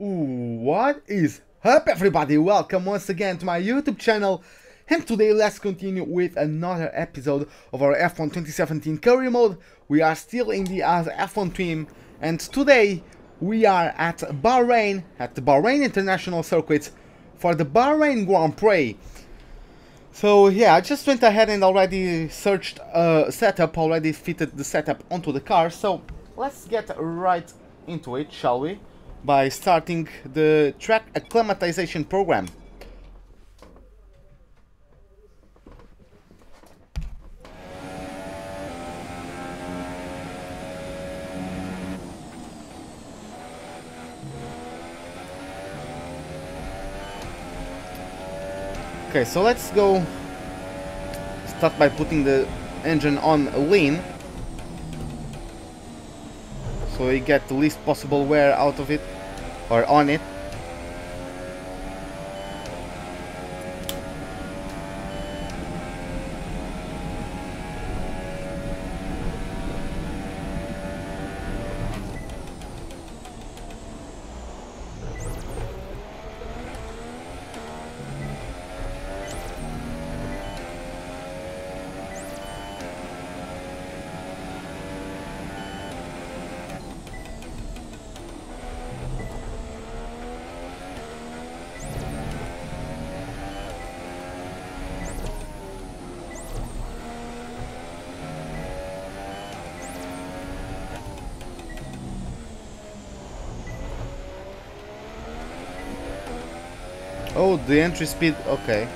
What is up, everybody? Welcome once again to my YouTube channel, and today let's continue with another episode of our F1 2017 career mode. We are still in the Haas F1 team, and today we are at Bahrain, at the Bahrain International Circuit for the Bahrain Grand Prix. So yeah, I just went ahead and already searched setup, already fitted the setup onto the car, so let's get right into it, shall we? By starting the track acclimatization program. Okay, so let's go start by putting the engine on lean, so we get the least possible wear out of it, or on it. Oh, the entry speed, okay.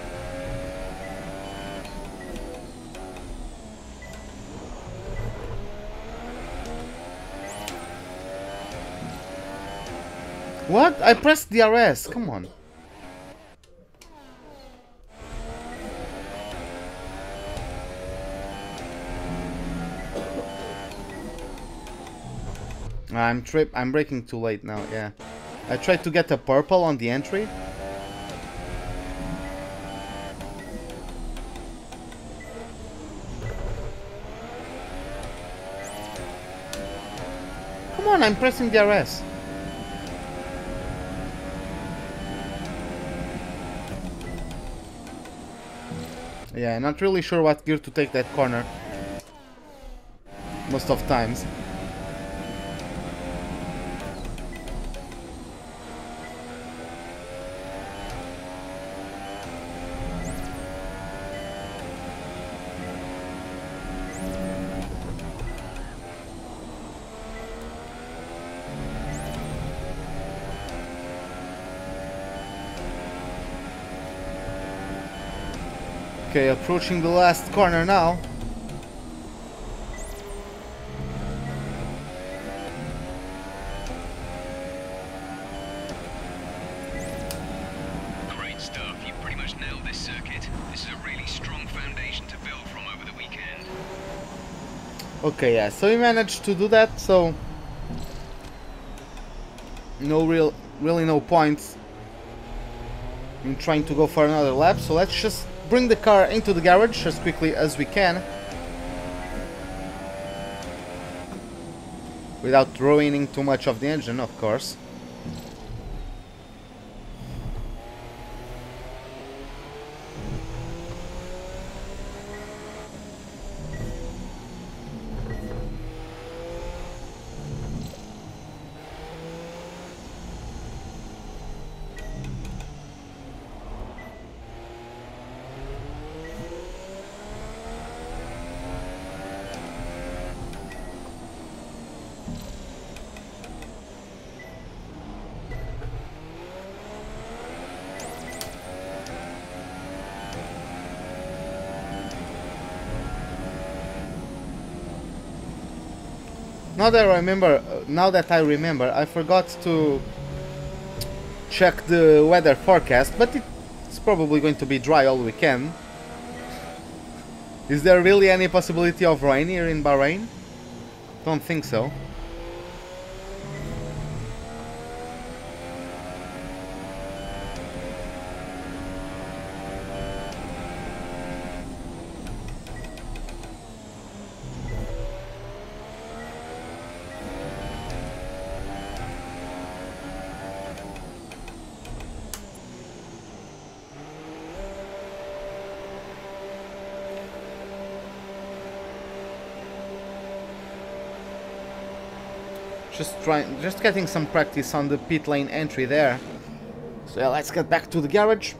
What? I pressed the RS, come on. I'm braking too late now, yeah. I tried to get a purple on the entry. Come on, I'm pressing the RS. Yeah, not really sure what gear to take that corner. Most of times. Okay, approaching the last corner now. Great stuff. You pretty much nailed this circuit. This is a really strong foundation to build from over the weekend. Okay, yeah, so we managed to do that, so really no points in trying to go for another lap, so let's just bring the car into the garage as quickly as we can without ruining too much of the engine, of course. Now that I remember, I forgot to check the weather forecast, but it's probably going to be dry all weekend. Is there really any possibility of rain here in Bahrain? Don't think so. just getting some practice on the pit lane entry there. So yeah, let's get back to the garage.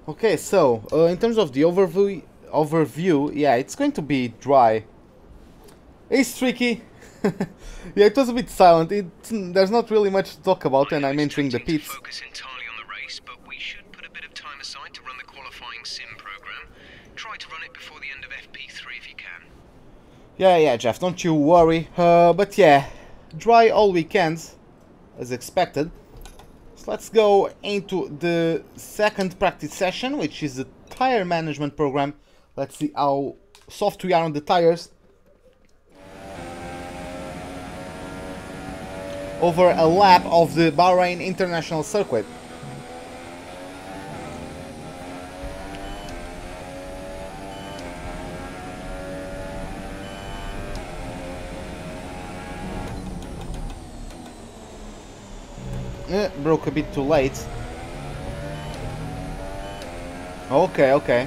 Okay, so in terms of the overview, yeah, it's going to be dry. It's tricky. Yeah, it was a bit silent. There's not really much to talk about, and I'm entering the pits. Focus entirely on the race, but we should put a bit of time aside to run the qualifying sim program. Try to run it before the end of FP3 if you can. Yeah, Jeff, don't you worry. But yeah, dry all weekend, as expected. So let's go into the second practice session, which is the tire management program. Let's see how soft we are on the tires. Over a lap of the Bahrain International Circuit. Broke a bit too late. Okay.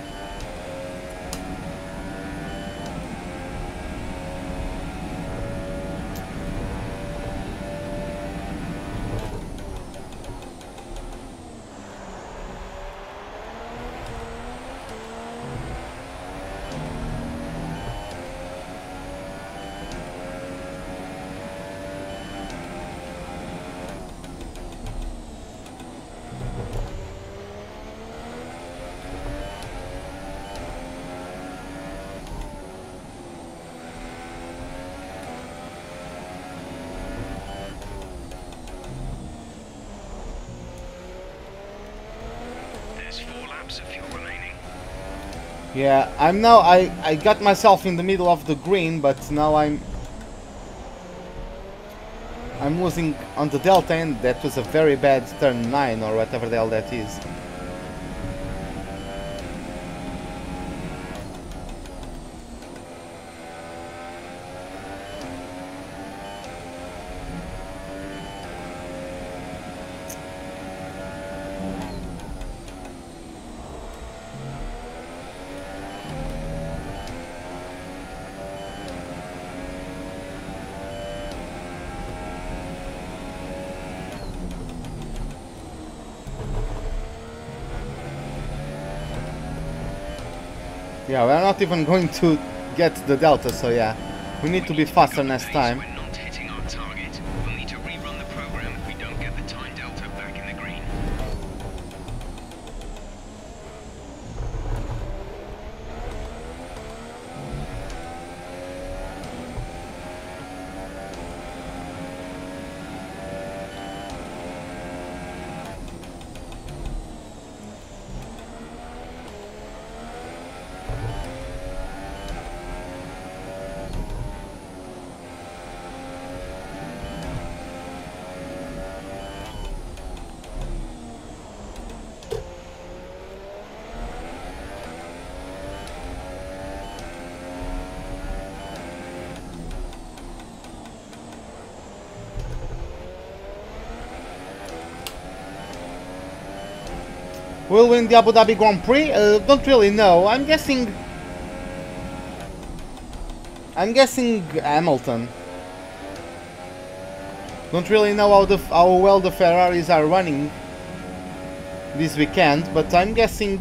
Yeah, I got myself in the middle of the green, but now I'm losing on the delta, and that was a very bad turn 9 or whatever the hell that is. Yeah, we're not even going to get the delta, so yeah, we need to be faster next time. We're not hitting our target. We'll need to rerun the program if we don't get the time delta back in the green. Will win the Abu Dhabi Grand Prix? Don't really know. I'm guessing Hamilton. Don't really know how well the Ferraris are running this weekend, but I'm guessing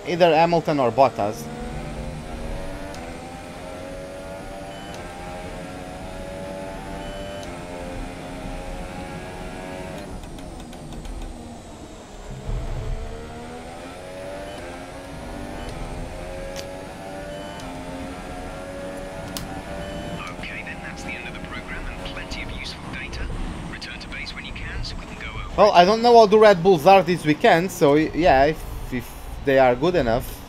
either Hamilton or Bottas. Well, I don't know how the Red Bulls are this weekend, so yeah, if they are good enough.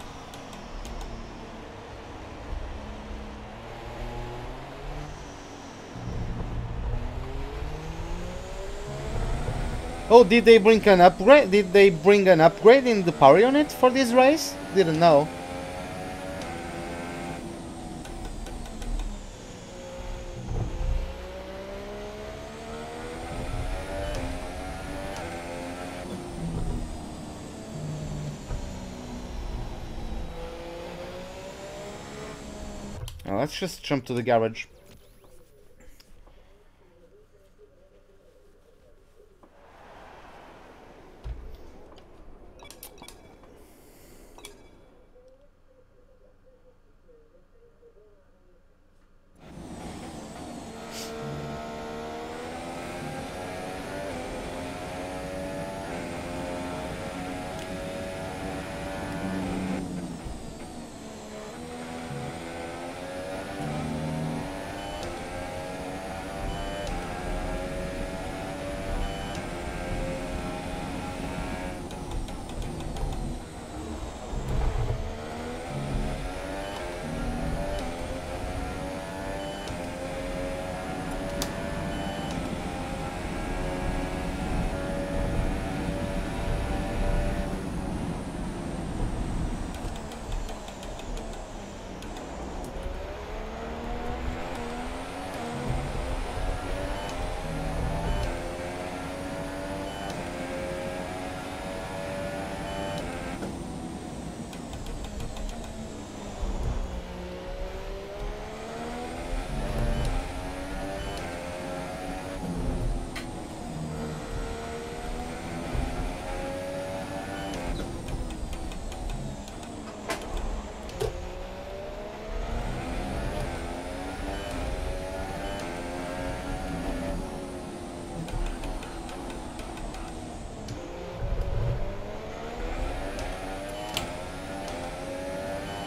Oh, did they bring an upgrade? Did they bring an upgrade in the power unit for this race? Didn't know. Now, let's just jump to the garage.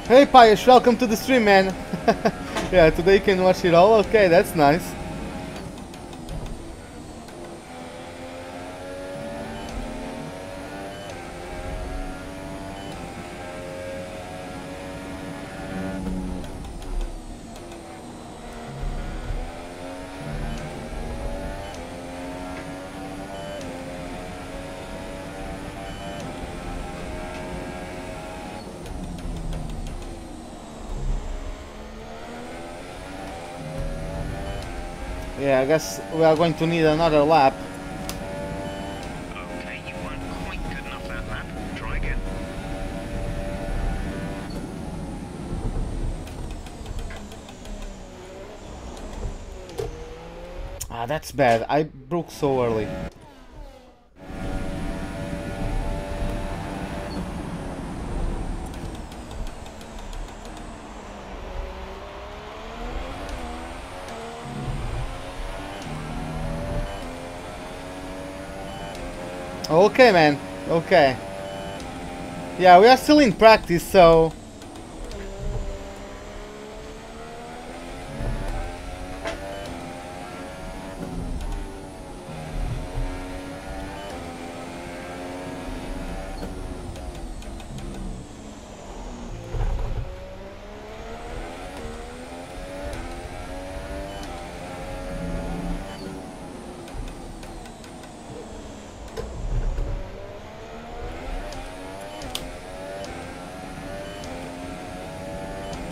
Hey Pius, welcome to the stream, man. Yeah, today you can watch it all. Okay, that's nice. Yeah, I guess we are going to need another lap. Okay, you weren't quite good enough that lap. Try again. Ah, that's bad. I broke so early. Okay, man. Okay. Yeah, we are still in practice, so...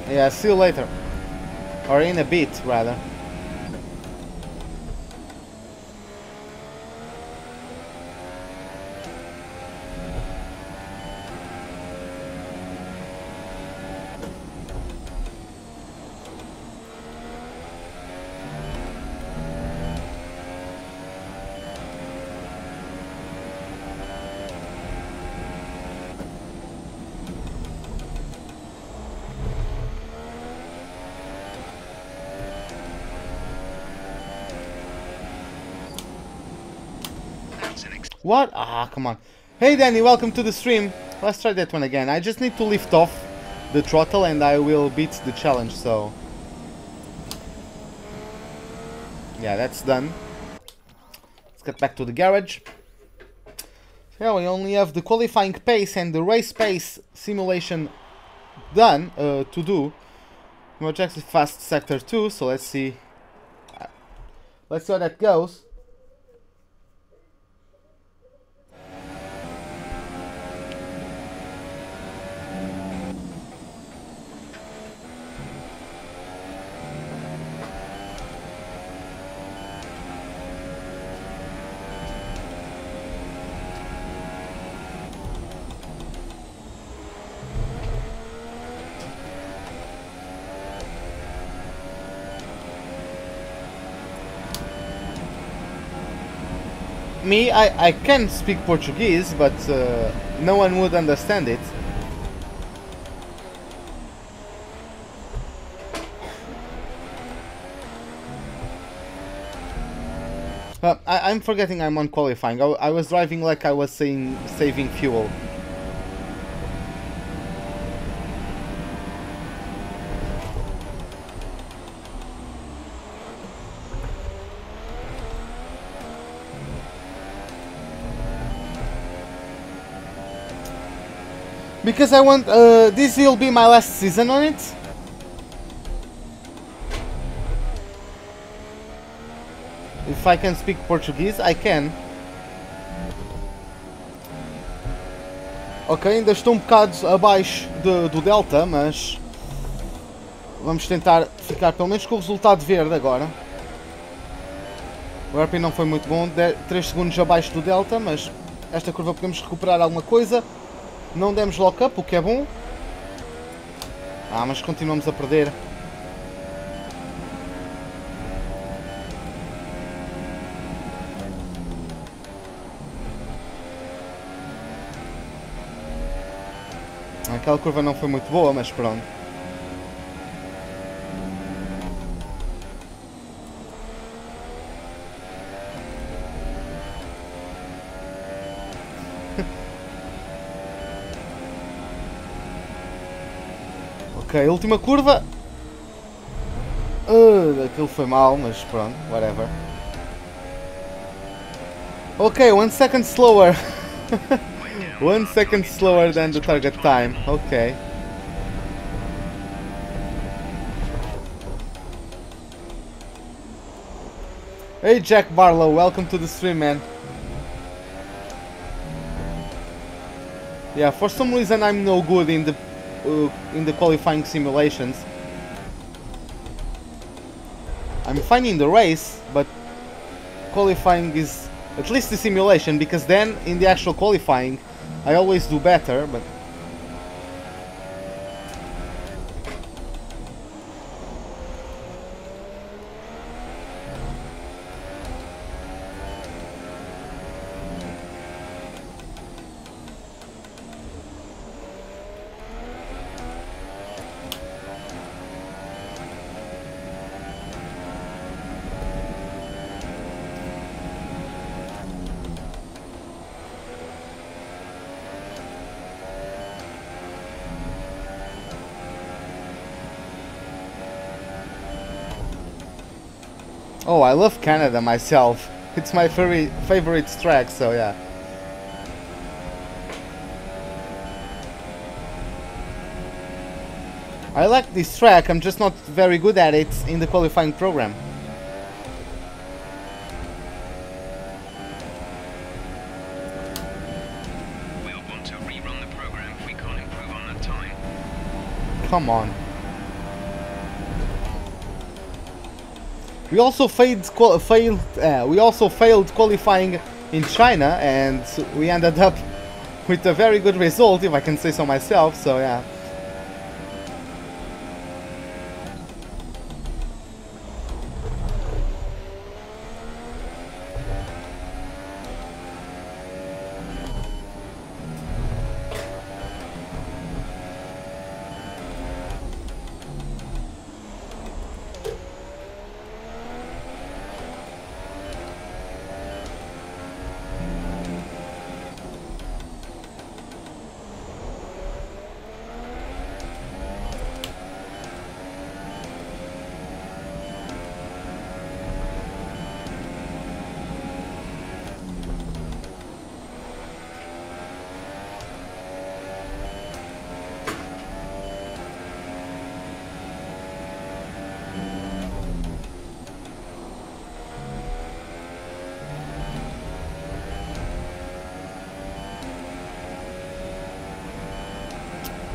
Yeah, see you later. Or in a bit, rather. What? Ah, come on. Hey Danny, welcome to the stream. Let's try that one again. I just need to lift off the throttle and I will beat the challenge, so... Yeah, that's done. Let's get back to the garage. Yeah, we only have the qualifying pace and the race pace simulation done to do. We're actually fast sector 2, so let's see. Let's see how that goes. Me, I can speak Portuguese, but no one would understand it. I'm forgetting I'm on qualifying. I was driving like I was saying saving fuel. Because I want, this will be my last season on it. If I can speak Portuguese, I can. Ok, ainda estou bocado abaixo do Delta, mas vamos tentar ficar pelo menos com o resultado verde agora. O RP não foi muito bom, 3 segundos abaixo do Delta, mas esta curva podemos recuperar alguma coisa. Não demos lock-up, o que é bom. Ah, mas continuamos a perder. Aquela curva não foi muito boa, mas pronto. Ok, última curva. Aquilo foi mal, mas pronto, whatever. Ok, 1 second slower. 1 second slower than the target time. Okay. Hey Jack Barlow, welcome to the stream, man. Yeah, for some reason I'm no good in the qualifying simulations. I'm fine in the race, but qualifying is at least the simulation, because then in the actual qualifying I always do better, but oh, I love Canada myself. It's my favorite track, so yeah. I like this track, I'm just not very good at it in the qualifying program. We'll want to rerun the program if we can't improve on that time. Come on. We also failed qualifying in China, and we ended up with a very good result, if I can say so myself, so yeah.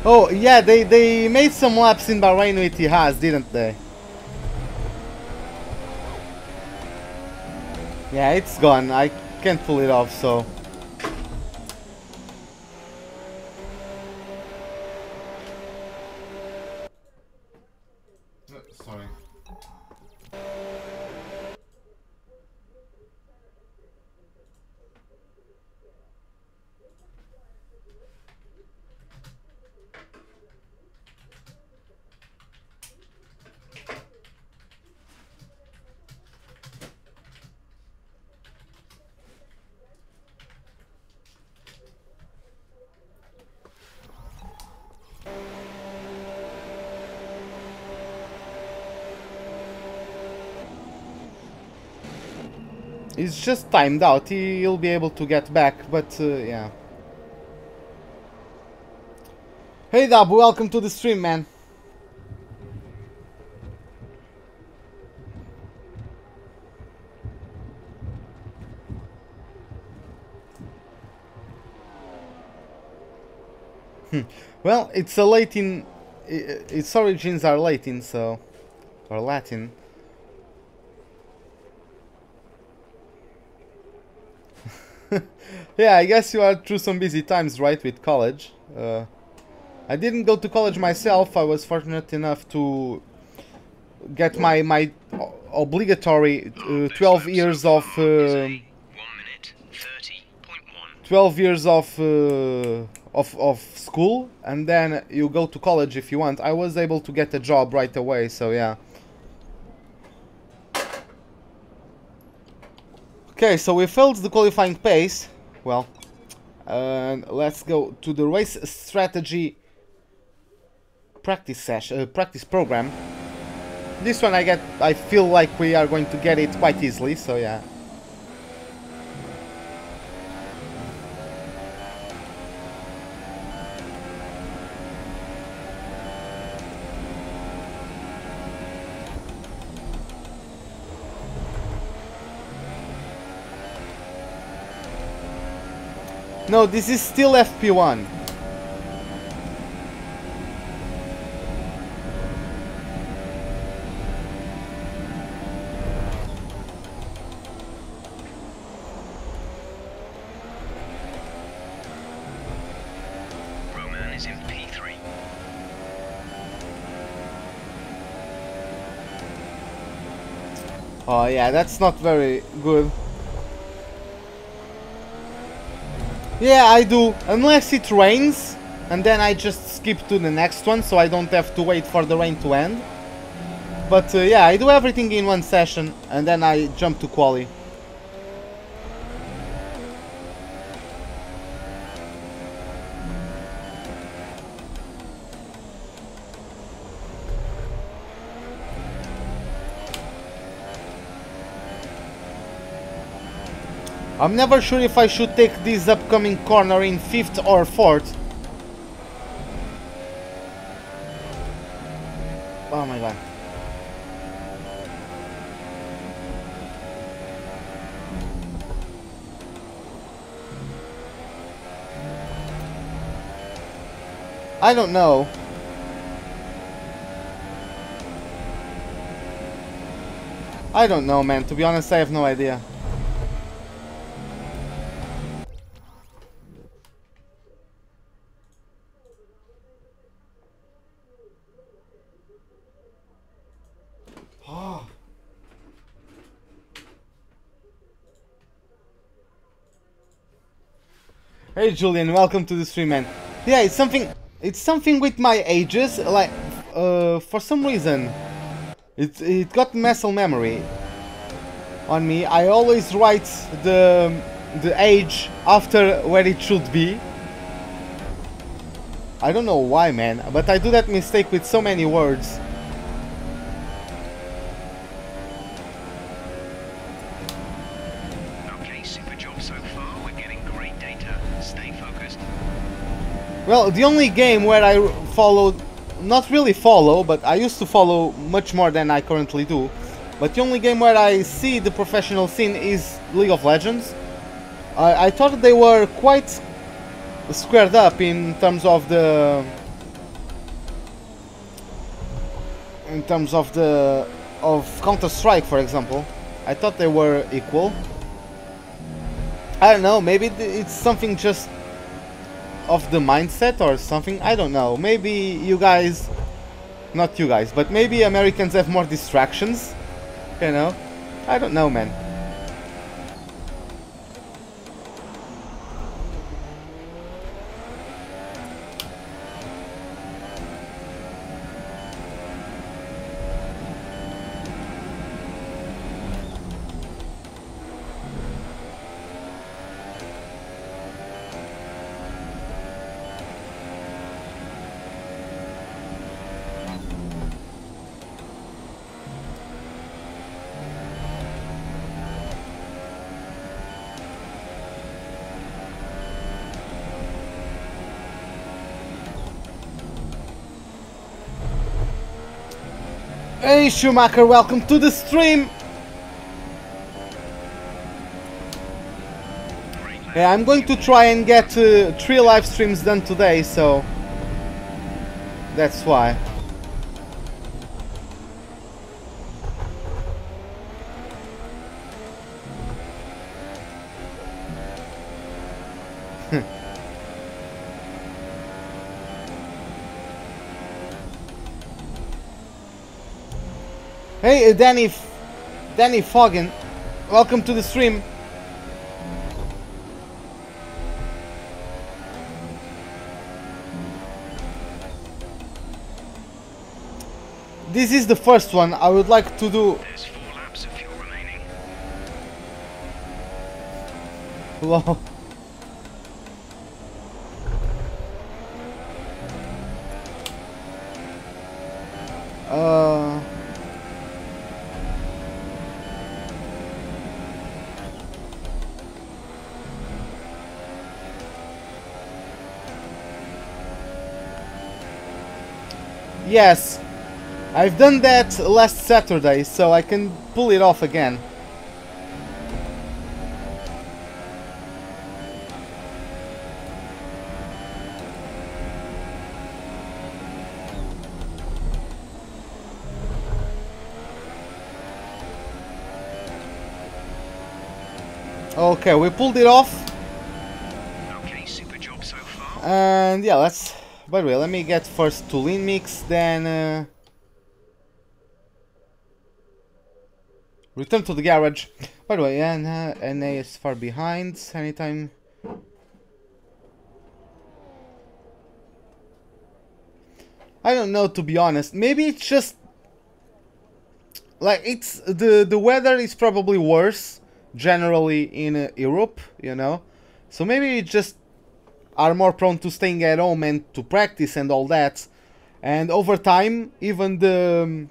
Oh yeah, they made some laps in Bahrain with the Haas, didn't they? Yeah, it's gone. I can't pull it off, so. Sorry. It's just timed out. He'll be able to get back, but yeah. Hey Dab, welcome to the stream, man. Well, it's a Latin. Its origins are Latin, so or Latin. Yeah, I guess you are through some busy times, right, with college. I didn't go to college myself. I was fortunate enough to get my obligatory 12 years of 12 years of school, and then you go to college if you want. I was able to get a job right away, so yeah. Okay, so we failed the qualifying pace. Well, let's go to the race strategy practice session, practice program. This one I feel like we are going to get it quite easily, so yeah. No, this is still FP1. Roman is in P3. Oh yeah, that's not very good. Yeah, I do, unless it rains, and then I just skip to the next one, so I don't have to wait for the rain to end. But yeah, I do everything in one session, and then I jump to quali. I'm never sure if I should take this upcoming corner in 5th or 4th. Oh my god. I don't know. I don't know, man. To be honest, I have no idea. Hey Julian, welcome to the stream, man. Yeah, it's something with my ages, like for some reason it got muscle memory on me. I always write the age after where it should be. I don't know why, man, but I do that mistake with so many words. Well, the only game where I followed, not really follow, but I used to follow much more than I currently do. But the only game where I see the professional scene is League of Legends. I thought they were quite squared up in terms of the in terms of the Counter-Strike, for example. I thought they were equal. I don't know, maybe it's something just of the mindset or something. I don't know. Maybe you guys, not you guys, but maybe Americans have more distractions, you know? I don't know, man. Hey Schumacher, welcome to the stream! Yeah, I'm going to try and get 3 live streams done today, so that's why. Hey, Danny Foggin, welcome to the stream. This is the first one. I would like to do. There's 4 laps of fuel remaining. Lol. Yes, I've done that last Saturday, so I can pull it off again. Okay, we pulled it off. Okay, super job so far. And yeah, let's... By the way, let me get first to lean mix, then... return to the garage. By the way, NA is far behind. Anytime... I don't know, to be honest. Maybe it's just... like, it's... The weather is probably worse, generally, in Europe, you know? So maybe it's just... are more prone to staying at home and to practice and all that, and over time even the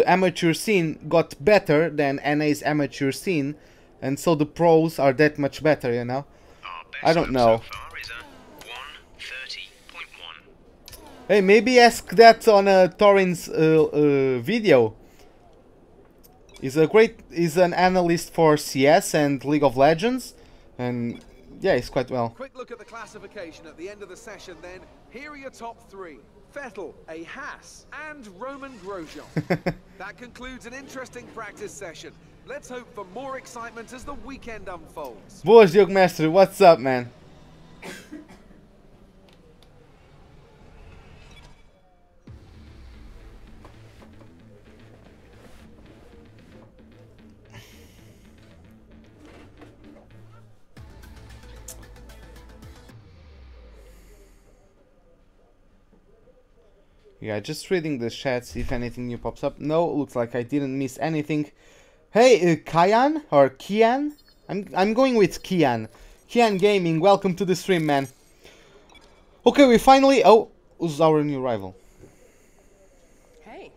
amateur scene got better than NA's amateur scene, and so the pros are that much better, you know. I don't know. So far is a 1:30.1. Hey, maybe ask that on Torin's video. He's an analyst for CS and League of Legends, and yeah, he's quite well. Quick look at the classification at the end of the session then. Here are your top 3. Vettel, a Haas, and Roman Grosjean. That concludes an interesting practice session. Let's hope for more excitement as the weekend unfolds. Boas, Diogo Mestre, what's up, man? Yeah, just reading the chat, see if anything new pops up. No, looks like I didn't miss anything. Hey, Kian or Kian? I'm going with Kian. Kian Gaming, welcome to the stream, man. Okay, we finally... Oh, who's our new rival? Hey,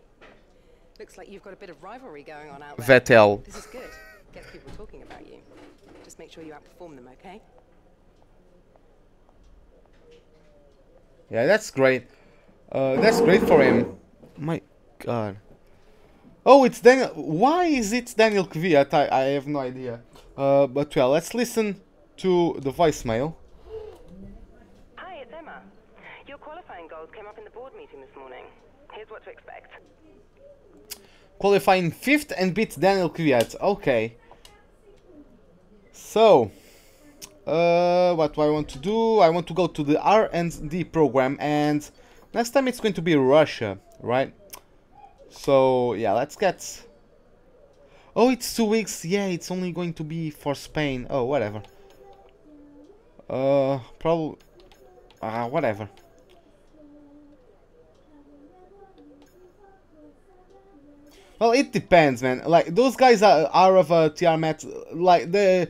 looks like you've got a bit of rivalry going on out there. Vettel. This is good. Gets people talking about you. Just make sure you outperform them, okay? Yeah, that's great. That's great for him. My God. Oh, it's Daniel. Why is it Daniel Kvyat? I have no idea. But well, let's listen to the voicemail. Hi, it's Emma. Your qualifying goals came up in the board meeting this morning. Here's what to expect. Qualifying 5th and beat Daniel Kvyat. Okay. So, what do I want to do? I want to go to the R&D program, and next time it's going to be Russia, right? So, yeah, let's get... Oh, it's 2 weeks. Yeah, it's only going to be for Spain. Oh, whatever. Probably... whatever. Well, it depends, man. Like, those guys are of a TR Met, like, they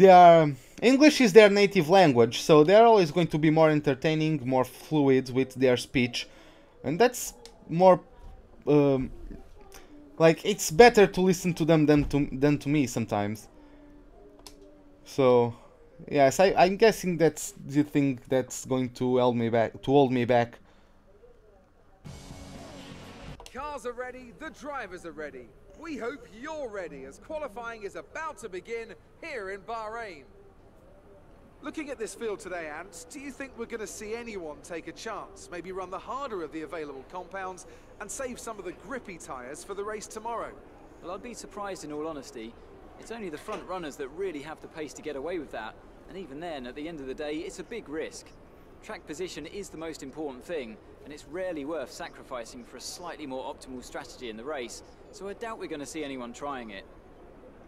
are... English is their native language, so they're always going to be more entertaining, more fluid with their speech. And that's more... like, it's better to listen to them than to me sometimes. So, yes, I'm guessing that's the thing that's going to hold me back. Cars are ready, the drivers are ready. We hope you're ready as qualifying is about to begin here in Bahrain. Looking at this field today, Ant, do you think we're going to see anyone take a chance? Maybe run the harder of the available compounds and save some of the grippy tyres for the race tomorrow? Well, I'd be surprised in all honesty. It's only the front runners that really have the pace to get away with that. And even then, at the end of the day, it's a big risk. Track position is the most important thing, and it's rarely worth sacrificing for a slightly more optimal strategy in the race, so I doubt we're going to see anyone trying it.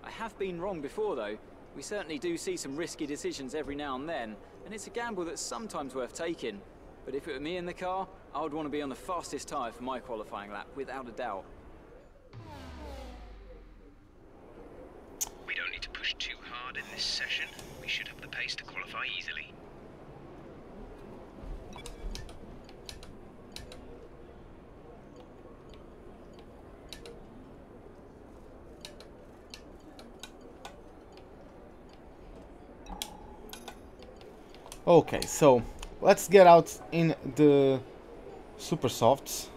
I have been wrong before though. We certainly do see some risky decisions every now and then, and it's a gamble that's sometimes worth taking. But if it were me in the car, I would want to be on the fastest tyre for my qualifying lap, without a doubt. We don't need to push too hard in this session. We should have the pace to qualify easily. Okay, so let's get out in the super softs.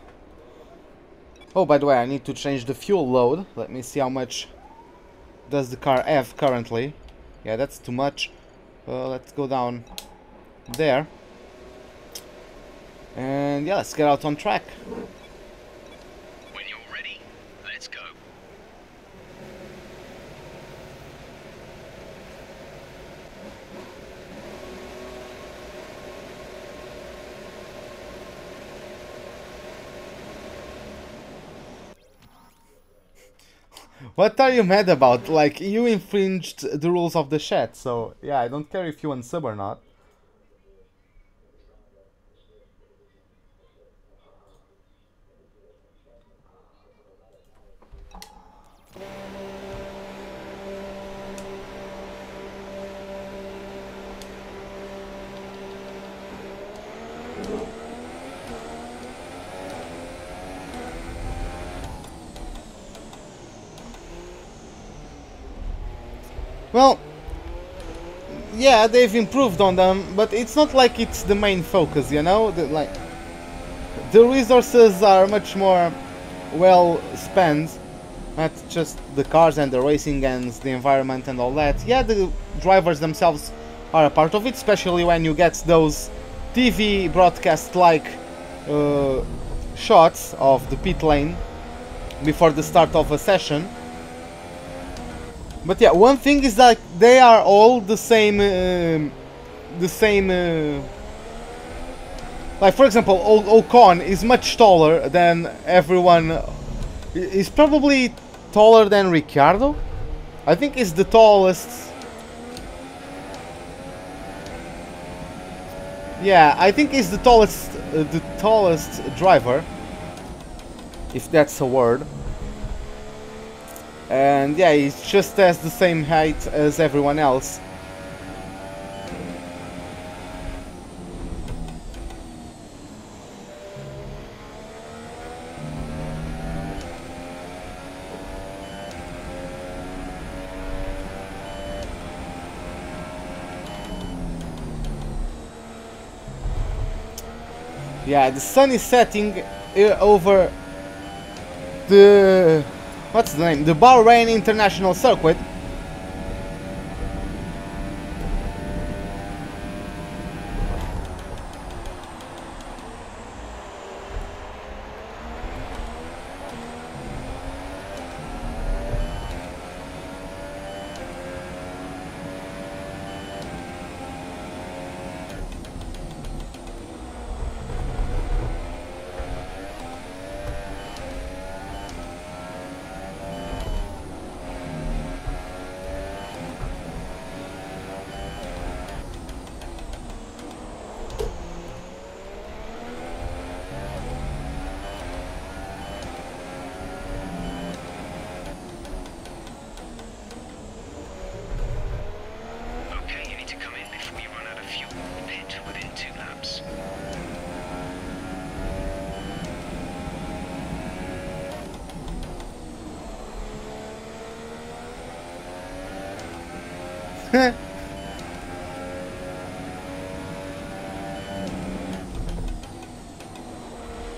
Oh, by the way, I need to change the fuel load. Let me see how much does the car have currently. Yeah, that's too much. Let's go down there. And yeah, let's get out on track. When you're ready, let's go. What are you mad about? Like, you infringed the rules of the chat, so yeah, I don't care if you unsub or not. Well, yeah, they've improved on them, but it's not like it's the main focus, you know? The resources are much more well spent at just the cars and the racing and the environment and all that. Yeah, the drivers themselves are a part of it, especially when you get those TV broadcast-like shots of the pit lane before the start of a session. But yeah, one thing is that they are all the same, like for example, Ocon is much taller than everyone. He's probably taller than Ricciardo. I think he's the tallest. Yeah, I think he's the tallest driver, if that's a word. And yeah, he just has the same height as everyone else. Yeah, the sun is setting over the... what's the name? The Bahrain International Circuit.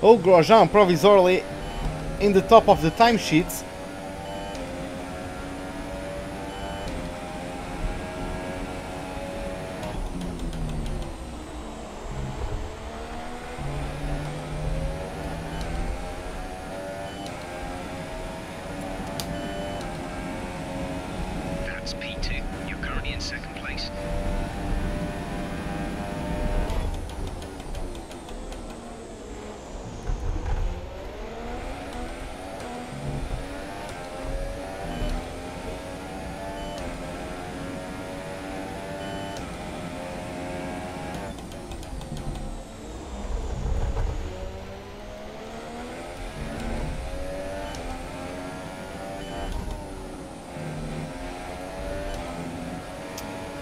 Oh, Grosjean provisorily in the top of the timesheets. That's P2. You're currently in second place.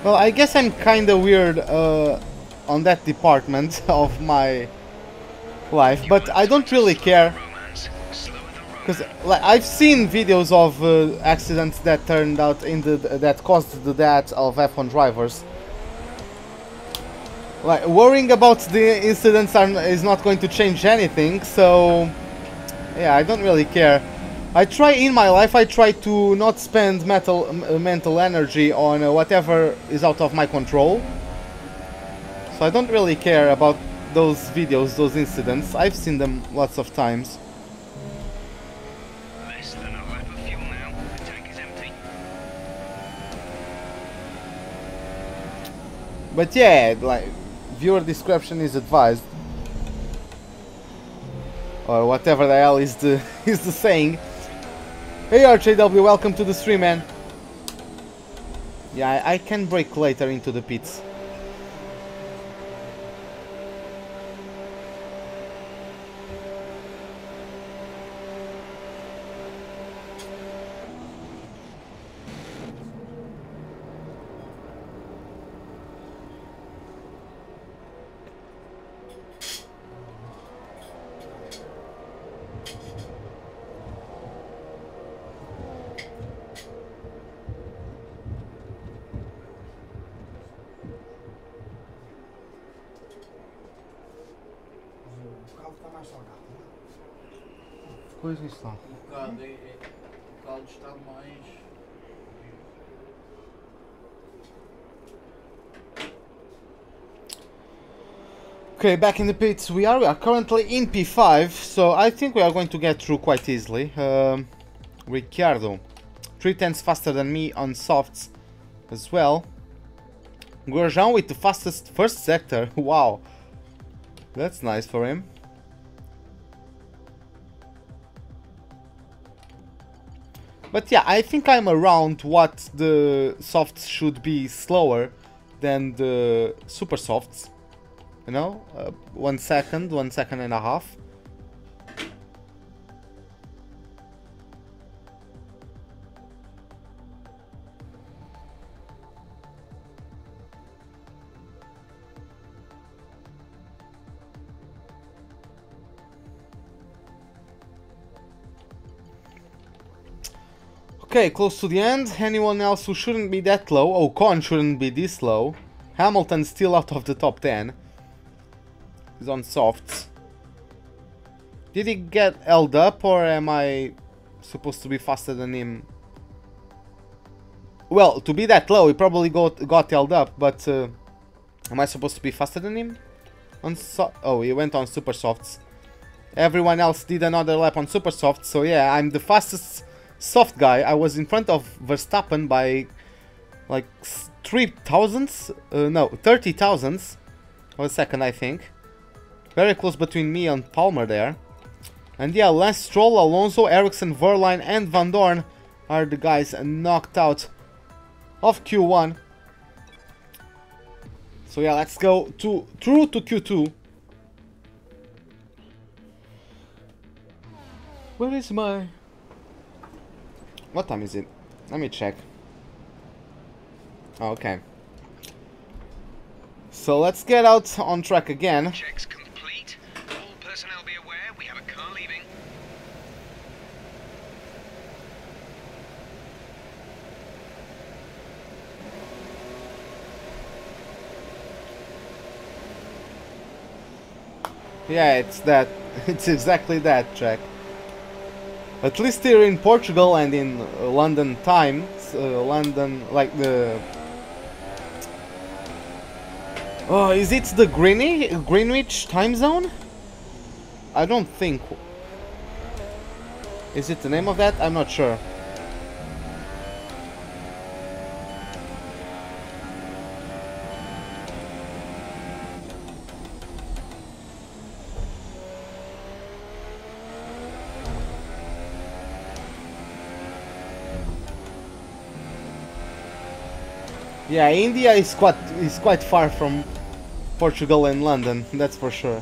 Well, I guess I'm kinda weird on that department of my life, but I don't really care. Because like, I've seen videos of accidents that turned out in that caused the death of F1 drivers. Like, worrying about the incidents is not going to change anything, so yeah, I don't really care. I try in my life, I try to not spend mental energy on whatever is out of my control. So I don't really care about those videos, those incidents. I've seen them lots of times. Less than a lap of fuel now. The tank is empty. But yeah, like, viewer discretion is advised. Or whatever the hell is the saying. Hey RJW, welcome to the stream, man. Yeah, I can break later into the pits. Coisa está. O caldo está mais. Okay, back in the pits. We are currently in P5, so I think we are going to get through quite easily. Ricciardo, 3/10 faster than me on softs as well. Grosjean with the fastest first sector. Wow, that's nice for him. But yeah, I think I'm around what the softs should be slower than the super softs. You know, 1 second, 1 second and a half. Okay, close to the end. Anyone else who shouldn't be that low? Oh, Con shouldn't be this low. Hamilton's still out of the top 10. He's on softs. Did he get held up, or am I supposed to be faster than him? Well, to be that low, he probably got held up, but am I supposed to be faster than him? Oh, he went on super softs. Everyone else did another lap on super softs, so yeah, I'm the fastest soft guy. I was in front of Verstappen by like 3 thousandths, no, 30 thousandths of a second, I think. Very close between me and Palmer there. And yeah, Lance Stroll, Alonso, Ericsson, Verline and Van Dorn are the guys knocked out of Q1. So yeah, let's go through to Q2. Where is my... What time is it? Let me check. Oh, okay. So let's get out on track again. Checks complete. All personnel be aware, we have a car leaving. Yeah, it's that It's exactly that track. At least here in Portugal and in London times, London, like the... Oh, is it the Greenwich time zone? I don't think. Is it the name of that? I'm not sure. Yeah, India is quite far from Portugal and London, that's for sure.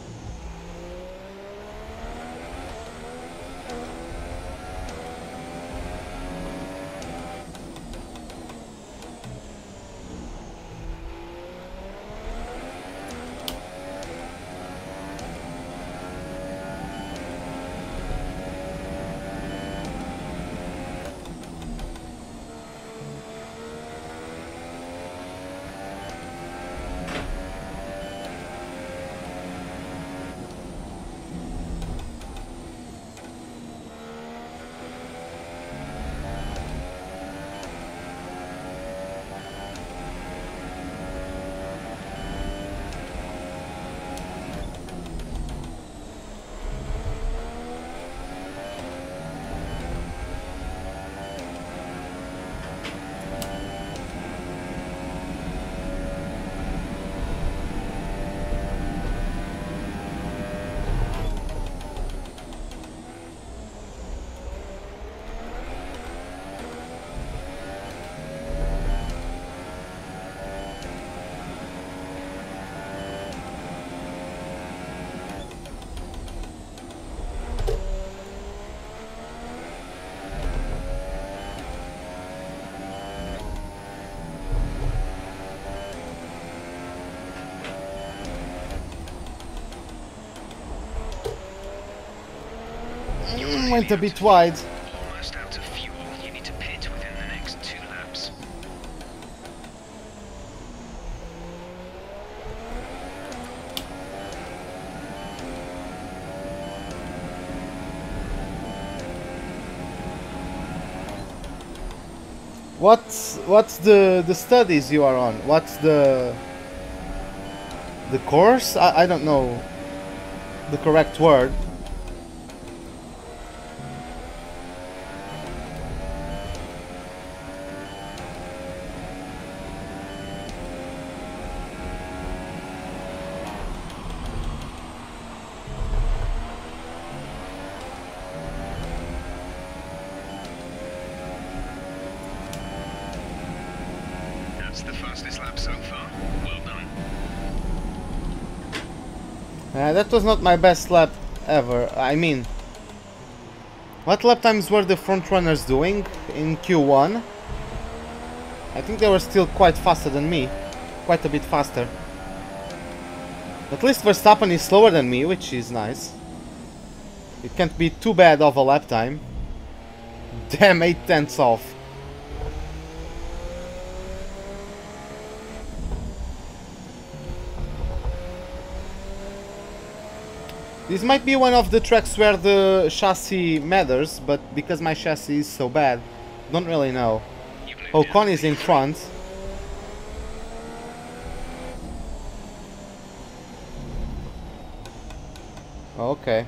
Went a bit wide. Almost out of fuel. You need to pit within the next 2 laps. What's the studies you are on? What's the course? I don't know the correct word. That's the fastest lap so far. Well done. That was not my best lap ever. I mean, what lap times were the front runners doing in Q1? I think they were still quite faster than me. Quite a bit faster. At least Verstappen is slower than me, which is nice. It can't be too bad of a lap time. Damn, 8/10 off. This might be one of the tracks where the chassis matters, but because my chassis is so bad, don't really know. Ocon is in front. Okay.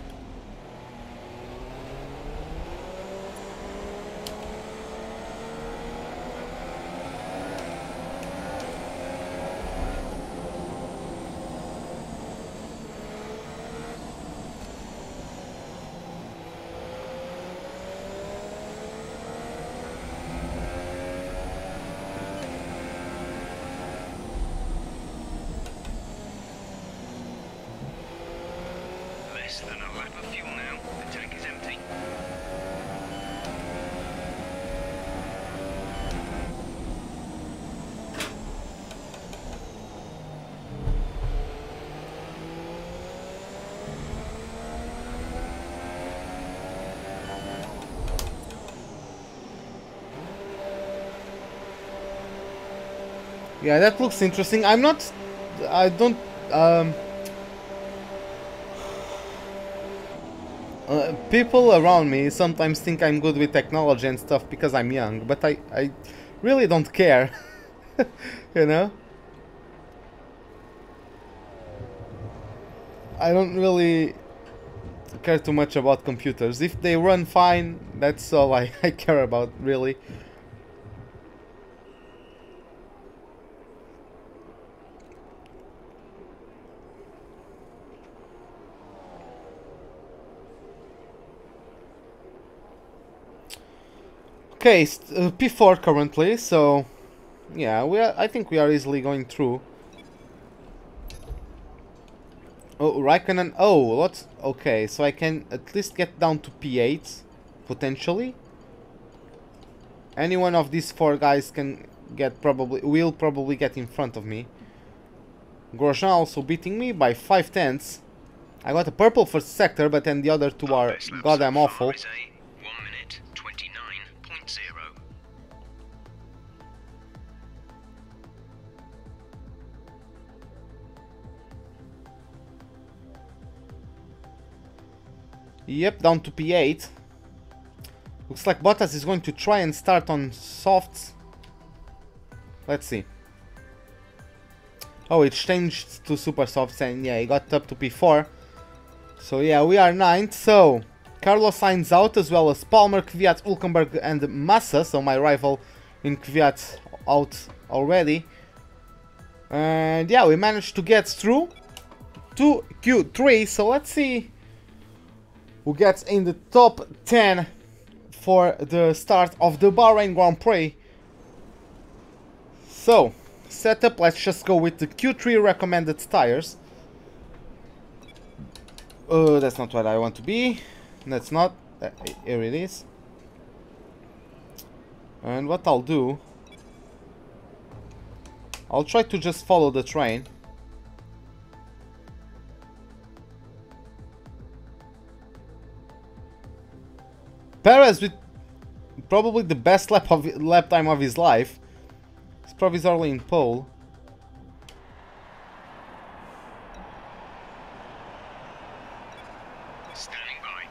Less than a lap of fuel now. The tank is empty. Yeah, that looks interesting. I don't People around me sometimes think I'm good with technology and stuff because I'm young, but I really don't care. You know? I don't really care too much about computers. If they run fine, that's all I care about, really. Okay, P4 currently, so yeah, I think we are easily going through. Oh, Raikkonen. Oh, let's. Okay, so I can at least get down to P8, potentially. Any one of these four guys can get will probably get in front of me. Grosjean also beating me by 5/10. I got a purple for sector, but then the other two are goddamn awful. Yep, down to P8. Looks like Bottas is going to try and start on softs. Let's see. Oh, it changed to super softs and yeah, he got up to P4. So yeah, we are 9th. So Carlos Sainz out, as well as Palmer, Kvyat, Hülkenberg and Massa. So my rival in Kvyat out already. And yeah, we managed to get through to Q3. So let's see who gets in the top 10 for the start of the Bahrain Grand Prix. So, setup, let's just go with the Q3 recommended tires. That's not what I want to be. That's not. Here it is. And what I'll do, I'll try to just follow the train. Perez with probably the best lap time of his life. He's provisorily in pole. Standing by.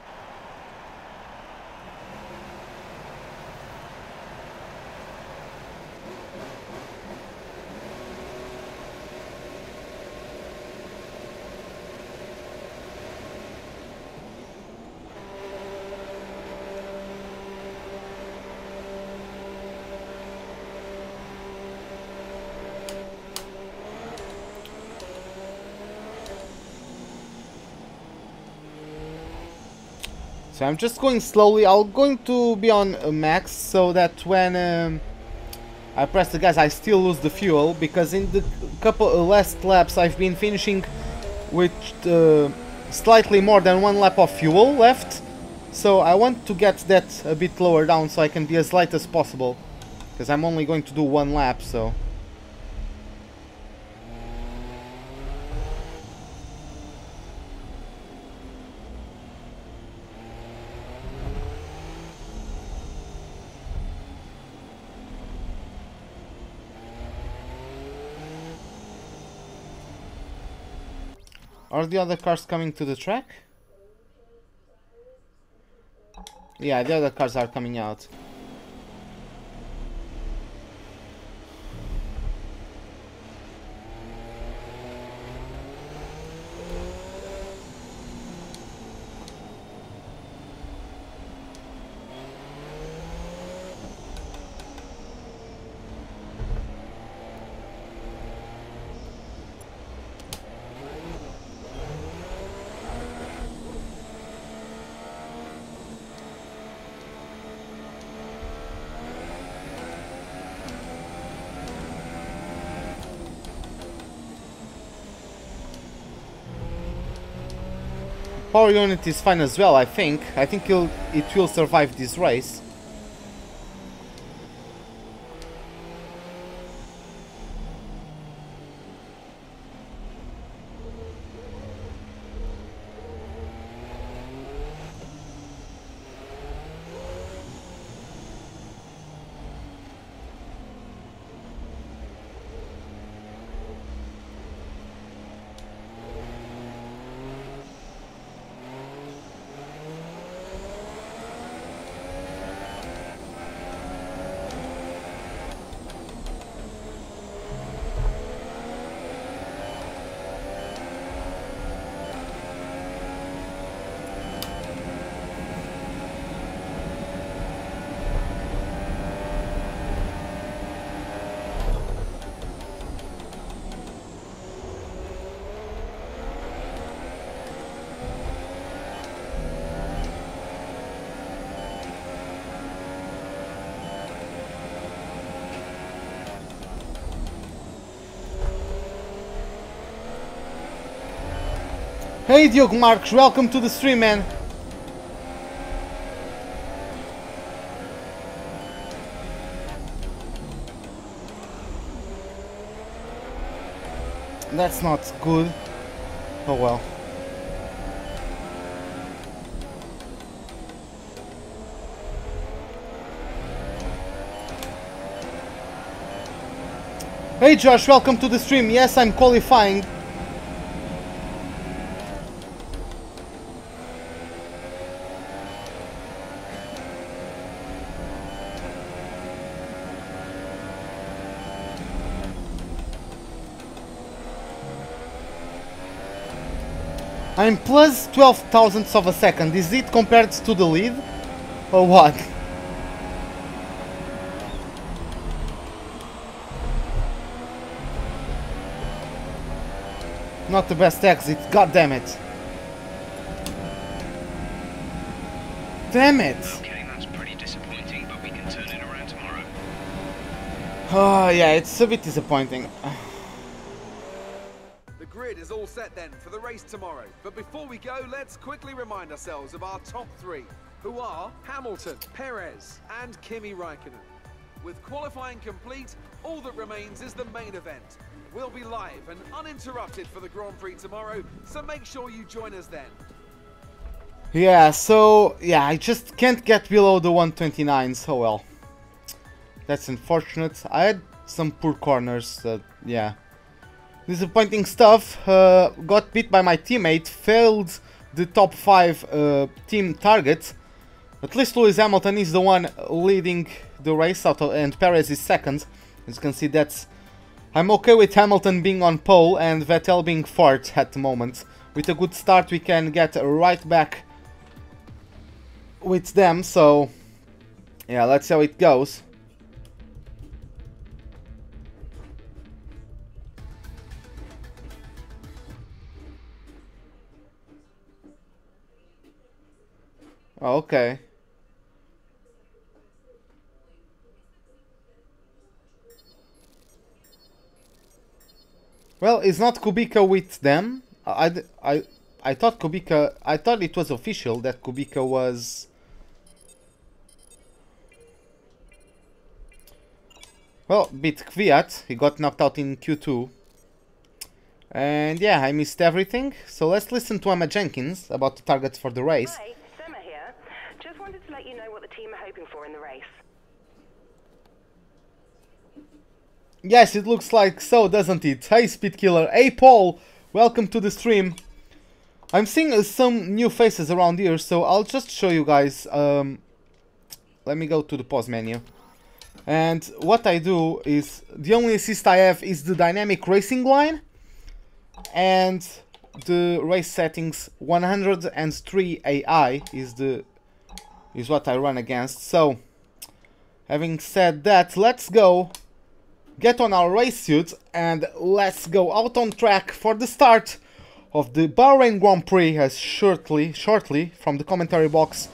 So I'm just going slowly. I'm going to be on max so that when I press the gas I still lose the fuel, because in the couple last laps I've been finishing with slightly more than 1 lap of fuel left. So I want to get that a bit lower down so I can be as light as possible, because I'm only going to do 1 lap, so... Are the other cars coming to the track? Yeah, the other cars are coming out. Power unit is fine as well, I think. I think it will survive this race. Hey Duke Marks, welcome to the stream, man. That's not good. Oh well. Hey Josh, welcome to the stream. Yes, I'm qualifying. I'm plus 12 thousandths of a second. Is it compared to the lead? Or what? Not the best exit, god damn it. Damn it! Okay, that's pretty disappointing, but we can turn it around tomorrow. Oh yeah, it's a bit disappointing. The grid is all set then for the race tomorrow. But before we go, let's quickly remind ourselves of our top three, who are Hamilton, Perez, and Kimi Räikkönen. With qualifying complete, all that remains is the main event. We'll be live and uninterrupted for the Grand Prix tomorrow, so make sure you join us then. Yeah, so yeah, I just can't get below the 129, so well. That's unfortunate. I had some poor corners, yeah. Disappointing stuff. Got beat by my teammate, failed the top 5 team target. At least Lewis Hamilton is the one leading the race, and Perez is second. As you can see, I'm okay with Hamilton being on pole and Vettel being fourth at the moment. With a good start we can get right back with them, so yeah, let's see how it goes. Oh, okay. Well, it's not Kubica with them. I thought Kubica. I thought it was official that Kubica was. Well, beat Kvyat. He got knocked out in Q2. And yeah, I missed everything. So let's listen to Emma Jenkins about the targets for the race. Hi, Emma here. Just wanted to let you know what the team are hoping for in the race. Yes, it looks like so, doesn't it? Hey, Speed Killer. Hey, Paul. Welcome to the stream. I'm seeing some new faces around here, so I'll just show you guys. Let me go to the pause menu. And what I do is, the only assist I have is the dynamic racing line. And the race settings 103 AI is what I run against. So, having said that, let's go. Get on our race suit and let's go out on track for the start of the Bahrain Grand Prix, as shortly from the commentary box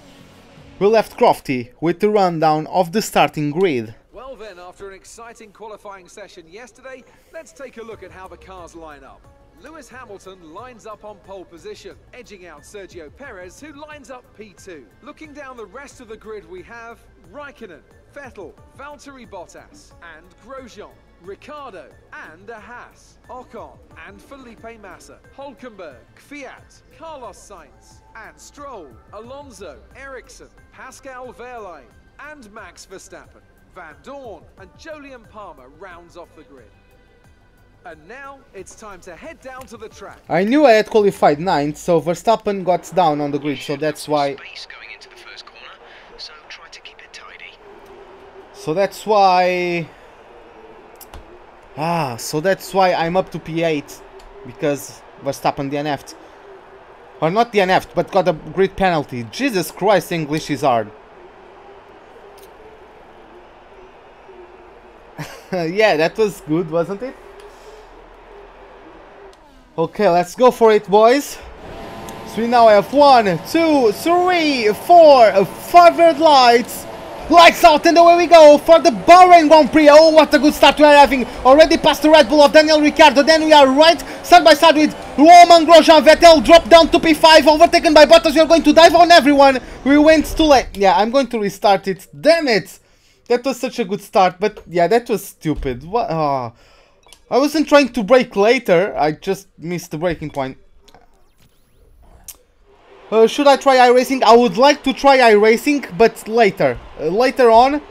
we left Crofty with the rundown of the starting grid. Well then, after an exciting qualifying session yesterday, let's take a look at how the cars line up. Lewis Hamilton lines up on pole position, edging out Sergio Perez, who lines up P2. Looking down the rest of the grid, we have Räikkönen, Vettel, Valtteri Bottas, and Grosjean, Ricciardo, and a Haas, Ocon, and Felipe Massa, Hülkenberg, Kvyat, Carlos Sainz, and Stroll, Alonso, Ericsson, Pascal Wehrlein, and Max Verstappen. Van Dorn and Jolyon Palmer rounds off the grid. And now it's time to head down to the track. I knew I had qualified 9th, so Verstappen got down on the grid, so that's why. Going into the first corner, so try to keep it tidy. So that's why. So that's why I'm up to P8, because Verstappen DNF'd. Or not DNF'd, but got a grid penalty. Jesus Christ, English is hard. Yeah, that was good, wasn't it? Okay, let's go for it, boys. So we now have 1, 2, 3, 4, 5 red lights. Lights out, and away we go for the Bahrain Grand Prix. Oh, what a good start we are having. Already past the Red Bull of Daniel Ricciardo. Then we are right side by side with Roman Grosjean. Vettel dropped down to P5, overtaken by Bottas. We are going to dive on everyone. We went too late. Yeah, I'm going to restart it. Damn it. That was such a good start, but yeah, that was stupid. What? Oh. I wasn't trying to brake later. I just missed the braking point. Should I try iRacing? I would like to try iRacing, but later. Later on,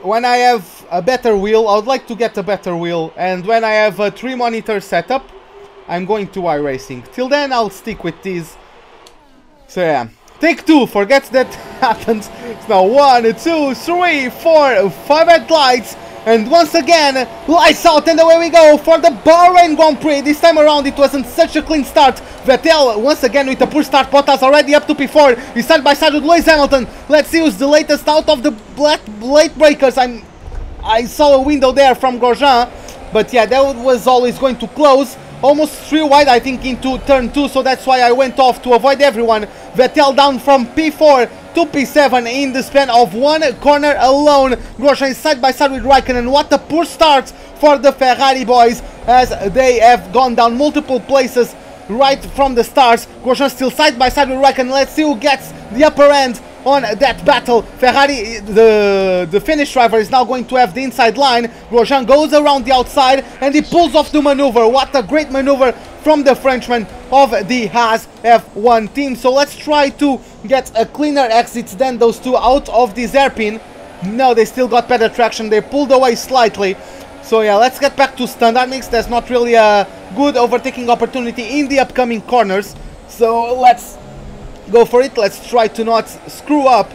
when I have a better wheel, I would like to get a better wheel. And when I have a 3-monitor setup, I'm going to iRacing. Till then, I'll stick with these. So yeah. Take 2, forget that happened. It's now 1, 2, 3, 4, 5 headlights. And once again, lights out, and away we go for the Bahrain Grand Prix. This time around it wasn't such a clean start. Vettel once again with a poor start. Bottas already up to P4. He's side by side with Lewis Hamilton. Let's see who's the latest out of the late breakers. I saw a window there from Grosjean, but yeah, that was always going to close. Almost 3 wide, I think, into turn 2, so that's why I went off to avoid everyone. Vettel down from P4 to P7 in the span of 1 corner alone. Grosjean is side by side with Raikkonen. What a poor start for the Ferrari boys, as they have gone down multiple places right from the start. Grosjean still side by side with Raikkonen. Let's see who gets the upper end on that battle. Ferrari, the Finnish driver, is now going to have the inside line. Grosjean goes around the outside and he pulls off the maneuver. What a great maneuver from the Frenchman of the Haas F1 team. So let's try to get a cleaner exit than those two out of this hairpin. No, they still got better traction. They pulled away slightly. So yeah, let's get back to standard mix. There's not really a good overtaking opportunity in the upcoming corners. So let's go for it. Let's try to not screw up.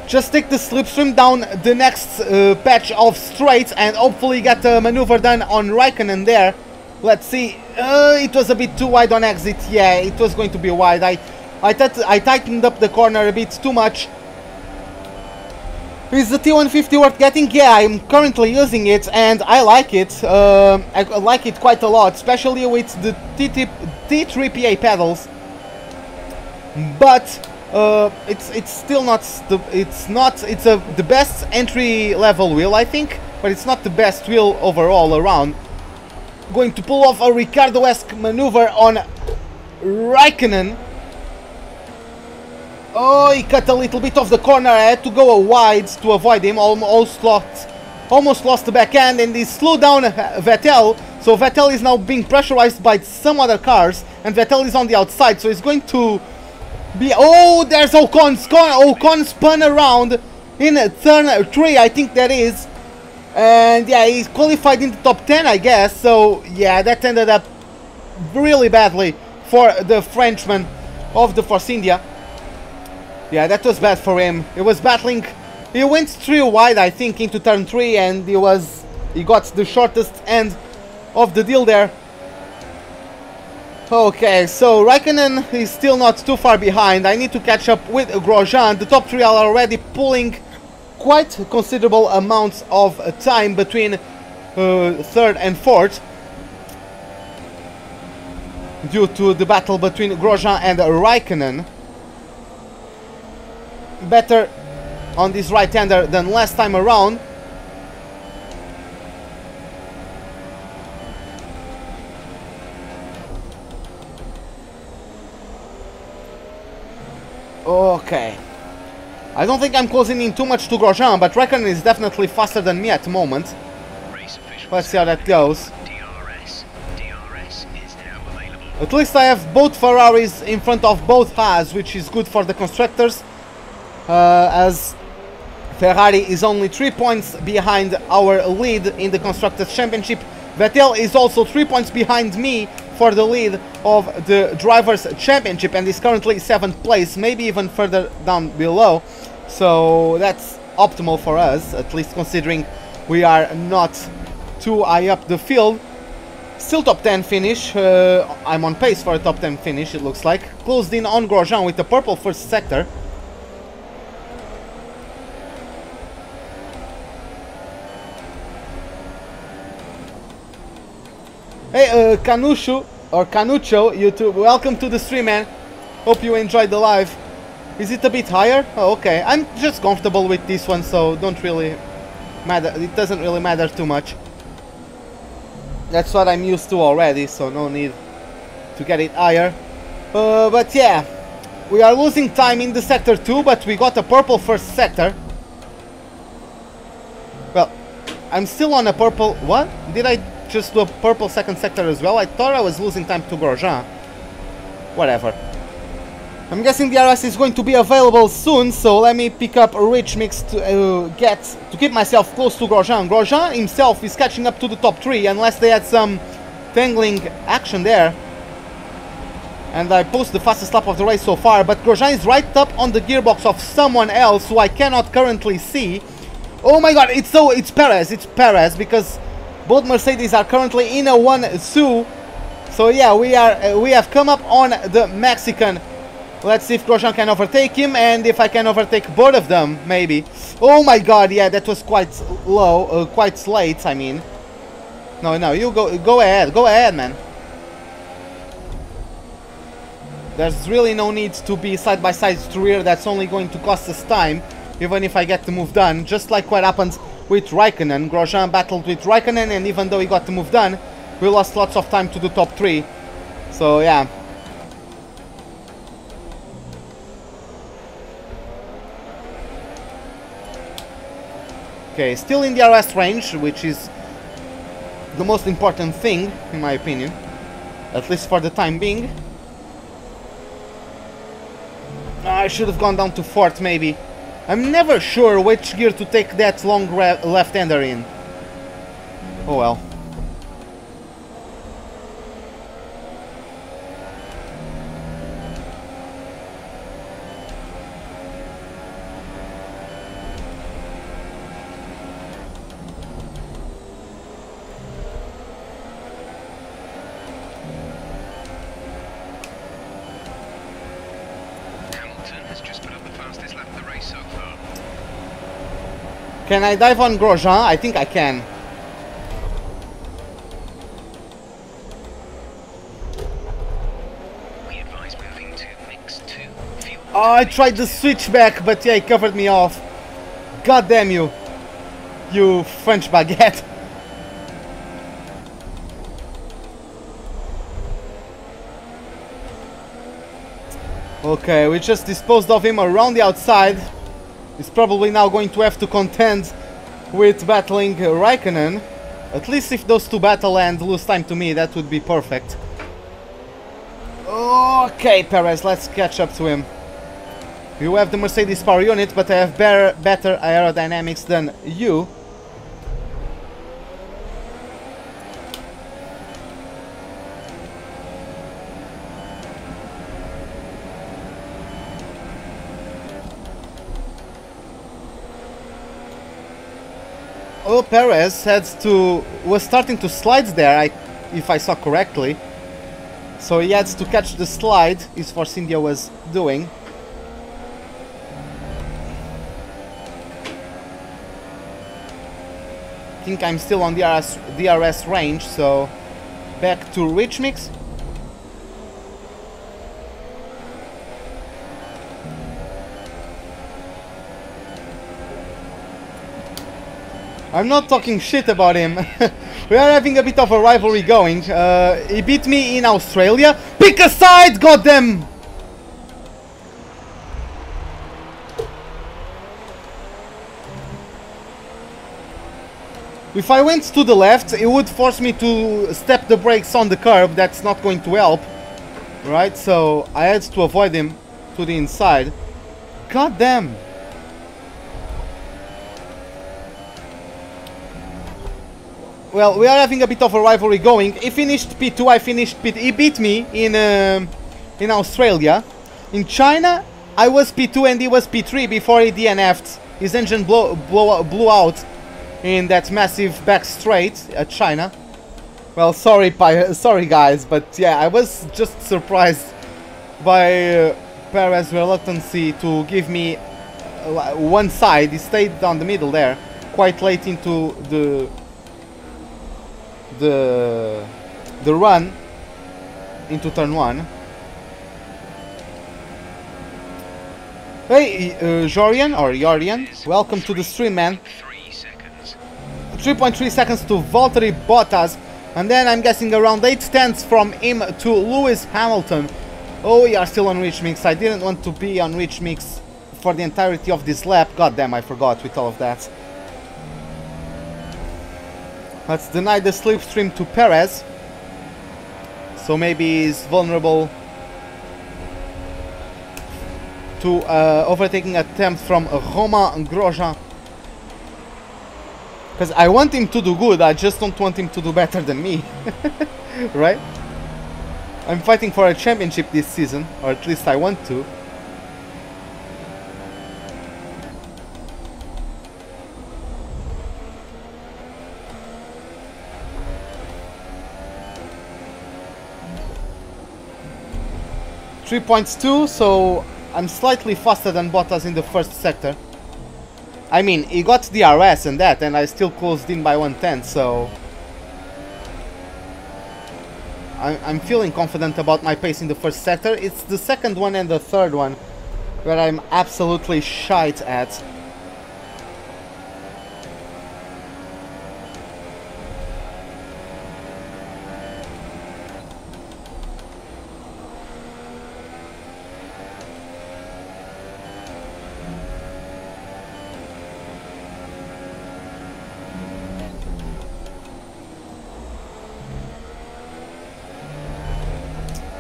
Just take the slipstream down the next patch of straights and hopefully get a maneuver done on Raikkonen there. Let's see. It was a bit too wide on exit. Yeah, it was going to be wide. I tightened up the corner a bit too much. Is the T150 worth getting? Yeah, I'm currently using it and I like it. I like it quite a lot, especially with the T3PA pedals. But it's still not the best entry level wheel, I think, but it's not the best wheel overall around. Going to pull off a Ricciardo-esque maneuver on Raikkonen. Oh, he cut a little bit off the corner. I had to go wide to avoid him. Almost lost the back end, and he slowed down Vettel. So Vettel is now being pressurized by some other cars, and Vettel is on the outside. So he's going to be... Oh, there's Ocon. Ocon spun around in turn 3, I think that is. And yeah, he's qualified in the top 10, I guess. So yeah, that ended up really badly for the Frenchman of the Force India. Yeah, that was bad for him. He was battling. He went 3 wide, I think, into turn 3, and he got the shortest end of the deal there. Okay, so Raikkonen is still not too far behind. I need to catch up with Grosjean. The top 3 are already pulling quite considerable amounts of time between 3rd and 4th due to the battle between Grosjean and Raikkonen. Better on this right-hander than last time around. Okay. I don't think I'm closing in too much to Grosjean, but Raikkonen is definitely faster than me at the moment. Let's see how that goes. At least I have both Ferraris in front of both Haas, which is good for the constructors. As Ferrari is only 3 points behind our lead in the Constructors' Championship. Vettel is also 3 points behind me for the lead of the Drivers' Championship and is currently 7th place, maybe even further down below. So that's optimal for us, at least considering we are not too high up the field. Still top 10 finish. I'm on pace for a top 10 finish, it looks like. Closed in on Grosjean with the purple first sector. Hey, Canucho, YouTube, welcome to the stream, man. Hope you enjoyed the live. Is it a bit higher? Oh, okay. I'm just comfortable with this one, so don't really matter. It doesn't really matter too much. That's what I'm used to already, so no need to get it higher. But yeah, we are losing time in the sector 2, but we got a purple first sector. Well, I'm still on a purple... What? Did I just do a purple second sector as well? I thought I was losing time to Grosjean. Whatever. I'm guessing the RS is going to be available soon, so let me pick up a rich mix to keep myself close to Grosjean. Grosjean himself is catching up to the top 3, unless they had some tangling action there. And I post the fastest lap of the race so far, but Grosjean is right up on the gearbox of someone else who I cannot currently see. Oh my god, it's Perez, because both Mercedes are currently in a 1-2. So yeah, we have come up on the Mexican. Let's see if Grosjean can overtake him, and if I can overtake both of them, maybe. Oh my god, yeah, that was quite low, quite late, I mean. No, you go ahead, man. There's really no need to be side by side to rear, that's only going to cost us time, even if I get the move done. Just like what happened with Raikkonen. Grosjean battled with Raikkonen, and even though he got the move done, we lost lots of time to the top 3. So yeah. Okay, still in the RS range, which is the most important thing, in my opinion. At least for the time being. I should have gone down to 4th, maybe. I'm never sure which gear to take that long left-hander in. Oh well. Can I dive on Grosjean? I think I can. Oh, I tried the switchback, but yeah, he covered me off. God damn you. You French baguette. Okay, we just disposed of him around the outside. He's probably now going to have to contend with battling Raikkonen. At least if those two battle and lose time to me, that would be perfect. Okay, Perez, let's catch up to him. You have the Mercedes power unit, but I have better aerodynamics than you. Oh, Perez was starting to slide there, if I saw correctly. So he had to catch the slide, is Force India was doing. I think I'm still on the DRS range, so back to rich mix. I'm not talking shit about him. We are having a bit of a rivalry going. He beat me in Australia. Pick a side, goddamn! If I went to the left, it would force me to step the brakes on the curb. That's not going to help. Right, so I had to avoid him to the inside. God damn! Well, we are having a bit of a rivalry going. He finished P2, I finished P2. He beat me in Australia. In China, I was P2 and he was P3 before he DNF'd. His engine blew out in that massive back straight at China. Well, sorry guys, but yeah, I was just surprised by Perez's reluctancy to give me one side. He stayed down the middle there, quite late into the run into turn 1. Hey, Jorian, or Yorian, welcome to the stream, man. 3.3 seconds to Valtteri Bottas, and then I'm guessing around 8/10 from him to Lewis Hamilton. Oh, we are still on rich mix. I didn't want to be on rich mix for the entirety of this lap. God damn, I forgot with all of that. Let's deny the slipstream to Perez. So maybe he's vulnerable to overtaking attempts from Romain Grosjean. Because I want him to do good, I just don't want him to do better than me. Right? I'm fighting for a championship this season, or at least I want to. .2, so I'm slightly faster than Bottas in the first sector. I mean, he got DRS and that, and I still closed in by 1/10, so I'm feeling confident about my pace in the first sector. It's the second one and the third one where I'm absolutely shite at.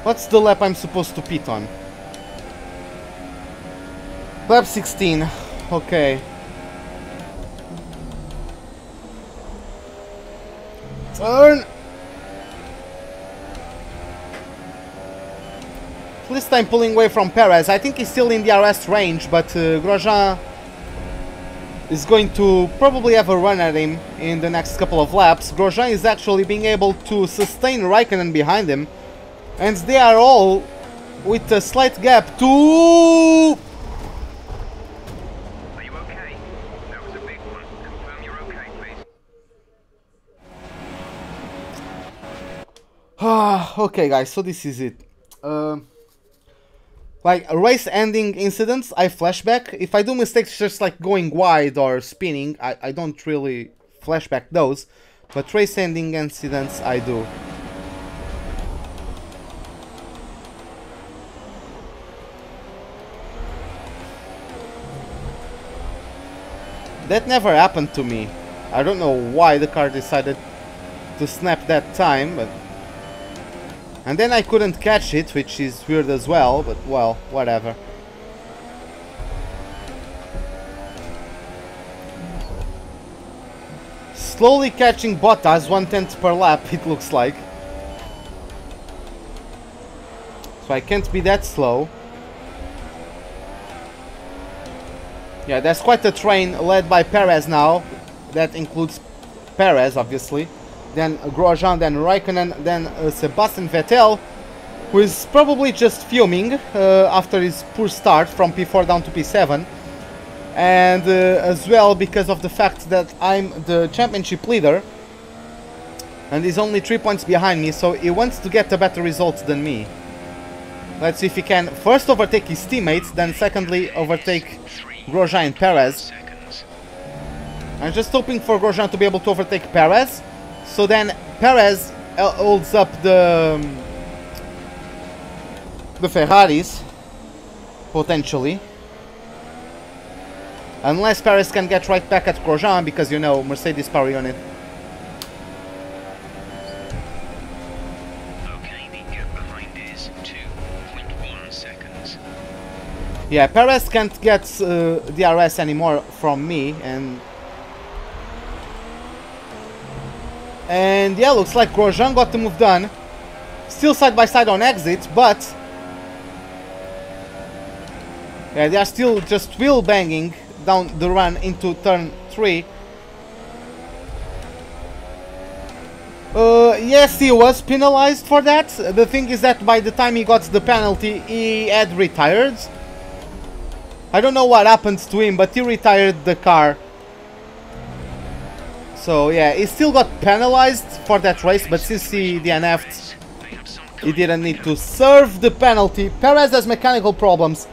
What's the lap I'm supposed to pit on? Lap 16. Okay. Turn! At least I'm pulling away from Perez. I think he's still in the DRS range, but Grosjean is going to probably have a run at him in the next couple of laps. Grosjean is actually being able to sustain Raikkonen behind him. And they are all with a slight gap to... Are you okay? That was a big one. Confirm you're okay, please. Okay, guys, so this is it. Like, race ending incidents, I flashback. If I do mistakes just like going wide or spinning, I don't really flashback those. But race ending incidents, I do. That never happened to me. I don't know why the car decided to snap that time, but... And then I couldn't catch it, which is weird as well, but well, whatever. Slowly catching Bottas, 1/10 per lap, it looks like. So I can't be that slow. Yeah, there's quite a train led by Perez now. That includes Perez, obviously. Then Grosjean, then Raikkonen, then Sebastian Vettel, who is probably just fuming after his poor start from P4 down to P7. And as well because of the fact that I'm the championship leader. And he's only 3 points behind me, so he wants to get a better result than me. Let's see if he can first overtake his teammates, then secondly overtake Grosjean and Perez. I'm just hoping for Grosjean to be able to overtake Perez, so then Perez holds up the Ferraris, potentially. Unless Perez can get right back at Grosjean, because you know, Mercedes power unit. Okay, the gap behind is 2.1 seconds. Yeah, Perez can't get DRS anymore from me, and yeah, looks like Grosjean got the move done. Still side by side on exit, but yeah, they are still just wheel banging down the run into turn 3. Yes, he was penalized for that. The thing is that by the time he got the penalty, he had retired. I don't know what happened to him, but he retired the car. So yeah, he still got penalized for that race, but since he DNF'd, he didn't need to serve the penalty. Perez has mechanical problems.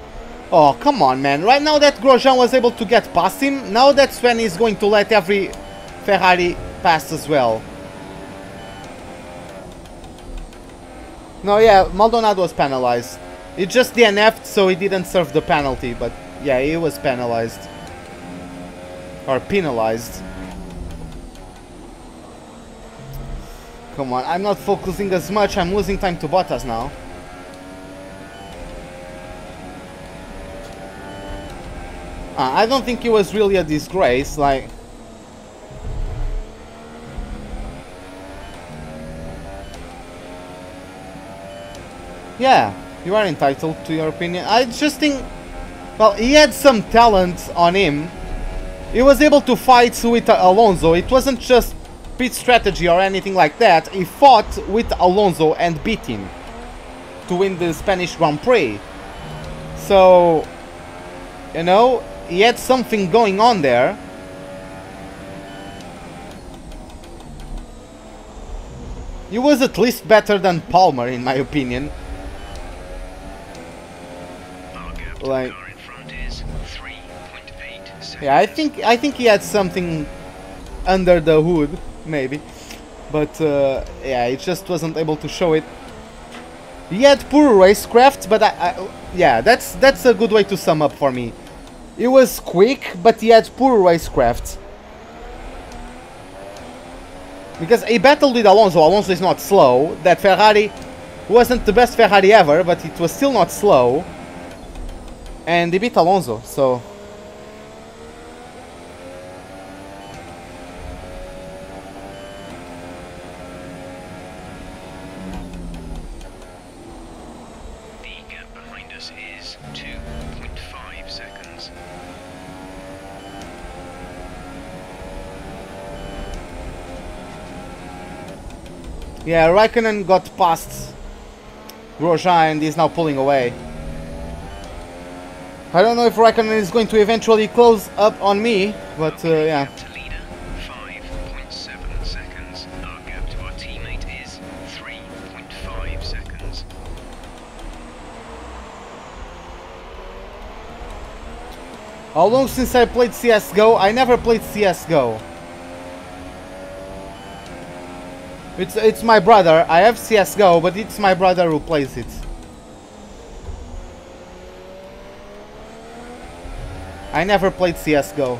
Oh, come on, man. Right now that Grosjean was able to get past him, now that's when he's going to let every Ferrari pass as well. No, yeah, Maldonado was penalized. He just DNF'd, so he didn't serve the penalty, but yeah, he was penalized. Or penalized. Come on, I'm not focusing as much, I'm losing time to Bottas now. I don't think it was really a disgrace, like... Yeah, you are entitled to your opinion. I just think... Well, he had some talent on him. He was able to fight with Alonso. It wasn't just pit strategy or anything like that. He fought with Alonso and beat him to win the Spanish Grand Prix. So, you know, he had something going on there. He was at least better than Palmer, in my opinion. Like, yeah, I think he had something under the hood, maybe, but yeah, he just wasn't able to show it. He had poor racecraft, but yeah, that's a good way to sum up for me. He was quick, but he had poor racecraft. Because he battled with Alonso. Alonso is not slow. That Ferrari wasn't the best Ferrari ever, but it was still not slow. And he beat Alonso, so... The gap behind us is 2.5 seconds. Yeah, Raikkonen got past Grosjean and is now pulling away. I don't know if Raikkonen is going to eventually close up on me, but yeah. To leader, 5.7 seconds. Our gap to our teammate is 3.5 seconds. How long since I played CSGO? I never played CSGO. It's my brother. I have CSGO, but it's my brother who plays it. I never played CSGO.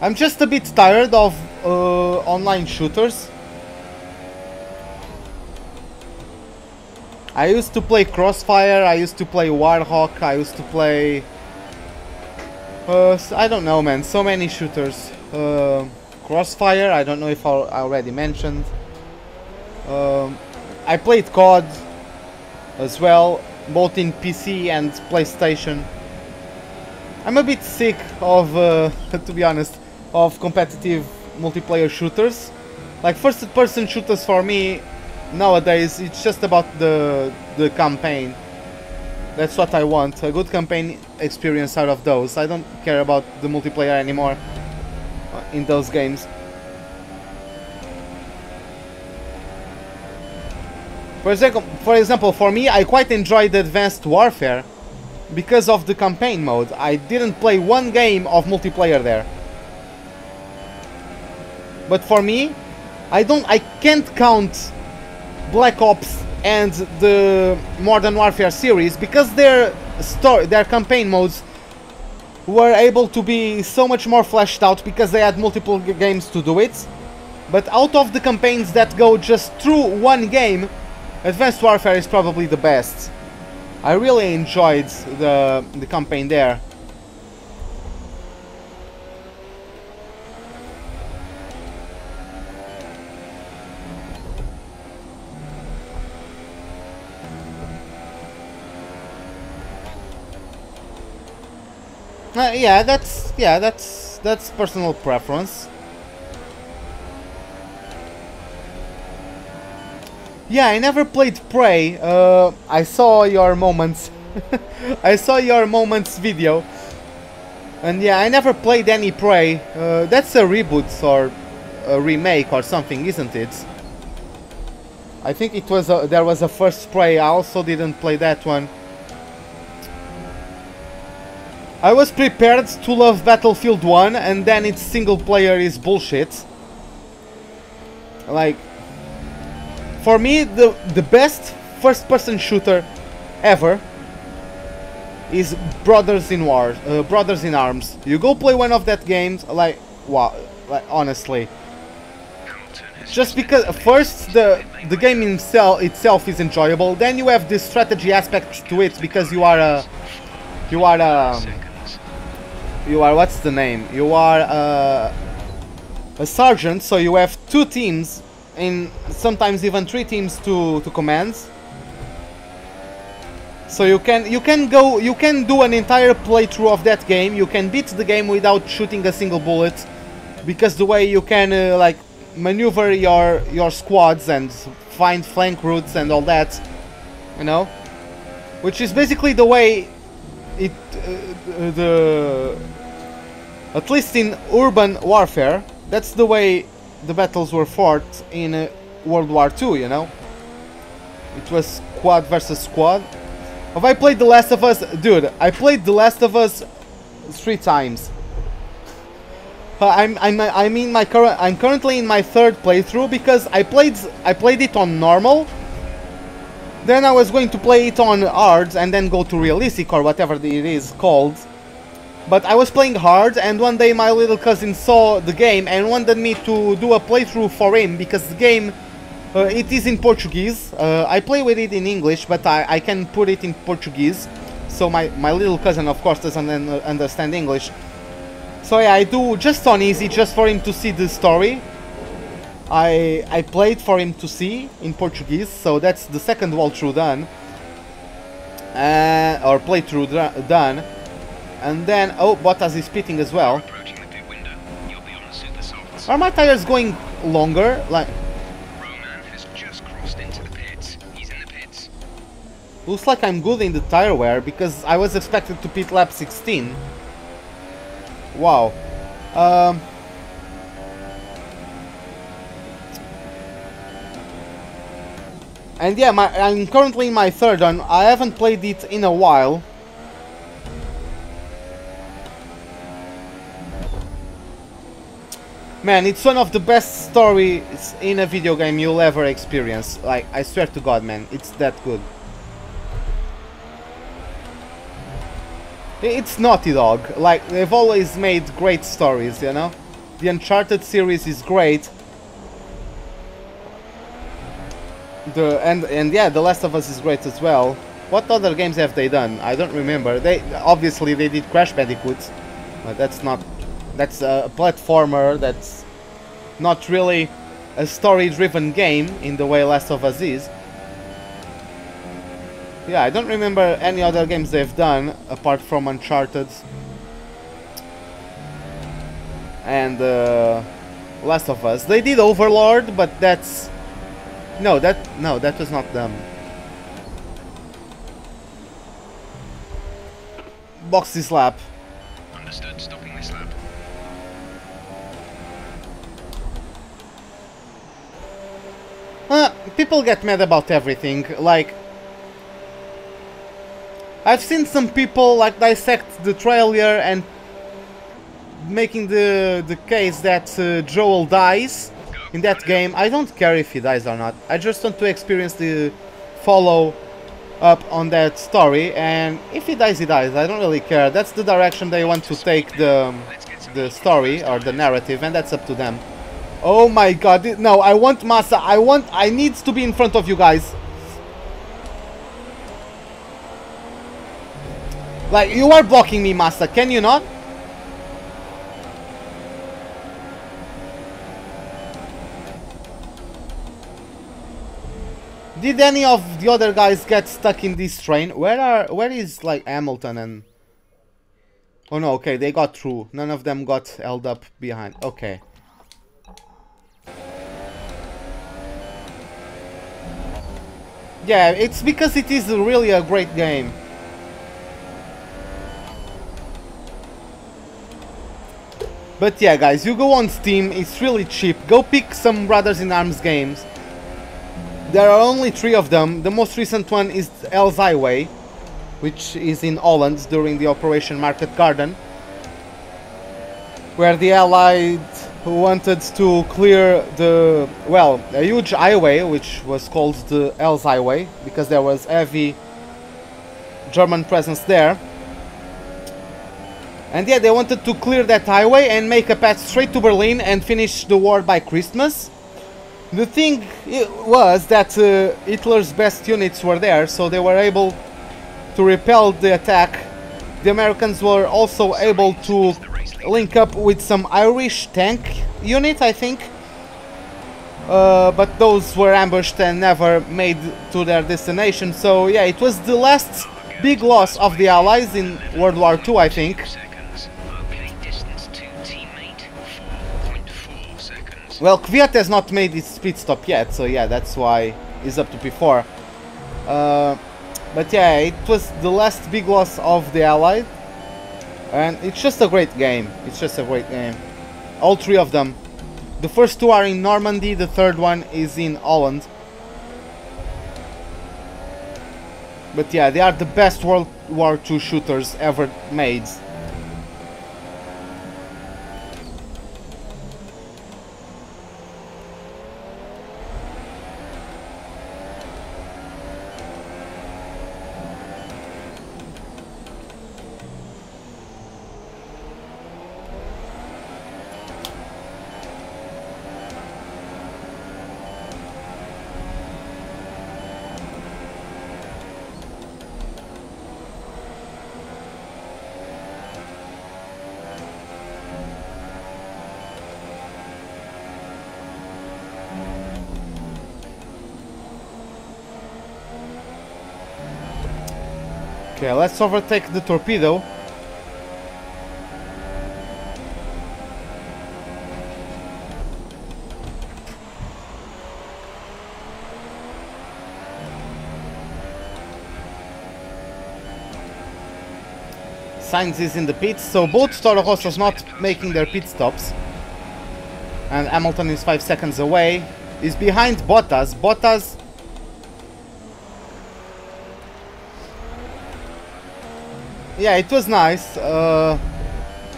I'm just a bit tired of online shooters. I used to play Crossfire, I used to play Warhawk, I used to play... I don't know, man, so many shooters. Crossfire, I don't know if I already mentioned. I played COD as well, both in PC and PlayStation. I'm a bit sick of, to be honest, of competitive multiplayer shooters. Like first-person shooters for me, nowadays, it's just about the campaign. That's what I want, a good campaign experience out of those. I don't care about the multiplayer anymore in those games. For example, for me, I quite enjoyed Advanced Warfare because of the campaign mode. I didn't play one game of multiplayer there. But for me, I can't count Black Ops and the Modern Warfare series because their campaign modes were able to be so much more fleshed out because they had multiple games to do it. But out of the campaigns that go just through one game, Advanced Warfare is probably the best. I really enjoyed the campaign there. Yeah, that's personal preference. Yeah, I never played Prey. I saw your moments. I saw your moments video. And yeah, I never played any Prey. That's a reboot or a remake or something, isn't it? I think it was there was a first Prey. I also didn't play that one. I was prepared to love Battlefield 1, and then its single player is bullshit. Like, for me, the best first-person shooter ever is Brothers in Arms. You go play one of that games, like, wow, like, honestly. Just because first the game itself is enjoyable, then you have this strategy aspect to it because you are what's the name? You are a sergeant, so you have 2 teams and sometimes even 3 teams to command. So you can do an entire playthrough of that game. You can beat the game without shooting a single bullet, because the way you can like maneuver your squads and find flank routes and all that, you know, which is basically the way it at least in urban warfare, that's the way the battles were fought in World War II, you know. It was squad versus squad. Have I played The Last of Us? Dude, I played The Last of Us 3 times. I'm currently in my 3rd playthrough because I played it on normal. Then I was going to play it on hard and then go to realistic or whatever it is called. But I was playing hard, and one day my little cousin saw the game and wanted me to do a playthrough for him because the game it is in Portuguese. I play with it in English, but I can put it in Portuguese. So my little cousin, of course, doesn't understand English. So yeah, I do just on easy, just for him to see the story. I played for him to see in Portuguese, so that's the 2nd walkthrough done. Or playthrough done. And then, oh, Bottas is pitting as well. Are my tires going longer? Like, Roman has just crossed into the pits. He's in the pits. looks like I'm good in the tire wear because I was expected to pit lap 16. Wow. And yeah, I'm currently in my 3rd one. I haven't played it in a while. Man, it's one of the best stories in a video game you'll ever experience. Like, I swear to God, man, it's that good. It's Naughty Dog. Like, they've always made great stories, you know? The Uncharted series is great. And yeah, The Last of Us is great as well. What other games have they done? I don't remember. Obviously they did Crash Bandicoot, but that's a platformer. That's not really a story-driven game in the way Last of Us is. Yeah, I don't remember any other games they've done apart from Uncharted and Last of Us. They did Overlord, but that's no, that was not them. Box this lap. Understood. Stopping this lap. People get mad about everything. Like, I've seen some people like dissect the trailer and making the case that Joel dies in that game. I don't care if he dies or not. I just want to experience the follow up on that story, and if he dies, he dies. I don't really care. That's the direction they want to take the story or the narrative, and that's up to them. Oh my god, no, I want Massa. I need to be in front of you guys. Like, you are blocking me, Massa, can you not? Did any of the other guys get stuck in this train? Where is like Hamilton and... Oh no, okay, they got through. None of them got held up behind. Okay. Yeah, it's because it is really a great game. But yeah, guys, you go on Steam, it's really cheap. Go pick some Brothers in Arms games. There are only 3 of them. The most recent one is Hell's Highway. which is in Holland during the Operation Market Garden, where the Allied wanted to clear the, well, a huge highway, which was called the Hell's Highway, because there was heavy German presence there. And yeah, they wanted to clear that highway and make a path straight to Berlin and finish the war by Christmas. The thing was that Hitler's best units were there, so they were able to repel the attack. The Americans were also able to link up with some Irish tank unit, I think. But those were ambushed and never made to their destination. So yeah, it was the last big loss of the Allies in World War II, I think. Well, Kvyat has not made its pit stop yet, so yeah, that's why he's up to P4. But yeah, it was the last big loss of the Allied. And it's just a great game. It's just a great game. All three of them. The first two are in Normandy, the third one is in Holland. But yeah, they are the best World War II shooters ever made. Okay, let's overtake the torpedo. Sainz is in the pits, so both Toro Rosso's not making their pit stops. And Hamilton is 5 seconds away. He's behind Bottas. Bottas... Yeah, it was nice,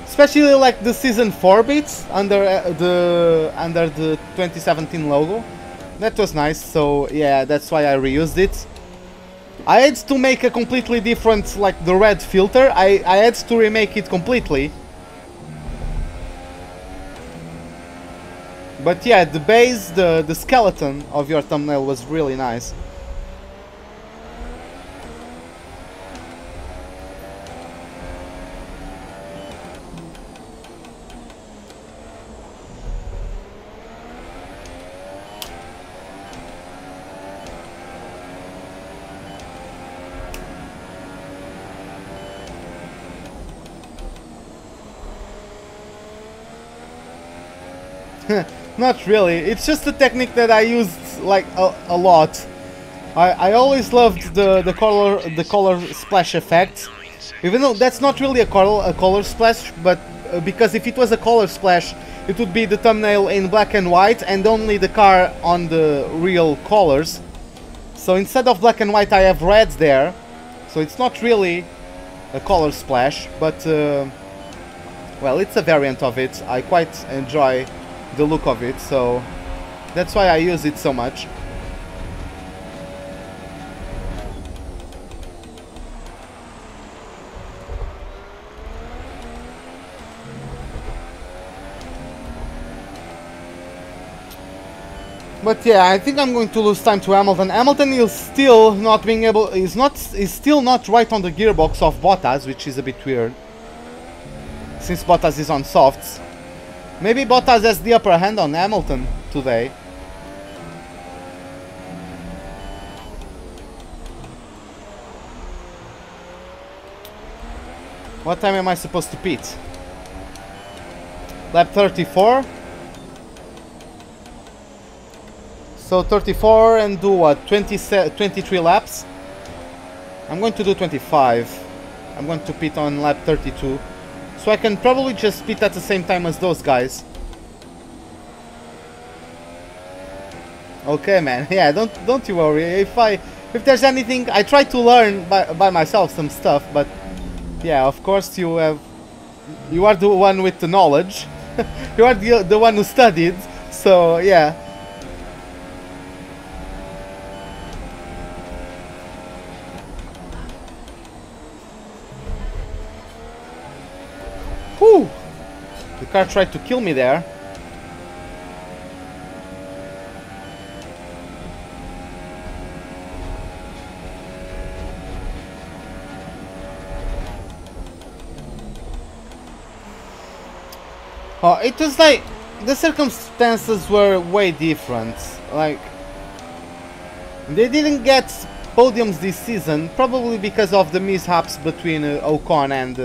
especially like the season 4 bits under the 2017 logo. That was nice. So yeah, that's why I reused it. I had to make a completely different, like the red filter. I had to remake it completely. But yeah, the base, the skeleton of your thumbnail was really nice. Not really, it's just a technique that I used like a lot. I always loved the color splash effect, even though that's not really a color splash, but because if it was a color splash, it would be the thumbnail in black and white and only the car on the real colors. So instead of black and white, I have red there, so it's not really a color splash, but well, it's a variant of it. I quite enjoy the look of it, so that's why I use it so much. But yeah, I think I'm going to lose time to Hamilton. Hamilton is still not being able, is still not right on the gearbox of Bottas, which is a bit weird, since Bottas is on softs. Maybe Bottas has the upper hand on Hamilton today. What time am I supposed to pit? Lap 34. So 34 and do what? 23 laps? I'm going to do 25. I'm going to pit on lap 32. So I can probably just pit at the same time as those guys. Okay, man. Yeah, don't you worry. If if there's anything, I try to learn by myself some stuff, but yeah, of course you are the one with the knowledge. You are the one who studied, so yeah. Whew! The car tried to kill me there. Oh, it was like the circumstances were way different. Like, they didn't get podiums this season, probably because of the mishaps between Ocon and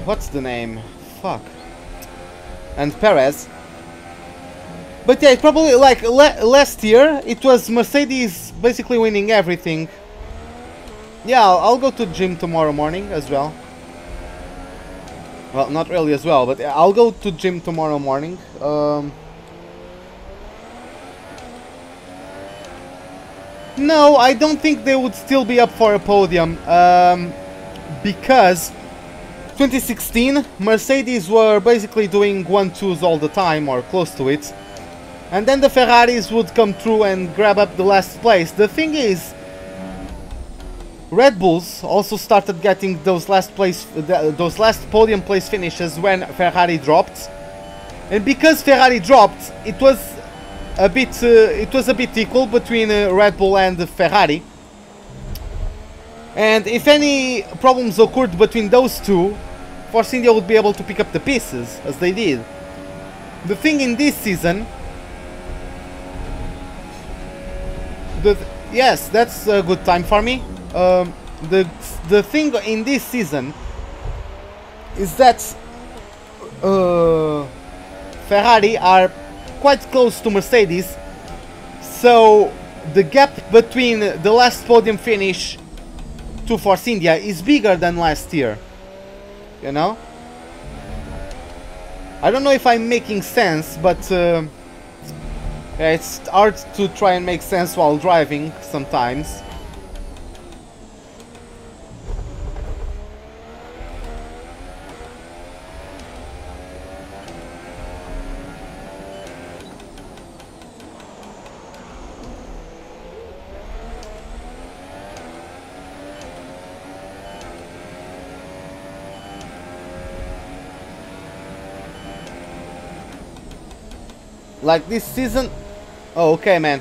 what's the name? Fuck. And Perez. But yeah, it probably like last year it was Mercedes basically winning everything. Yeah, I'll go to the gym tomorrow morning as well. Well, not really as well, but I'll go to the gym tomorrow morning. No, I don't think they would still be up for a podium. Because 2016, Mercedes were basically doing 1-2s all the time, or close to it. And then the Ferraris would come through and grab up the last place. The thing is, Red Bulls also started getting those last podium place finishes when Ferrari dropped, and because Ferrari dropped, it was a bit equal between Red Bull and Ferrari. And if any problems occurred between those two, Force India would be able to pick up the pieces, as they did. The thing in this season, yes, that's a good time for me. The thing in this season is that Ferrari are quite close to Mercedes, so the gap between the last podium finish to Force India is bigger than last year, you know? I don't know if I'm making sense, but yeah, it's hard to try and make sense while driving sometimes. Like this season, oh okay man,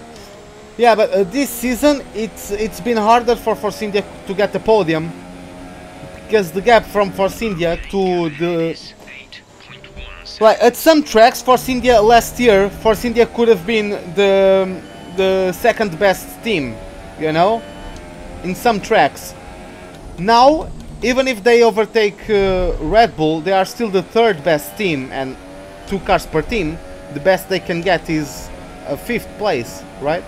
yeah, but this season it's been harder for Force India to get the podium, because the gap from Force India to the, like, at some tracks Force India last year, Force India could have been the second best team, you know, in some tracks. Now, even if they overtake Red Bull, they are still the third best team, and 2 cars per team. The best they can get is a 5th place, right?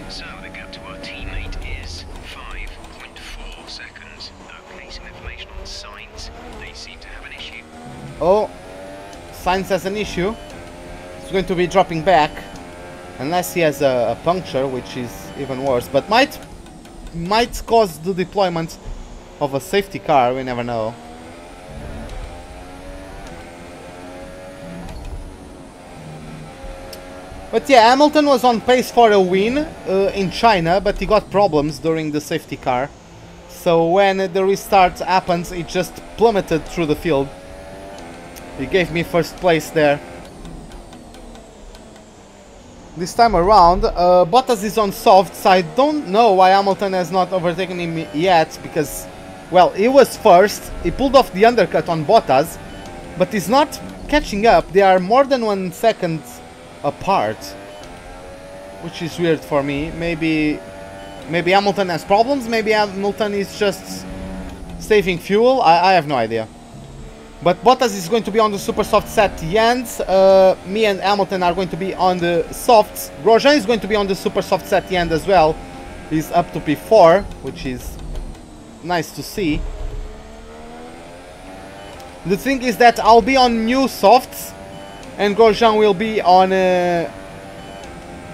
So the gap to our teammate is 5.4 seconds. Okay, some information on Sainz. They seem to have an issue. Oh, Sainz has an issue. He's going to be dropping back, unless he has a puncture, which is even worse. But might cause the deployment of a safety car. We never know. But yeah, Hamilton was on pace for a win in China, but he got problems during the safety car. So when the restart happens, it just plummeted through the field. He gave me first place there. This time around, Bottas is on softs. I don't know why Hamilton has not overtaken him yet, because, well, he was first. He pulled off the undercut on Bottas, but he's not catching up. They are more than 1 second apart, which is weird for me. Maybe Hamilton has problems. Maybe Hamilton is just saving fuel. I have no idea. But Bottas is going to be on the super softs at the end. Me and Hamilton are going to be on the softs. Grosjean is going to be on the super softs at the end as well. He's up to P4, which is nice to see. The thing is that I'll be on new softs and Grosjean will be on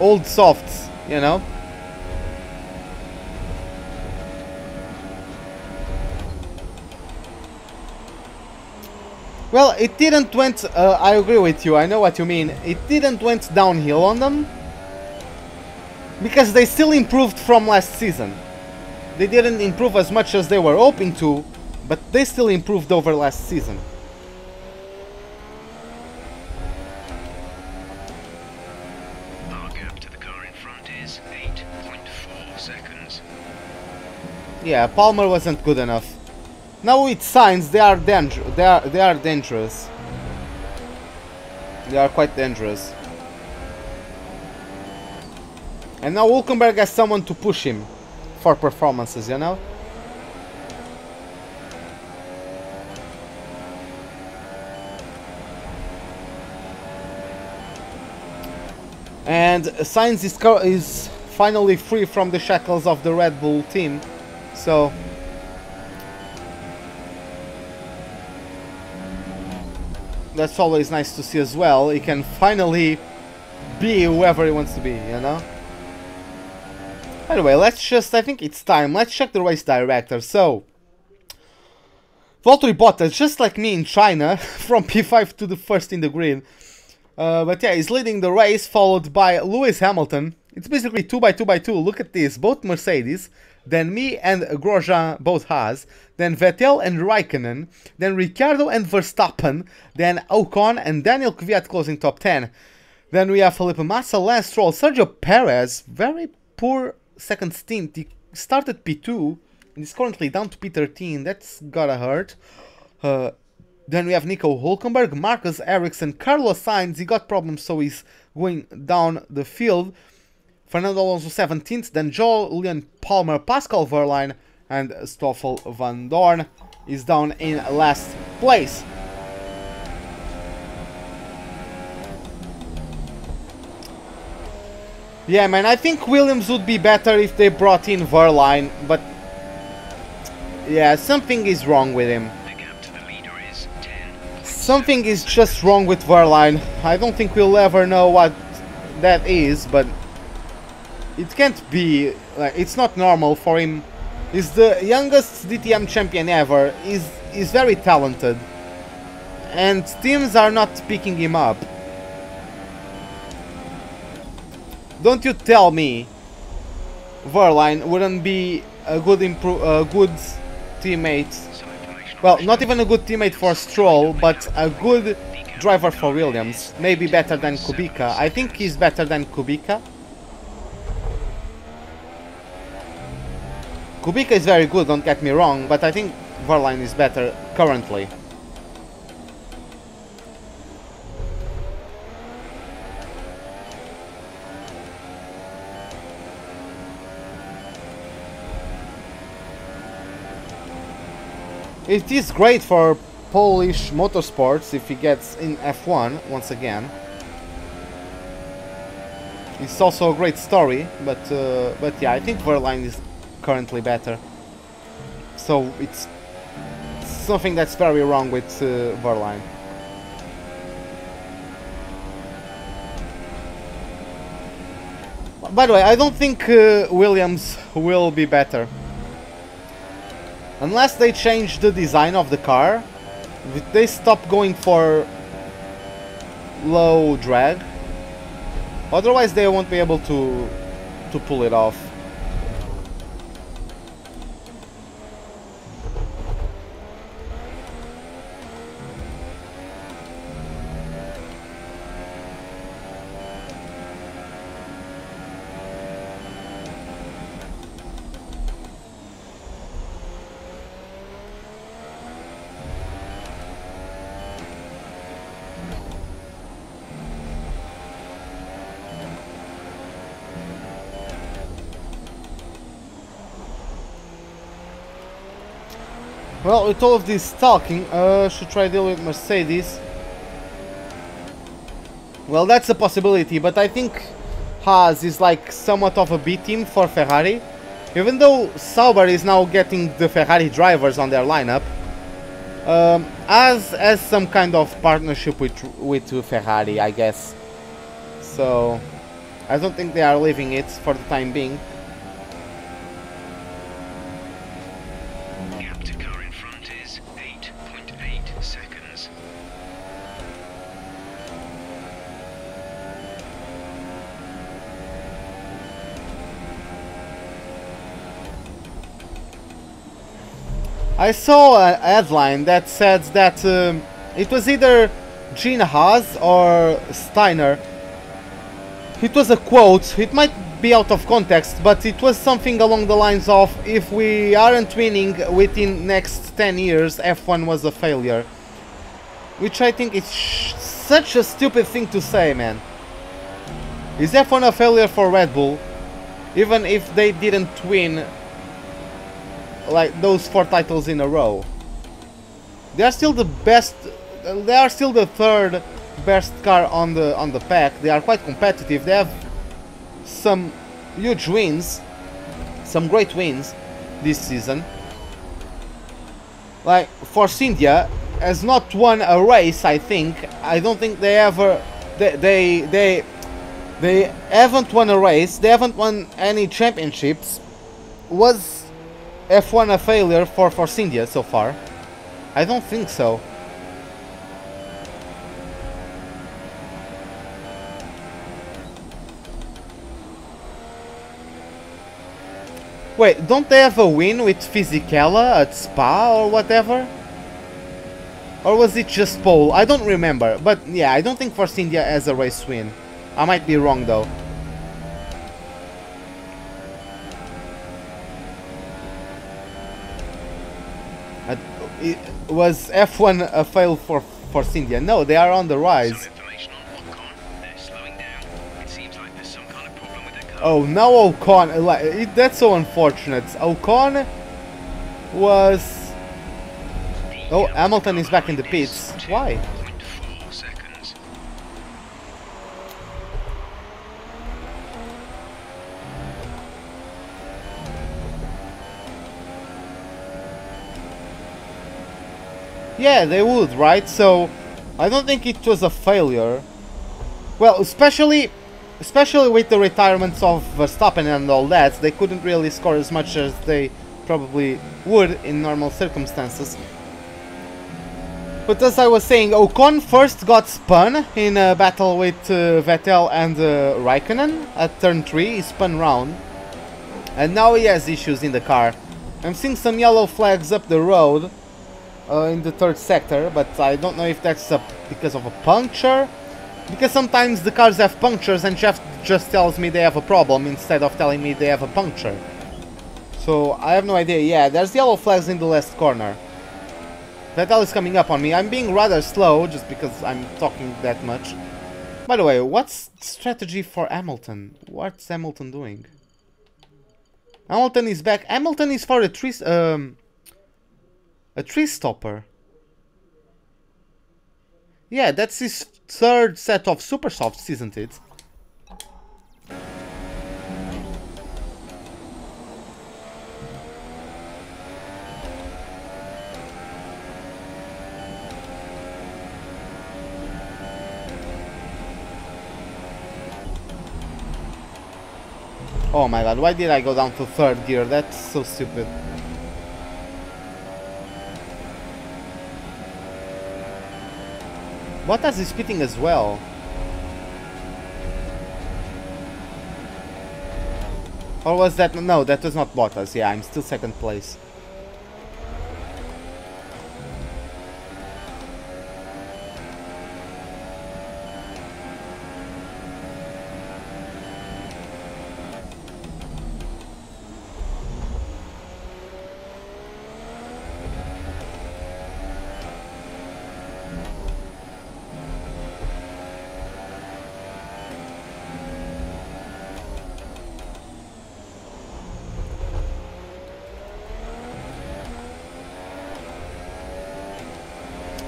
old softs, you know. Well, it didn't went, I agree with you, I know what you mean. It didn't went downhill on them because they still improved from last season. They didn't improve as much as they were hoping to, but they still improved over last season. Our gap to the car in front is 8.4 seconds. Yeah, Palmer wasn't good enough. Now with Sainz, they are dangerous. They are quite dangerous. And now Hülkenberg has someone to push him for performances, you know? And Sainz is finally free from the shackles of the Red Bull team, so that's always nice to see as well. He can finally be whoever he wants to be, you know? Anyway, let's just, I think it's time. Let's check the race director. So, Valtteri Bottas, just like me in China, from P5 to the first in the grid. But yeah, he's leading the race, followed by Lewis Hamilton. It's basically 2 by 2 by 2. Look at this, both Mercedes. Then me and Grosjean, both Haas. Then Vettel and Raikkonen. Then Ricciardo and Verstappen. Then Ocon and Daniel Kvyat closing top 10. Then we have Felipe Massa, Lance Stroll, Sergio Perez. Very poor second stint. He started P2 and is currently down to P13. That's gotta hurt. Then we have Nico Hülkenberg, Marcus Ericsson, Carlos Sainz. He got problems, so he's going down the field. Fernando Alonso 17th, then Julian Palmer, Pascal Wehrlein, and Stoffel van Dorn is down in last place. Yeah, man, I think Williams would be better if they brought in Wehrlein, but yeah, something is wrong with him. The gap to the leader is 10. Something is just wrong with Wehrlein. I don't think we'll ever know what that is, but it can't be, like, it's not normal for him. He's the youngest DTM champion ever. He's very talented, and teams are not picking him up. Don't you tell me Wehrlein wouldn't be a good teammate. Well, not even a good teammate for Stroll, but a good driver for Williams. Maybe better than Kubica. I think he's better than Kubica. Kubica is very good, don't get me wrong, but I think Wehrlein is better currently. It is great for Polish motorsports if he gets in F1 once again. It's also a great story, but yeah, I think Wehrlein is currently better. So it's something that's very wrong with Wehrlein. By the way, I don't think Williams will be better. Unless they change the design of the car, if they stop going for low drag, otherwise they won't be able to pull it off. Well, with all of this talking, should try deal with Mercedes. Well, that's a possibility, but I think Haas is like somewhat of a B team for Ferrari. Even though Sauber is now getting the Ferrari drivers on their lineup, as some kind of partnership with Ferrari, I guess. So I don't think they are leaving it for the time being. Gap to car in front is 8.8 seconds. I saw a headline that said that it was either Gene Haas or Steiner. It was a quote, it might be out of context, but it was something along the lines of, if we aren't winning within next 10 years, F1 was a failure. Which I think is such a stupid thing to say, man. Is F1 a failure for Red Bull, even if they didn't win like those 4 titles in a row? They are still the best, they are still the third best car on the pack. They are quite competitive. They have some huge wins, some great wins this season. Like Force India has not won a race, I think. I don't think they ever they haven't won a race. They haven't won any championships. Was F1 a failure for Force India so far? I don't think so. Wait, don't they have a win with Fisichella at Spa or whatever? Or was it just pole? I don't remember. But yeah, I don't think Force India has a race win. I might be wrong though. Was F1 a fail for Force India? No, they are on the rise. Oh, now Ocon, that's so unfortunate. Ocon was... Oh, Hamilton is back in the pits. Why? Yeah, they would, right? So, I don't think it was a failure. Well, especially with the retirements of Verstappen and all that, they couldn't really score as much as they probably would in normal circumstances. But as I was saying, Ocon first got spun in a battle with Vettel and Raikkonen at turn 3. He spun round. And now he has issues in the car. I'm seeing some yellow flags up the road in the third sector, but I don't know if that's because of a puncture. Because sometimes the cars have punctures and Jeff just tells me they have a problem instead of telling me they have a puncture. So I have no idea. Yeah, there's yellow flags in the left corner. Vettel is coming up on me. I'm being rather slow just because I'm talking that much. By the way, what's strategy for Hamilton? What's Hamilton doing? Hamilton is back. Hamilton is for a tree stopper. Yeah, that's his third set of super softs, isn't it? Oh my god, why did I go down to third gear? That's so stupid. Bottas is pitting as well. Or was that... No, that was not Bottas. Yeah, I'm still second place.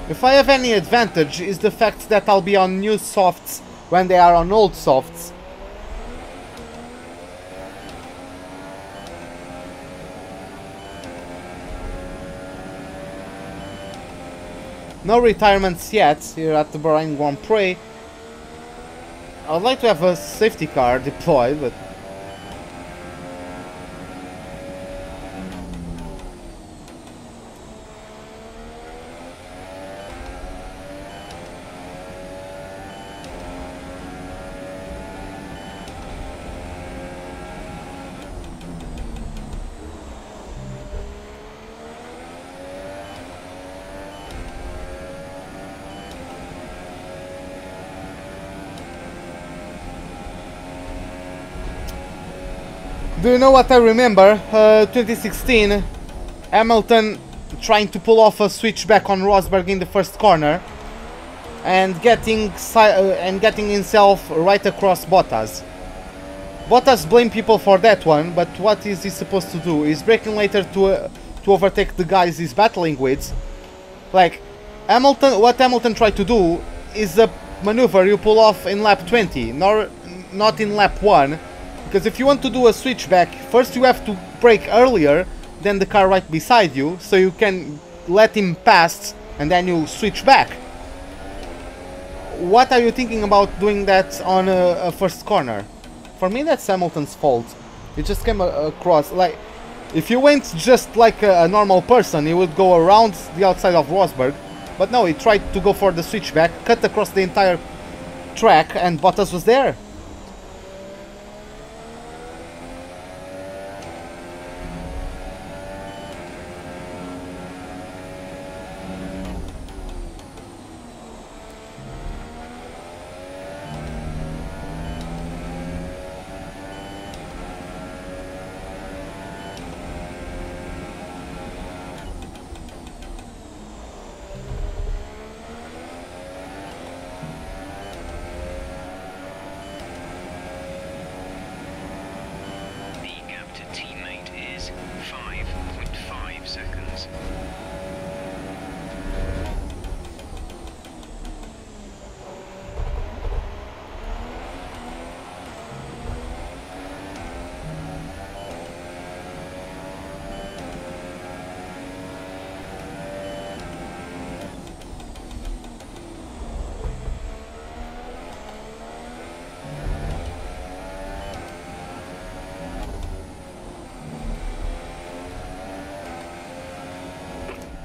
If I have any advantage, is the fact that I'll be on new softs when they are on old softs. No retirements yet here at the Bahrain Grand Prix. I would like to have a safety car deployed, but do you know what I remember? 2016, Hamilton trying to pull off a switchback on Rosberg in the first corner and getting himself right across Bottas. Bottas blamed people for that one, but what is he supposed to do? He's braking later to overtake the guys he's battling with. Like, what Hamilton tried to do is a maneuver you pull off in lap 20, not in lap 1. Because if you want to do a switchback, first you have to brake earlier than the car right beside you, so you can let him pass and then you switch back. What are you thinking about doing that on a first corner? For me, that's Hamilton's fault. He just came across, like, if you went just like a normal person, he would go around the outside of Rosberg. But no, he tried to go for the switchback, cut across the entire track, and Bottas was there.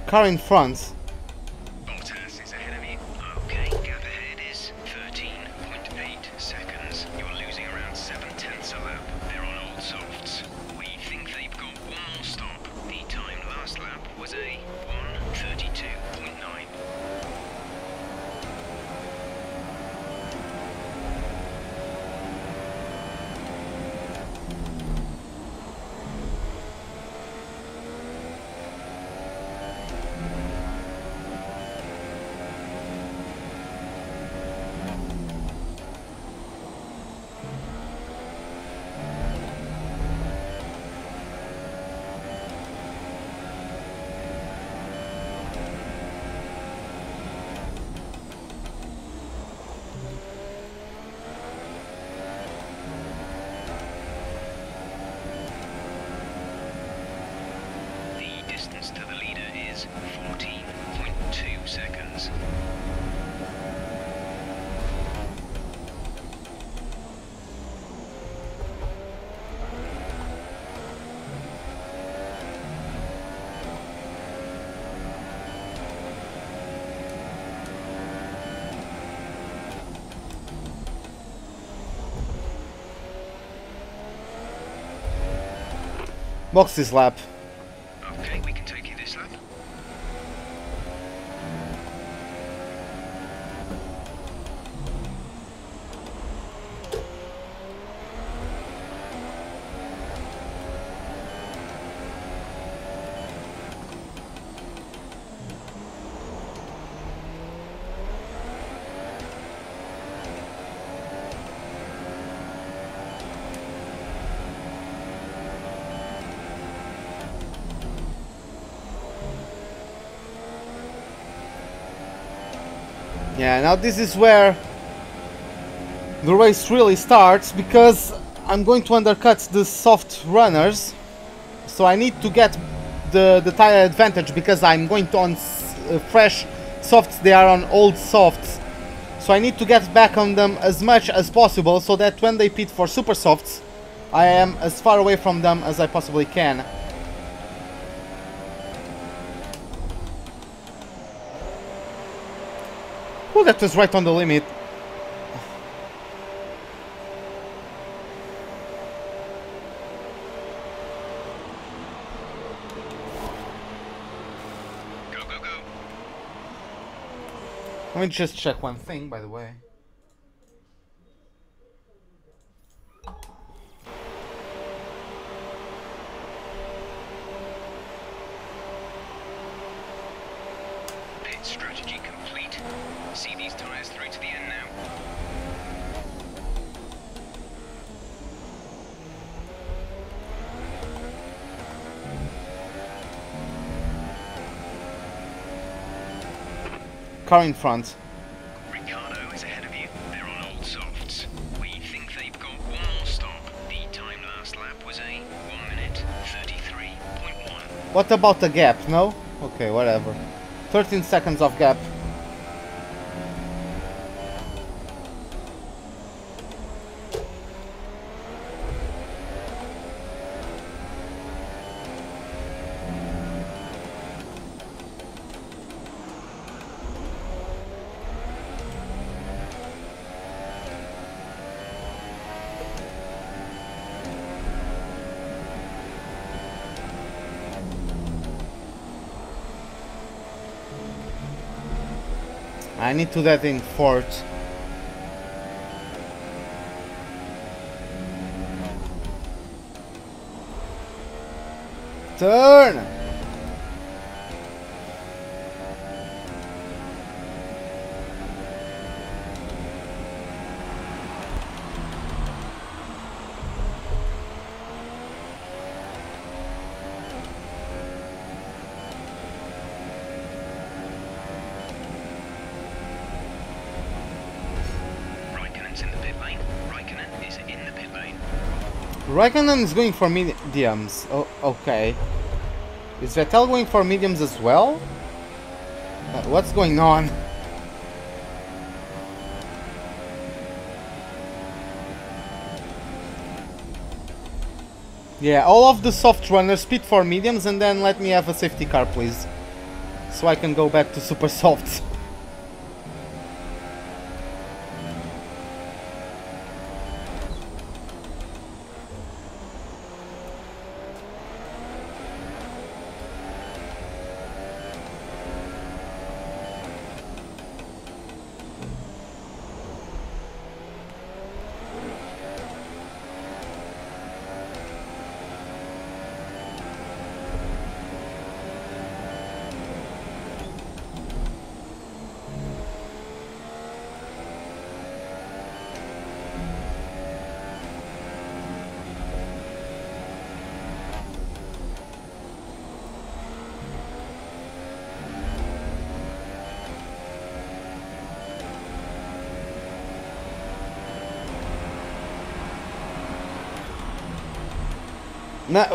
Car in front. Bottas is ahead of you. Okay, gap ahead is 13.8 seconds. You're losing around 7/10 a lap. They're on old softs. We think they've got one more stop. The time last lap was a 1:32.9. To the leader is 14.2 seconds. Box this lap. Okay, we can take you this lap. Yeah, now this is where the race really starts, because I'm going to undercut the soft runners, so I need to get the tire advantage, because I'm going to on fresh softs, they are on old softs. So I need to get back on them as much as possible so that when they pit for super softs, I am as far away from them as I possibly can. Oh, that was right on the limit. Go, go, go. Let me just check one thing, by the way. Pit strategy complete. See these tires through to the end now. Car in front. Ricardo is ahead of you. They're on old softs. We think they've got one more stop. The time last lap was a 1 minute 33.1. What about the gap? No? Okay, whatever. 13 seconds of gap. I need to that in fourth. Turn! Raikkonen's in the pit lane. Raikkonen is in the pit lane. Raikkonen is going for mediums. Oh, okay. Is Vettel going for mediums as well? What's going on? Yeah, all of the soft runners pit for mediums and then let me have a safety car, please. So I can go back to super softs.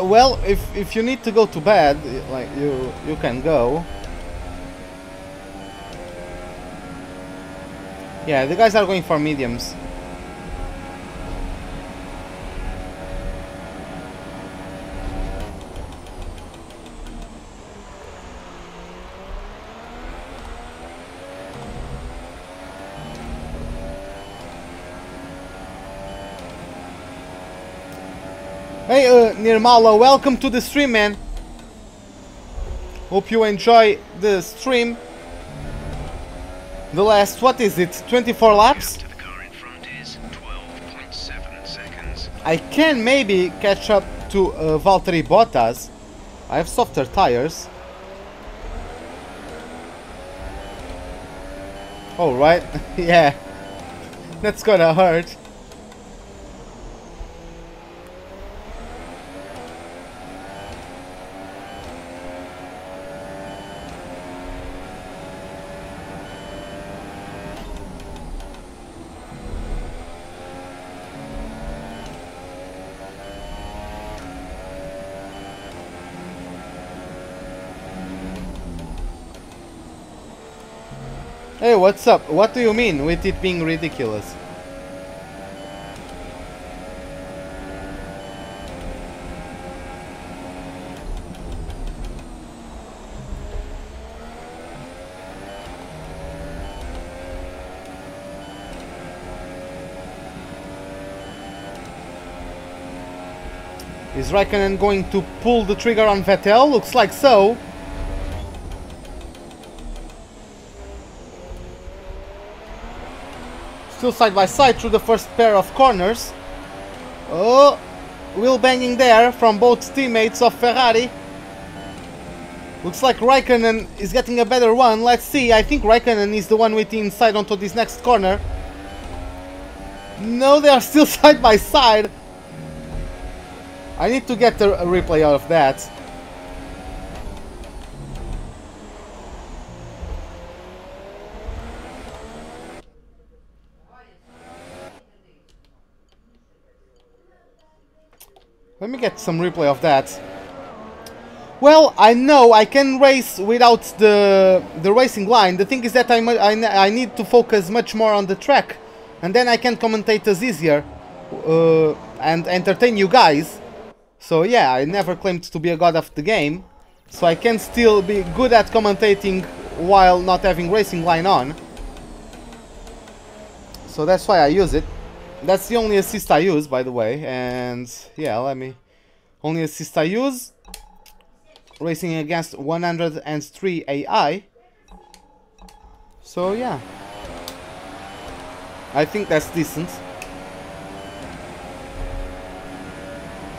Well, if you need to go to bed, like you can go. Yeah, the guys are going for mediums. Hey, Nirmala, welcome to the stream, man. Hope you enjoy the stream. The last, what is it, 24 laps? To the car in front is 12.7 seconds. I can maybe catch up to Valtteri Bottas. I have softer tires. Oh, right. Yeah. That's gonna hurt. Hey, what's up? What do you mean with it being ridiculous? Is Raikkonen going to pull the trigger on Vettel? Looks like so. Still side by side through the first pair of corners. Oh, wheel banging there from both teammates of Ferrari. Looks like Raikkonen is getting a better one. Let's see. I think Raikkonen is the one with the inside onto this next corner. No, they are still side by side. I need to get a replay out of that. Let me get some replay of that. Well, I know I can race without the racing line. The thing is that I need to focus much more on the track. And then I can commentate as easier. And entertain you guys. So yeah, I never claimed to be a god of the game. So I can still be good at commentating while not having racing line on. So that's why I use it. That's the only assist I use, by the way. And yeah, only assist I use. Racing against 103 AI. So yeah, I think that's decent.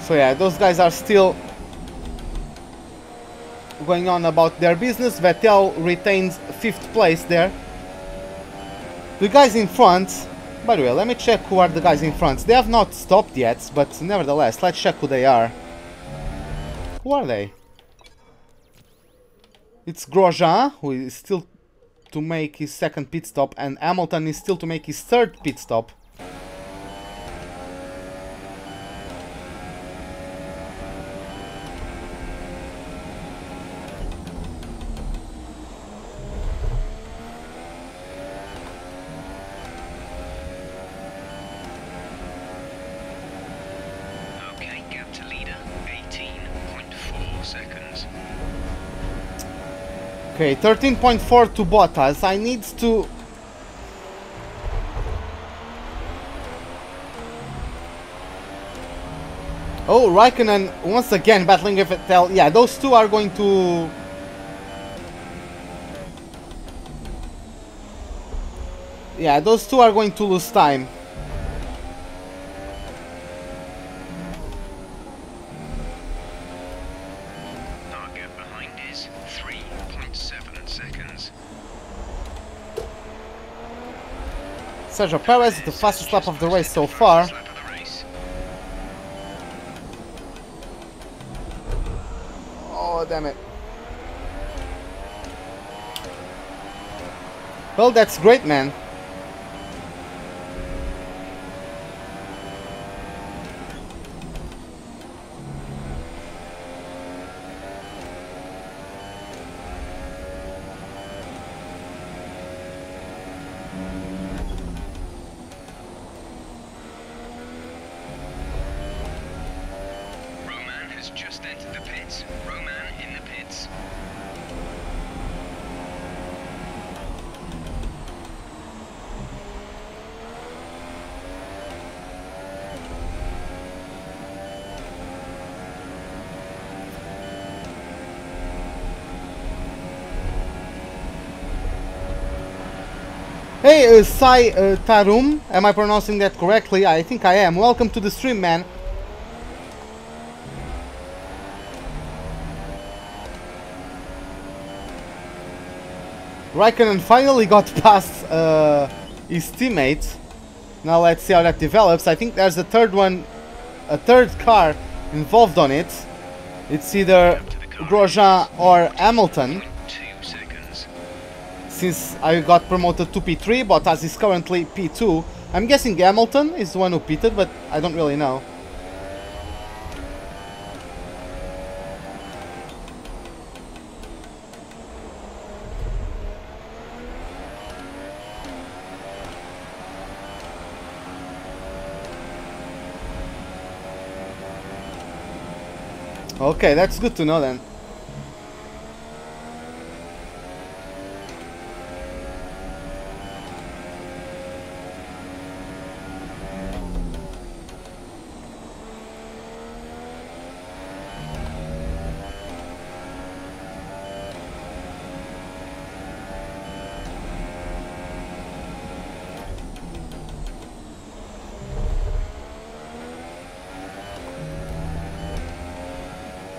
So yeah, those guys are still going on about their business. Vettel retains 5th place there. The guys in front, by the way, let me check who are the guys in front. They have not stopped yet, but nevertheless, let's check who they are. Who are they? It's Grosjean, who is still to make his 2nd pit stop, and Hamilton is still to make his 3rd pit stop. Okay, gap to leader, 18.4 seconds. Okay, 13.4 to Bottas. I need to... Oh, Raikkonen once again battling with Vettel. Yeah, those two are going to... Yeah, those two are going to lose time. Sergio Perez is the fastest lap of the race so far. Oh, damn it. Well, that's great, man. Just entered the pits. Roman in the pits. Hey, Sai Tarum, am I pronouncing that correctly? I think I am. Welcome to the stream, man. Raikkonen finally got past his teammate. Now let's see how that develops. I think there's a third car involved on it. It's either Grosjean or Hamilton. Since I got promoted to P3, Bottas is currently P2. I'm guessing Hamilton is the one who pitted, but I don't really know. Okay, that's good to know then.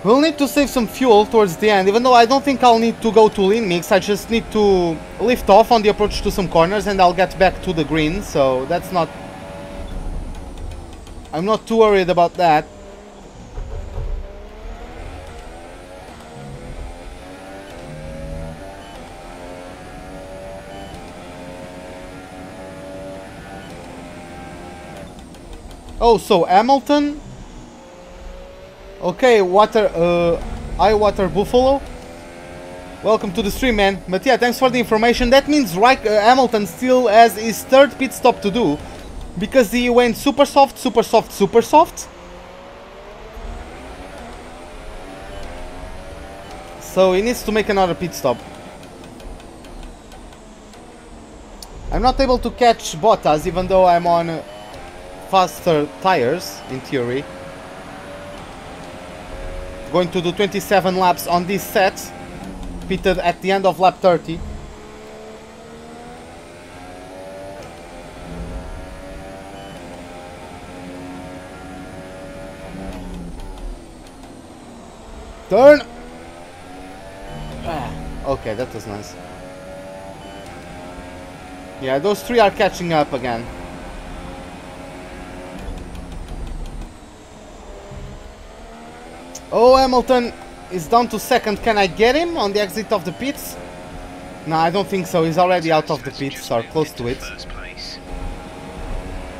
We'll need to save some fuel towards the end, even though I don't think I'll need to go to lean mix. I just need to lift off on the approach to some corners and I'll get back to the green, so that's not... I'm not too worried about that. Oh, so Hamilton... Okay, I Water Buffalo. Welcome to the stream, man. But yeah, thanks for the information. That means Hamilton still has his third pit stop to do, because he went super soft, super soft, super soft. So he needs to make another pit stop. I'm not able to catch Bottas, even though I'm on faster tires, in theory. Going to do 27 laps on this set, pitted at the end of lap 30. Turn! Okay, that was nice. Yeah, those three are catching up again. Oh, Hamilton is down to second. Can I get him on the exit of the pits? No, I don't think so. He's already out of the pits or close to it.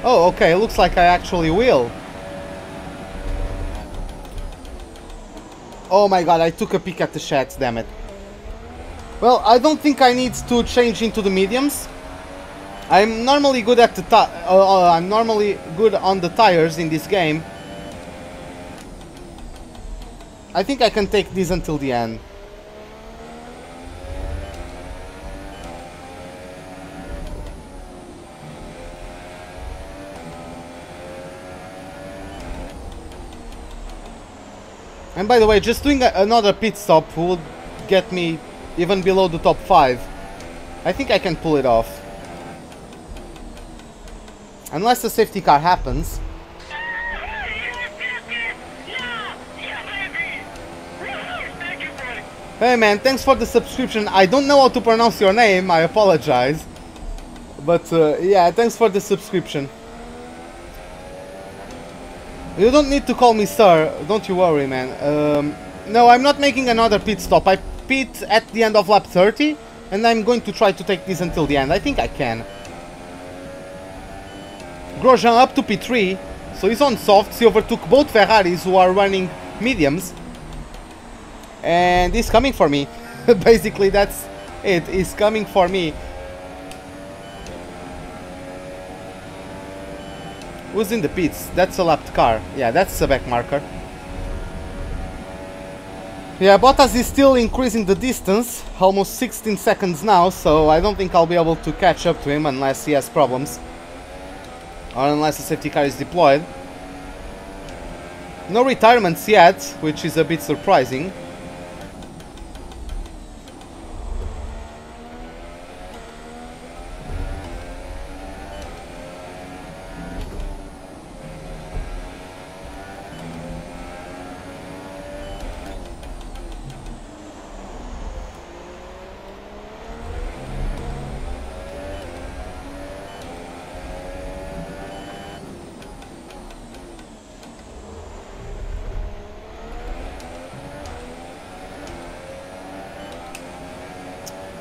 Oh, okay. Looks like I actually will. Oh my god, I took a peek at the sheds, damn it. Well, I don't think I need to change into the mediums. I'm normally good at the I'm normally good on the tires in this game. I think I can take this until the end. And by the way, just doing another pit stop would get me even below the top 5. I think I can pull it off. Unless the safety car happens. Hey man, thanks for the subscription. I don't know how to pronounce your name, I apologize. But yeah, thanks for the subscription. You don't need to call me sir, don't you worry, man. No, I'm not making another pit stop. I pit at the end of lap 30 and I'm going to try to take this until the end. I think I can. Grosjean up to P3, so he's on softs. He overtook both Ferraris who are running mediums. And he's coming for me. Basically, that's it. He's coming for me. Who's in the pits? That's a lapped car. Yeah, that's a back marker. Yeah, Bottas is still increasing the distance. Almost 16 seconds now, so I don't think I'll be able to catch up to him unless he has problems. Or unless the safety car is deployed. No retirements yet, which is a bit surprising.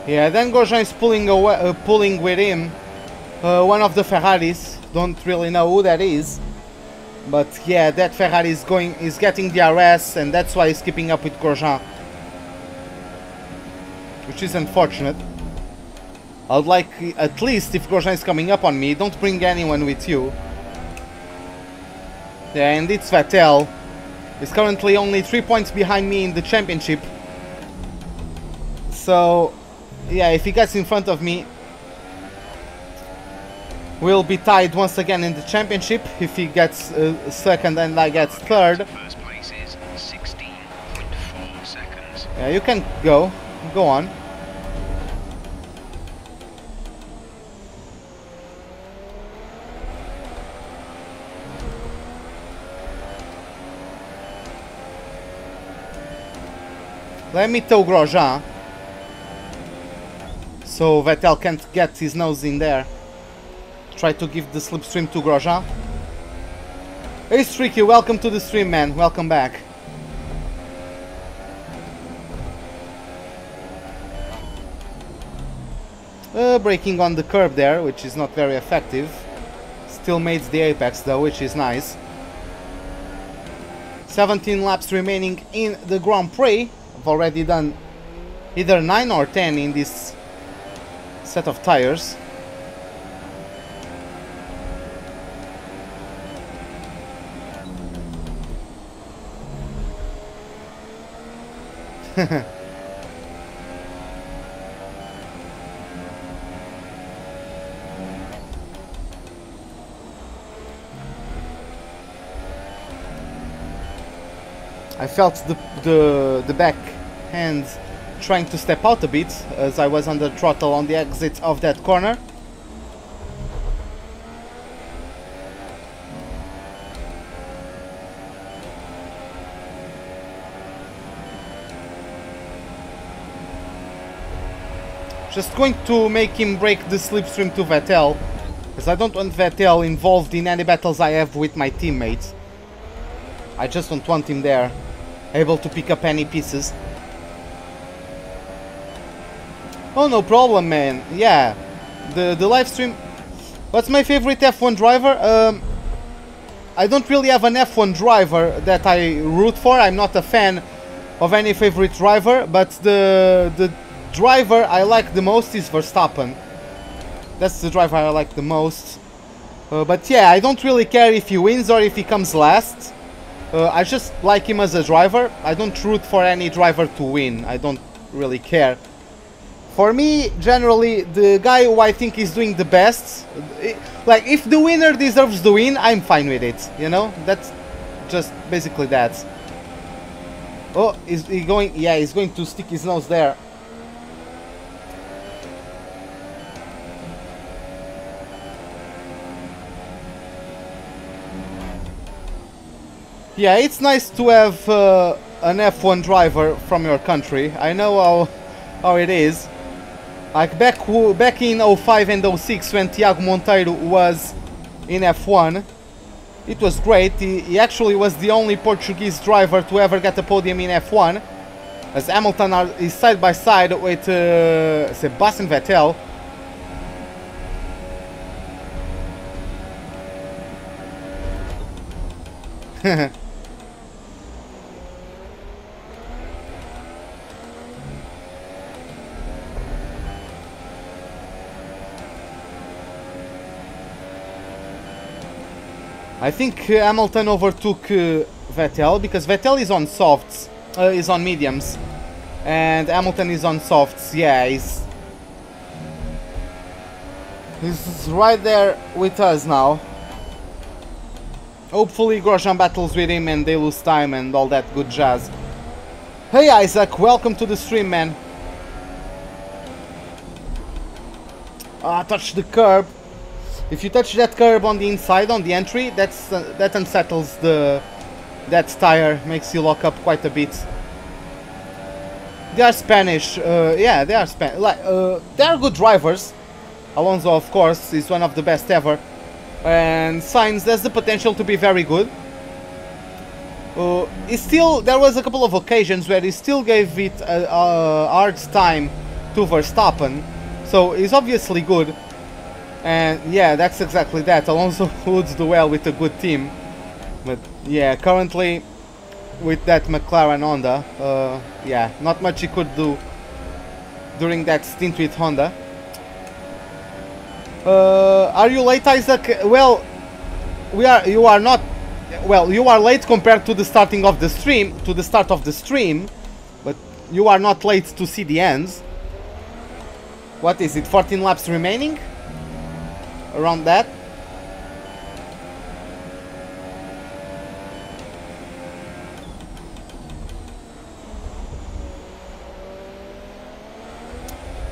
Yeah, then Grosjean is pulling with him. One of the Ferraris. Don't really know who that is. But yeah, that Ferrari is getting the RS, and that's why he's keeping up with Grosjean. Which is unfortunate. I'd like, at least if Grosjean is coming up on me, don't bring anyone with you. Yeah, and it's Vettel. He's currently only 3 points behind me in the championship. So, yeah, if he gets in front of me, we'll be tied once again in the championship. If he gets second and I get third. First place is 16.4 seconds. Yeah, you can go on. Let me tow Grosjean, so Vettel can't get his nose in there. Try to give the slipstream to Grosjean. Hey Streaky, welcome to the stream, man. Welcome back. Braking on the curb there, which is not very effective. Still made the apex though, which is nice. 17 laps remaining in the Grand Prix. I've already done either 9 or 10 in this set of tires. I felt the back hand trying to step out a bit as I was on the throttle on the exit of that corner. Just going to make him break the slipstream to Vettel, because I don't want Vettel involved in any battles I have with my teammates. I just don't want him there, able to pick up any pieces. Oh, no problem, man. Yeah, the live stream. What's my favorite F1 driver? I don't really have an F1 driver that I root for. I'm not a fan of any favorite driver, but the driver I like the most is Verstappen. That's the driver I like the most. But yeah, I don't really care if he wins or if he comes last. I just like him as a driver. I don't root for any driver to win. I don't really care. For me, generally, the guy who I think is doing the best, like, if the winner deserves the win, I'm fine with it, you know? That's just basically that. Oh, is he going? Yeah, he's going to stick his nose there. Yeah, it's nice to have an F1 driver from your country. I know how it is. Like back in 05 and 06 when Tiago Monteiro was in F1, it was great. He actually was the only Portuguese driver to ever get a podium in F1, as Hamilton is side by side with Sebastian Vettel. I think Hamilton overtook Vettel because Vettel is on softs, is on mediums, and Hamilton is on softs. Yeah, he's right there with us now. Hopefully Grosjean battles with him and they lose time and all that good jazz. Hey Isaac, welcome to the stream, man. Touch the curb. If you touch that curb on the inside, on the entry, that unsettles that tire, makes you lock up quite a bit. They are Spanish, yeah, they are Spanish. Like, they are good drivers. Alonso, of course, is one of the best ever, and Sainz has the potential to be very good. There was a couple of occasions where he still gave it a hard time to Verstappen, so he's obviously good. And yeah, that's exactly that. Alonso would do well with a good team, but yeah, currently with that McLaren Honda, yeah, not much he could do during that stint with Honda. Are you late, Isaac? Well, you are not well, you are late compared to the starting of the stream, to the start of the stream, but you are not late to see the ends. What is it, 14 laps remaining? Around that.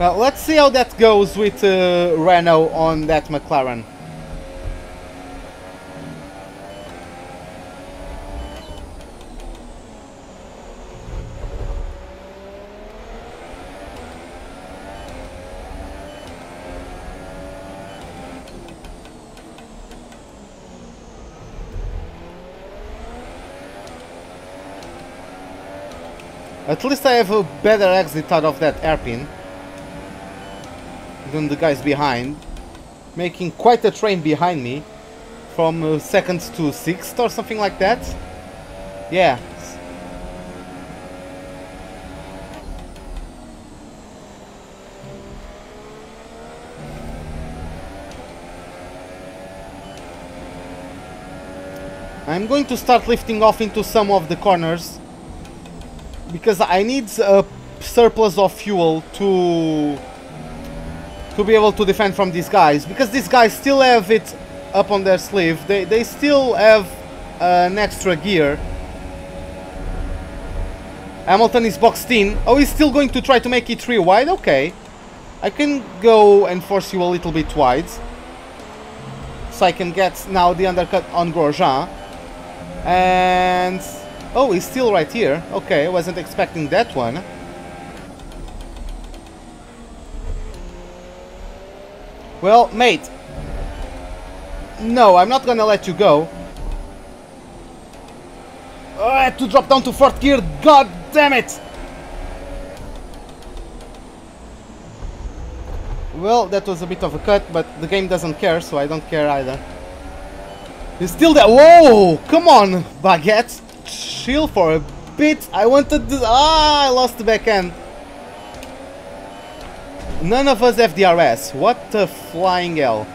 Well, let's see how that goes with Renault on that McLaren. At least I have a better exit out of that hairpin than the guys behind, making quite a train behind me from 2nd to 6th or something like that. Yeah. I'm going to start lifting off into some of the corners because I need a surplus of fuel to be able to defend from these guys, because these guys still have it up on their sleeve. They still have an extra gear. Hamilton is boxed in. Oh, he's still going to try to make it 3 wide? Okay. I can go and force you a little bit wide, so I can get now the undercut on Grosjean. And oh, he's still right here. Okay, I wasn't expecting that one. Well, mate. No, I'm not gonna let you go. Oh, I had to drop down to 4th gear. God damn it! Well, that was a bit of a cut, but the game doesn't care, so I don't care either. He's still there. Whoa! Come on, Baguette. Chill for a bit. I wanted this. Ah, I lost the back end. None of us have DRS. What the flying hell?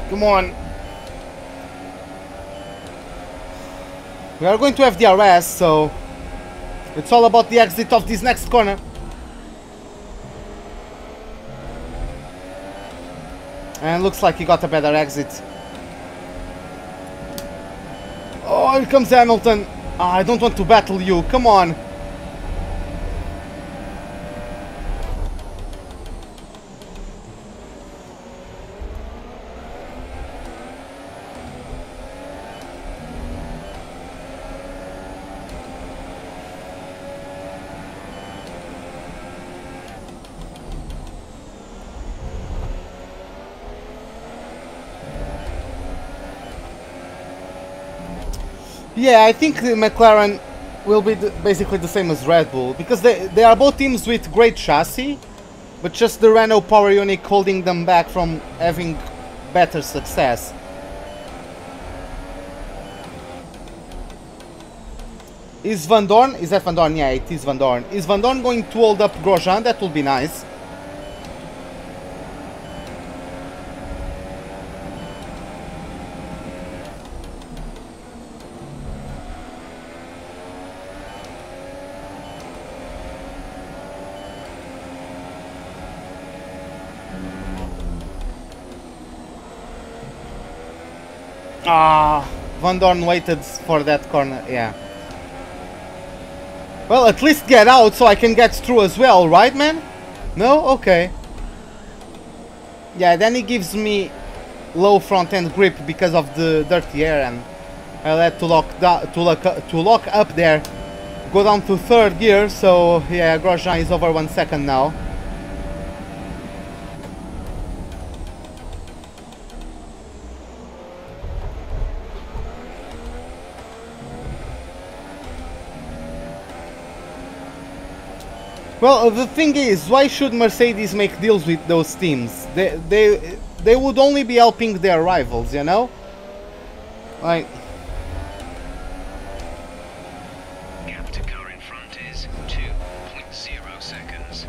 Come on. We are going to have DRS, so it's all about the exit of this next corner. And looks like he got a better exit. Oh, here comes Hamilton. Ah, I don't want to battle you. Come on. Yeah, I think McLaren will be basically the same as Red Bull, because they are both teams with great chassis, but just the Renault power unit holding them back from having better success. Is Van Dorn? Is that Van Dorn? Yeah, it is Van Dorn. Is Van Dorn going to hold up Grosjean? That will be nice. Ah, Van Dorn waited for that corner, yeah. Well, at least get out so I can get through as well, right, man? No? Okay. Yeah, then he gives me low front end grip because of the dirty air, and I'll have to lock up there. Go down to 3rd gear, so yeah, Grosjean is over 1 second now. Well, the thing is, why should Mercedes make deals with those teams? they would only be helping their rivals, you know? Like, Gap to car in front is 2.0 seconds.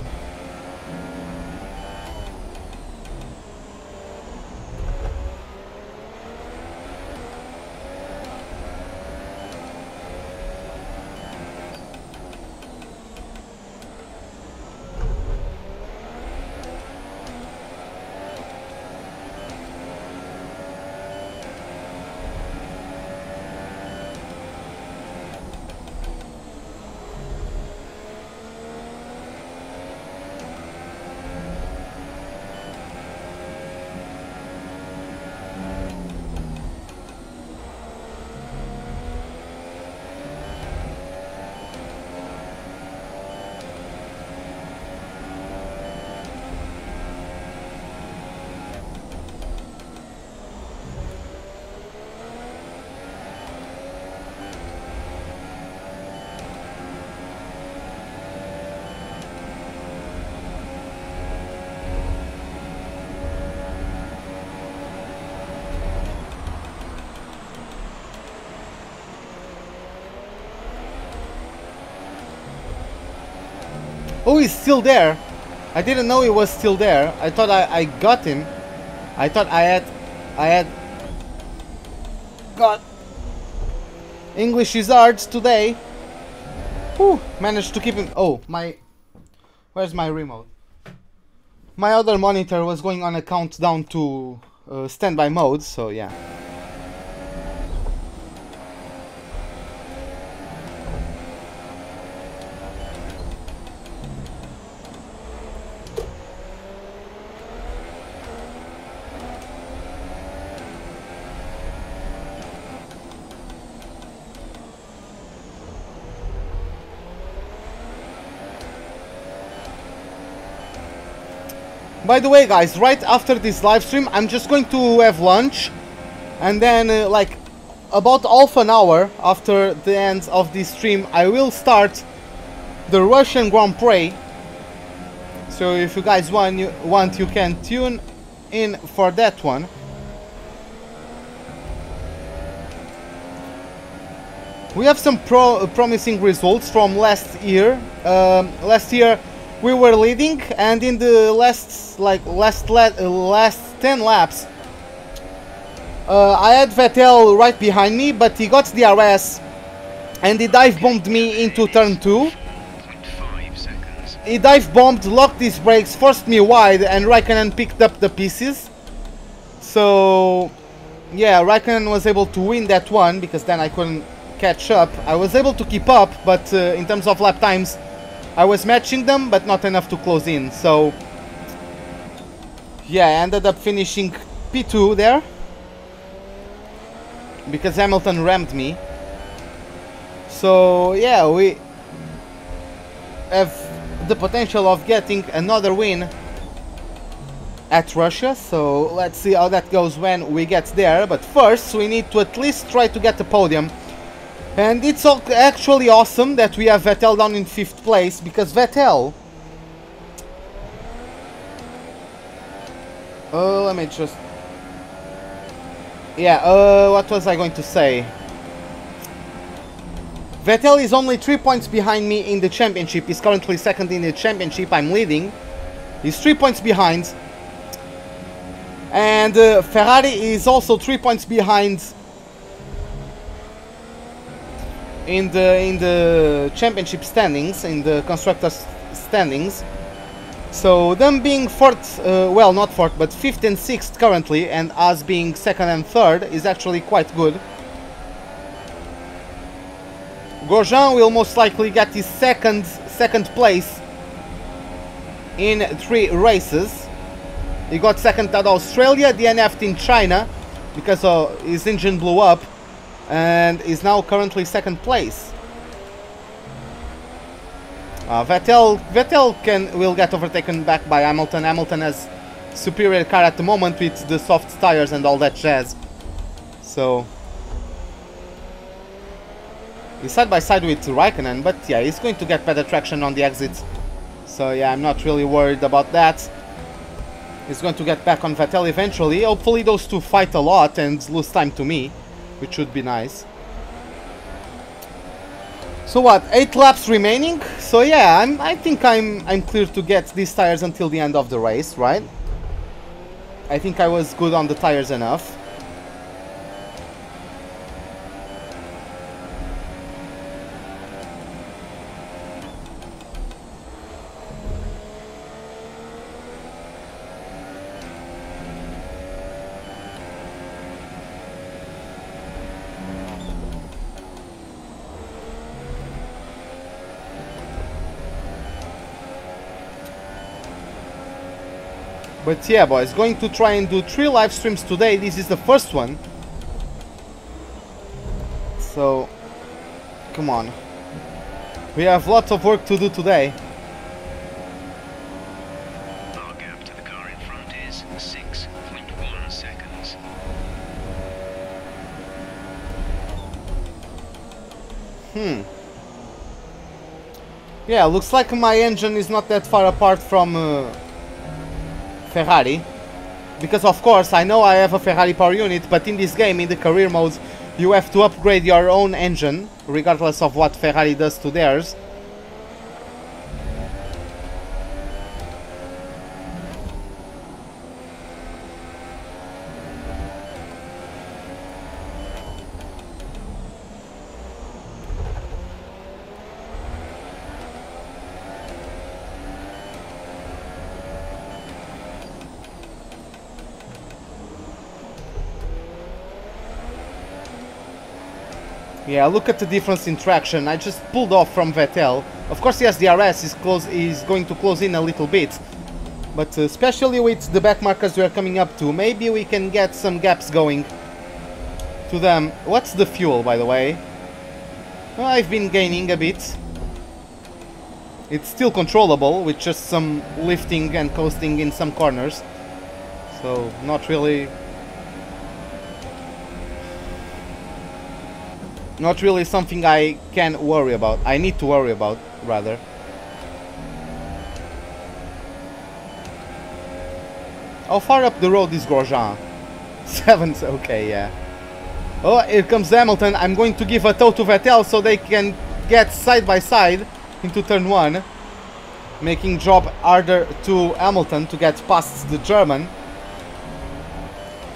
oh, he's still there. I didn't know he was still there. I thought I got him. I thought I had got English is hard today. Whew, managed to keep him. Oh, where's my remote? My other monitor was going on a countdown to standby mode, so yeah. By the way, guys, right after this live stream, I'm just going to have lunch, and then like about half an hour after the end of this stream, I will start the Russian Grand Prix. So if you guys want, you can tune in for that one. We have some promising results from last year. Last year we were leading, and in the last 10 laps, I had Vettel right behind me, but he got the DRS and he dive bombed me into turn 2. 0.5 seconds. He dive bombed, locked his brakes, forced me wide, and Raikkonen picked up the pieces. So yeah, Raikkonen was able to win that one because then I couldn't catch up. I was able to keep up, but in terms of lap times, I was matching them, but not enough to close in. So yeah, I ended up finishing P2 there because Hamilton rammed me. So yeah, we have the potential of getting another win at Russia. So let's see how that goes when we get there. But first we need to at least try to get the podium. And it's actually awesome that we have Vettel down in 5th place, because Vettel... let me just... Yeah, what was I going to say? Vettel is only 3 points behind me in the championship. He's currently 2nd in the championship. I'm leading. He's 3 points behind. And Ferrari is also 3 points behind in the championship standings, in the constructors standings. So them being 4th, well, not 4th, but 5th and 6th currently, and us being 2nd and 3rd is actually quite good. Grosjean will most likely get his second place in 3 races. He got 2nd at Australia, DNF'd in China because his engine blew up, and is now currently 2nd place. Vettel will get overtaken back by Hamilton. Hamilton has superior car at the moment with the soft tires and all that jazz. So he's side by side with Raikkonen, but yeah, he's going to get better traction on the exits. So yeah, I'm not really worried about that. is going to get back on Vettel eventually. Hopefully those two fight a lot and lose time to me, which would be nice. So what, 8 laps remaining? So yeah, I think I'm clear to get these tires until the end of the race, right? I think I was good on the tires enough. But yeah, boys, going to try and do 3 live streams today. This is the first one. So, come on. We have lots of work to do today. Our gap to the car in front is 6.1 seconds. Yeah, looks like my engine is not that far apart from Ferrari, because of course I know I have a Ferrari power unit, but in this game, in the career modes, you have to upgrade your own engine regardless of what Ferrari does to theirs. Yeah, look at the difference in traction. I just pulled off from Vettel. Of course, yes, the RS is going to close in a little bit. But especially with the back markers we are coming up to, maybe we can get some gaps going to them. What's the fuel, by the way? Well, I've been gaining a bit. It's still controllable with just some lifting and coasting in some corners. So, not really something I can worry about. I need to worry about, rather. How far up the road is Grosjean? 7, okay, yeah. Oh, here comes Hamilton. I'm going to give a tow to Vettel so they can get side by side into turn 1. Making job harder to Hamilton to get past the German.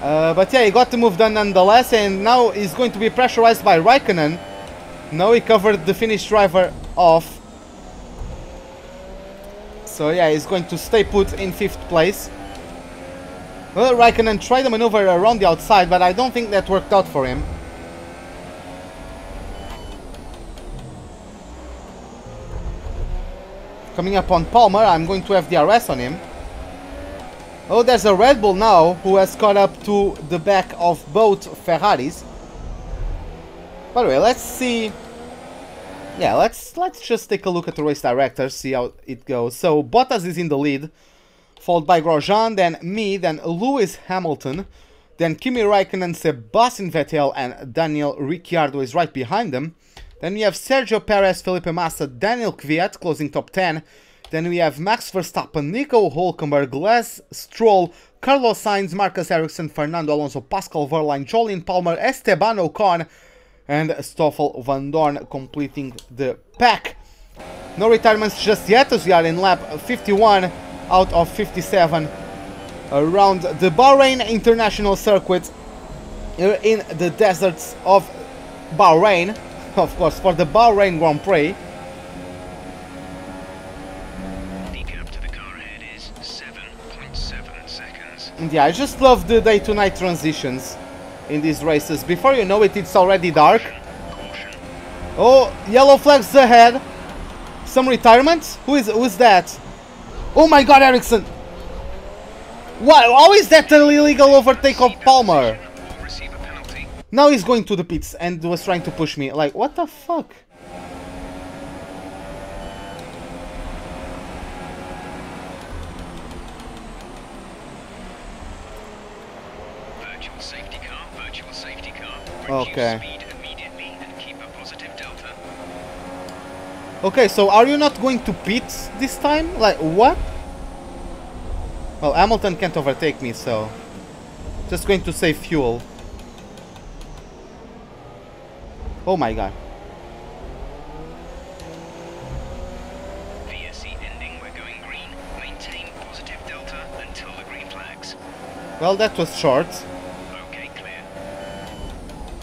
But yeah, he got the move done nonetheless, and now he's going to be pressurized by Raikkonen. Now he covered the Finnish driver off. So yeah, he's going to stay put in 5th place. Well, Raikkonen tried to maneuver around the outside, but I don't think that worked out for him. Coming up on Palmer, I'm going to have DRS on him. Oh, there's a Red Bull now who has caught up to the back of both Ferraris. By the way, let's see. Yeah, let's just take a look at the race director, see how it goes. So Bottas is in the lead, followed by Grosjean, then me, then Lewis Hamilton, then Kimi Raikkonen, Sebastian Vettel, and Daniel Ricciardo is right behind them. Then we have Sergio Perez, Felipe Massa, Daniel Kvyat closing top 10. Then we have Max Verstappen, Nico Hülkenberg, Les Stroll, Carlos Sainz, Marcus Ericsson, Fernando Alonso, Pascal Wehrlein, Jolien Palmer, Esteban Ocon, and Stoffel Van Dorn completing the pack. No retirements just yet, as we are in lap 51 out of 57 around the Bahrain International Circuit here in the deserts of Bahrain, of course, for the Bahrain Grand Prix. And yeah, I just love the day-to-night transitions in these races. Before you know it, it's already dark. Oh, yellow flags ahead. Some retirements? Who's that? Oh my god, Ericsson! What? How is that an illegal overtake of Palmer? Now he's going to the pits and was trying to push me. Like, what the fuck? Okay. Okay, so are you not going to pit this time? Like, what? Well, Hamilton can't overtake me, so just going to save fuel. Oh my god. VSC ending, we're going green. Maintain positive delta until the green flags. Well, that was short. Okay, clear.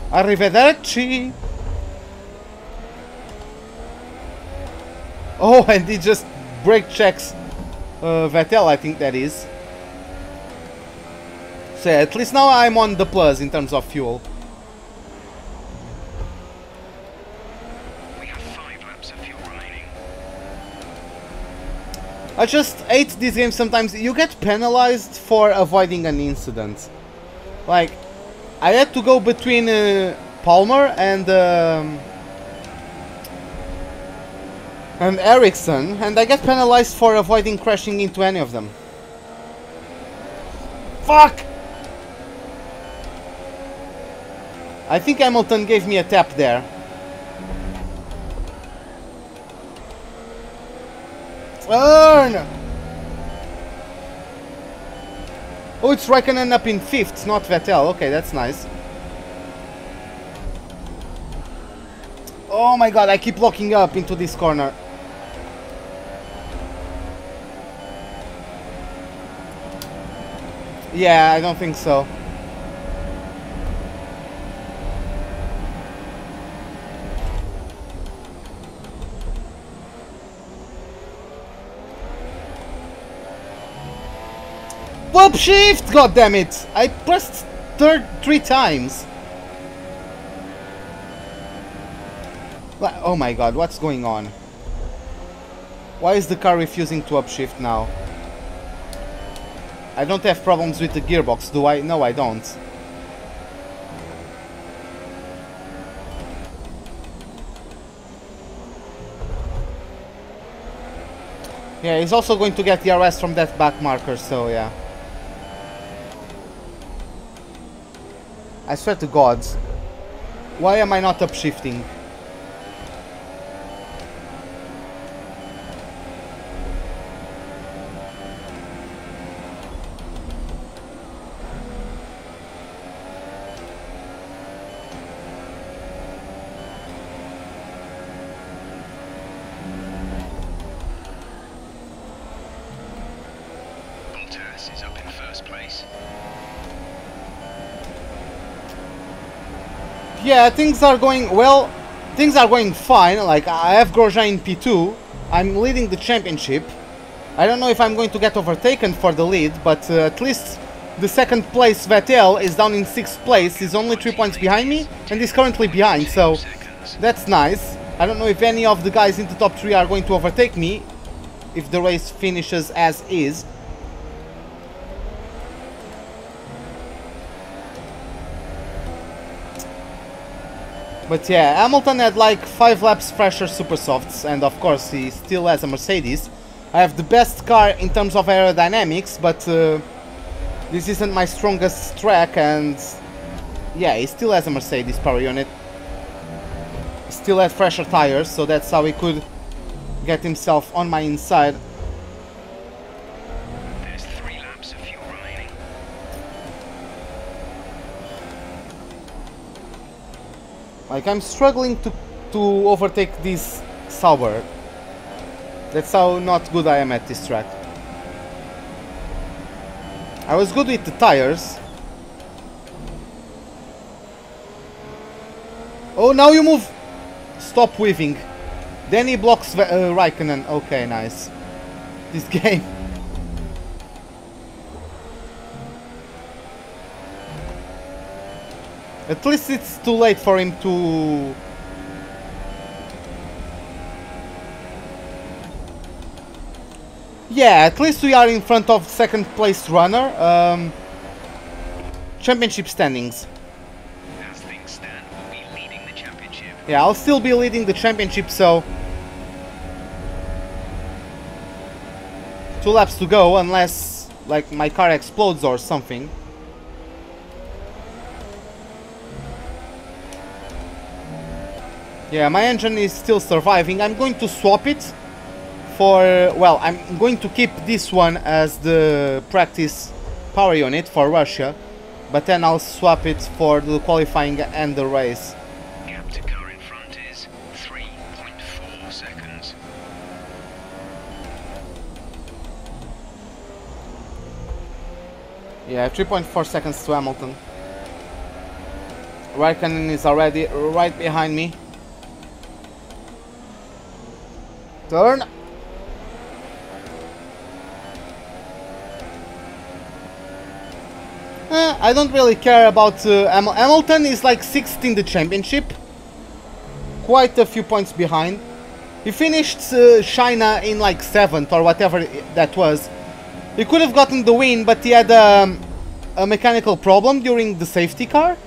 Arrivederci! Oh, and he just brake checks Vettel, I think that is. So yeah, at least now I'm on the plus in terms of fuel. We have 5 laps of fuel remaining. I just hate this game sometimes. You get penalized for avoiding an incident. Like, I had to go between Palmer and Ericsson, and I get penalized for avoiding crashing into any of them. Fuck! I think Hamilton gave me a tap there. Turn! Oh, it's Raikkonen up in 5th, not Vettel. Okay, that's nice. Oh my god, I keep locking up into this corner. Yeah, I don't think so. Whoop shift! God damn it! I pressed 3 times. Oh my god, what's going on? Why is the car refusing to upshift now? I don't have problems with the gearbox, do I? No, I don't. Yeah, he's also going to get the RS from that back marker, so yeah. I swear to God, why am I not upshifting? Is up in first place. Yeah, things are going well. Things are going fine. Like, I have Grosjean in P2. I'm leading the championship. I don't know if I'm going to get overtaken for the lead, but at least the second place Vettel is down in 6th place. He's only 3 points behind me, and he's currently behind, so that's nice. I don't know if any of the guys in the top 3 are going to overtake me if the race finishes as is. But yeah, Hamilton had like 5 laps fresher super softs, and of course he still has a Mercedes. I have the best car in terms of aerodynamics, but this isn't my strongest track, and yeah, he still has a Mercedes power unit. He still had fresher tires, so that's how he could get himself on my inside. There's 3 laps of fuel remaining. Like, I'm struggling to overtake this Sauber. That's how not good I am at this track. I was good with the tires. Oh, now you move! Stop weaving. Then he blocks Raikkonen. Okay, nice. This game. At least it's too late for him to... Yeah, at least we are in front of second place runner. Championship standings. As things stand, we'll be leading the championship. Yeah, I'll still be leading the championship, so... 2 laps to go, unless, like, my car explodes or something. Yeah, my engine is still surviving. I'm going to swap it for, well, I'm going to keep this one as the practice power unit for Russia, but then I'll swap it for the qualifying and the race. Gap to car in front is 3.4 seconds. Yeah, 3.4 seconds to Hamilton. Raikkonen is already right behind me. Turn. I don't really care about Hamilton is like 6th in the championship. Quite a few points behind. He finished China in like 7th or whatever that was. He could have gotten the win, but he had a mechanical problem during the safety car.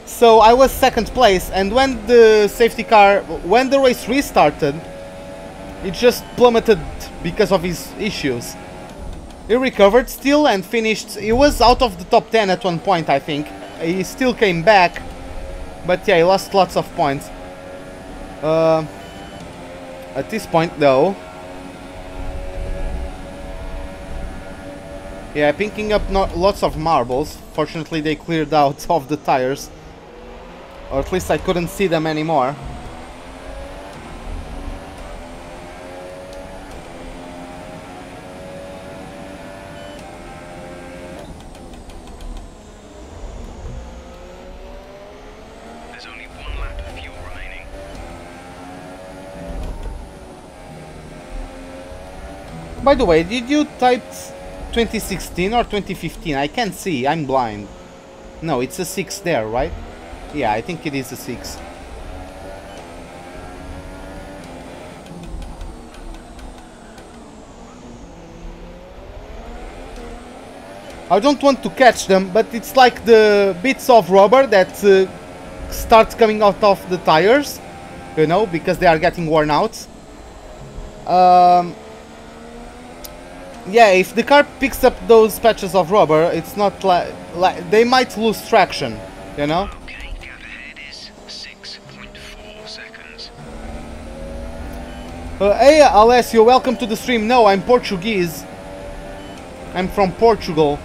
So I was 2nd place, and when the safety car, when the race restarted, it just plummeted because of his issues. He recovered still and finished. He was out of the top 10 at one point, I think. He still came back, but yeah, he lost lots of points. At this point, though, yeah, picking up lots of marbles. Fortunately, they cleared out of the tires, or at least I couldn't see them anymore. There's only 1 lap of fuel remaining. By the way, did you type 2016 or 2015? I can't see, I'm blind. No, it's a 6 there, right? Yeah, I think it is a 6. I don't want to catch them, but it's like the bits of rubber that start coming out of the tires, you know, because they are getting worn out. Yeah, if the car picks up those patches of rubber, it's not like they might lose traction, you know? Okay, gap ahead is 6.4 seconds. Hey Alessio, welcome to the stream. No, I'm Portuguese. I'm from Portugal.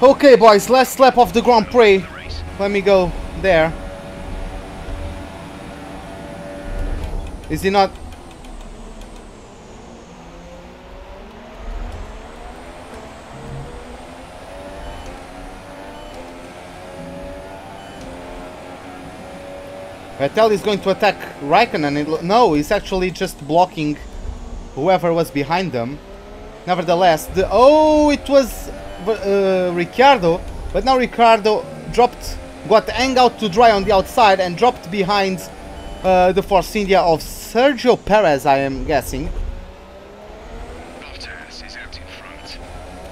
Okay, boys, last lap of the Grand Prix. Let me go there. Is he not? Vettel is going to attack Raikkonen. No, he's actually just blocking whoever was behind them. Nevertheless, it was Ricciardo, but now Ricciardo got hang out to dry on the outside and dropped behind the Force India of Sergio Perez, I am guessing. Bottas is out in front.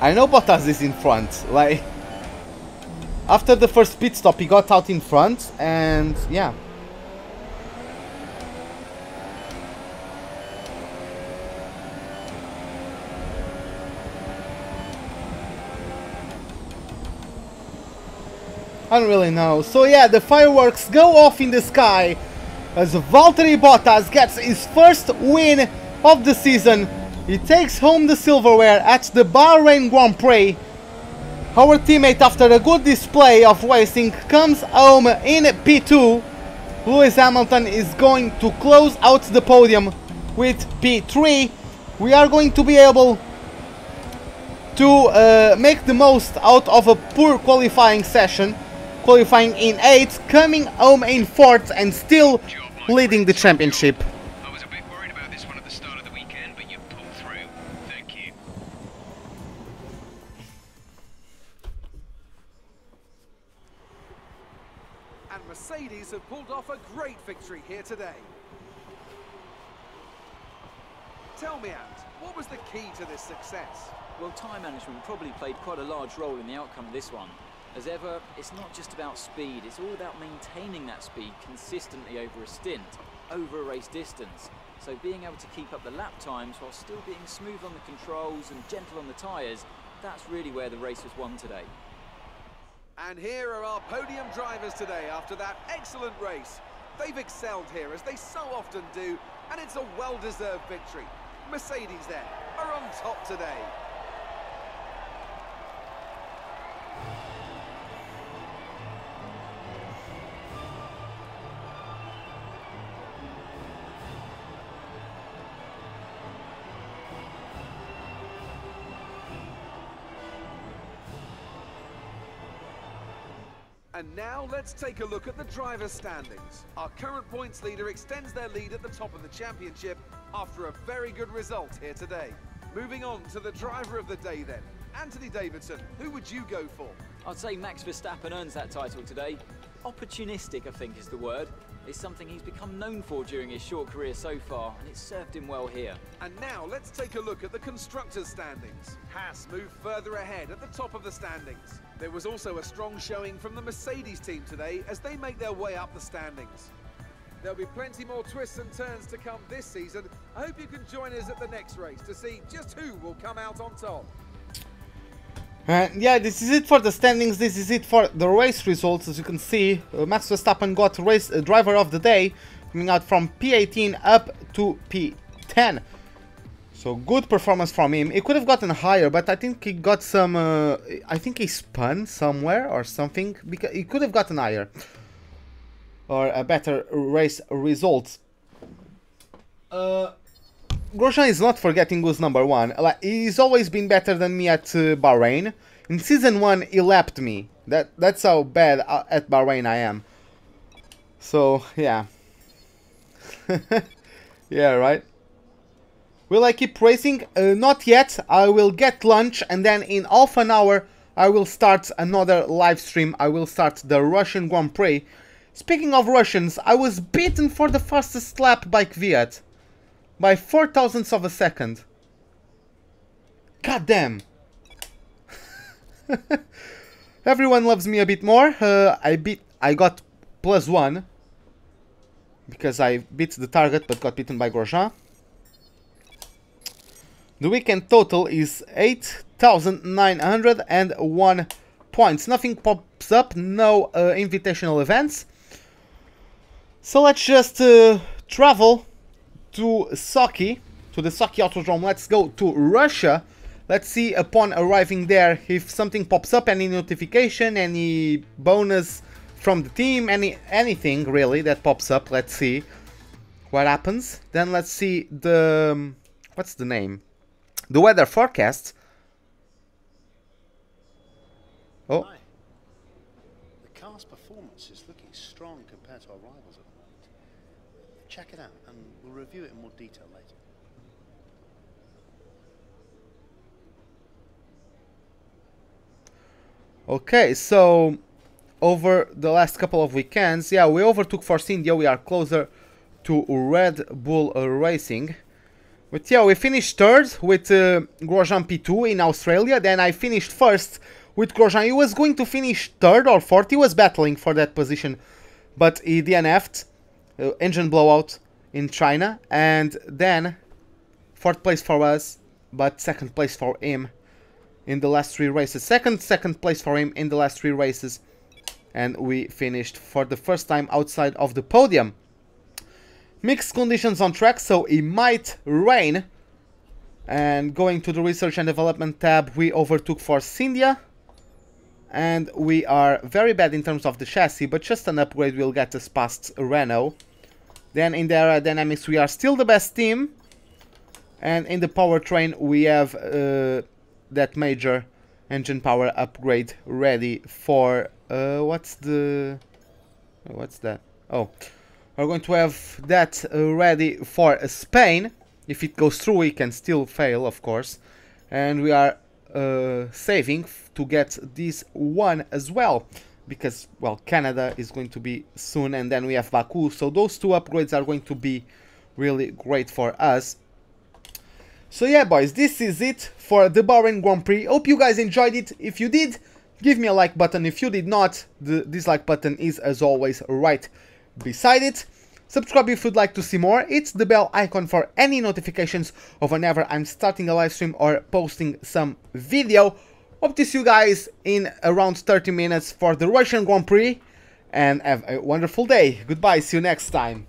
I know Bottas is in front. Like, after the first pit stop, he got out in front, and yeah. I don't really know. So yeah, the fireworks go off in the sky as Valtteri Bottas gets his first win of the season. He takes home the silverware at the Bahrain Grand Prix. Our teammate, after a good display of racing, comes home in P2. Lewis Hamilton is going to close out the podium with P3. We are going to be able to make the most out of a poor qualifying session. Qualifying in 8th, coming home in 4th, and still leading the championship. I was a bit worried about this one at the start of the weekend, but you pulled through. Thank you. And Mercedes have pulled off a great victory here today. Tell me, Ant, what was the key to this success? Well, time management probably played quite a large role in the outcome of this one. As ever, it's not just about speed, it's all about maintaining that speed consistently over a stint, over a race distance. So being able to keep up the lap times while still being smooth on the controls and gentle on the tyres That's really where the race was won today. And here are our podium drivers today after that excellent race. They've excelled here, as they so often do, and it's a well-deserved victory. Mercedes, then, are on top today. And now let's take a look at the driver's standings. Our current points leader extends their lead at the top of the championship after a very good result here today. Moving on to the driver of the day then. Anthony Davidson, who would you go for? I'd say Max Verstappen earns that title today. Opportunistic, I think is the word. It's something he's become known for during his short career so far, and it's served him well here. And now let's take a look at the constructors' standings. Haas moved further ahead at the top of the standings. There was also a strong showing from the Mercedes team today as they make their way up the standings. There'll be plenty more twists and turns to come this season. I hope you can join us at the next race to see just who will come out on top. Yeah, this is it for the standings. This is it for the race results. As you can see, Max Verstappen got race driver of the day, coming out from P18 up to P10. So good performance from him. He could have gotten higher, but I think he got some. I think he spun somewhere or something, because he could have gotten higher or a better race result. Grosjean is not forgetting who's number one. Like, he's always been better than me at Bahrain. In season 1, he lapped me. That's how bad at Bahrain I am. So yeah, yeah, right. Will I keep racing? Not yet. I will get lunch, and then in half an hour I will start another live stream. I will start the Russian Grand Prix. Speaking of Russians, I was beaten for the fastest lap by Kvyat. By 4 thousandths of a second. God damn. Everyone loves me a bit more. I got +1 because I beat the target but got beaten by Grosjean. The weekend total is 8,901 points. Nothing pops up, no invitational events. So let's just travel to Sochi, to the Sochi Autodrome. Let's go to Russia. Let's see upon arriving there if something pops up, any notification, any bonus from the team, anything really that pops up. Let's see what happens. Then let's see the what's the name? The weather forecast. Oh. Hi. The car's performance is looking strong compared to our rivals at the moment. Check it out and we'll review it in more detail later. Okay, so over the last couple of weekends, yeah, we overtook Force India. We are closer to Red Bull Racing. But yeah, we finished third with Grosjean P2 in Australia. Then I finished first with Grosjean. He was going to finish third or fourth. He was battling for that position, but he DNF'd. Engine blowout in China. And then fourth place for us, but second place for him in the last 3 races. Second place for him in the last 3 races. And we finished for the first time outside of the podium. Mixed conditions on track, so it might rain. And going to the research and development tab, we overtook Force India. And we are very bad in terms of the chassis, but just an upgrade will get us past Renault. Then in the aerodynamics, we are still the best team. And in the powertrain, we have that major engine power upgrade ready for... what's that? Oh. We're going to have that ready for Spain. If it goes through, we can still fail, of course. And we are saving to get this one as well. Because, well, Canada is going to be soon, and then we have Baku. So those 2 upgrades are going to be really great for us. So yeah, boys, this is it for the Bahrain Grand Prix. Hope you guys enjoyed it. If you did, give me a like button. If you did not, the dislike button is, as always, right beside it. Subscribe if you'd like to see more. It's the bell icon for any notifications of whenever I'm starting a live stream or posting some video. Hope to see you guys in around 30 minutes for the Russian Grand Prix. And have a wonderful day. Goodbye, see you next time.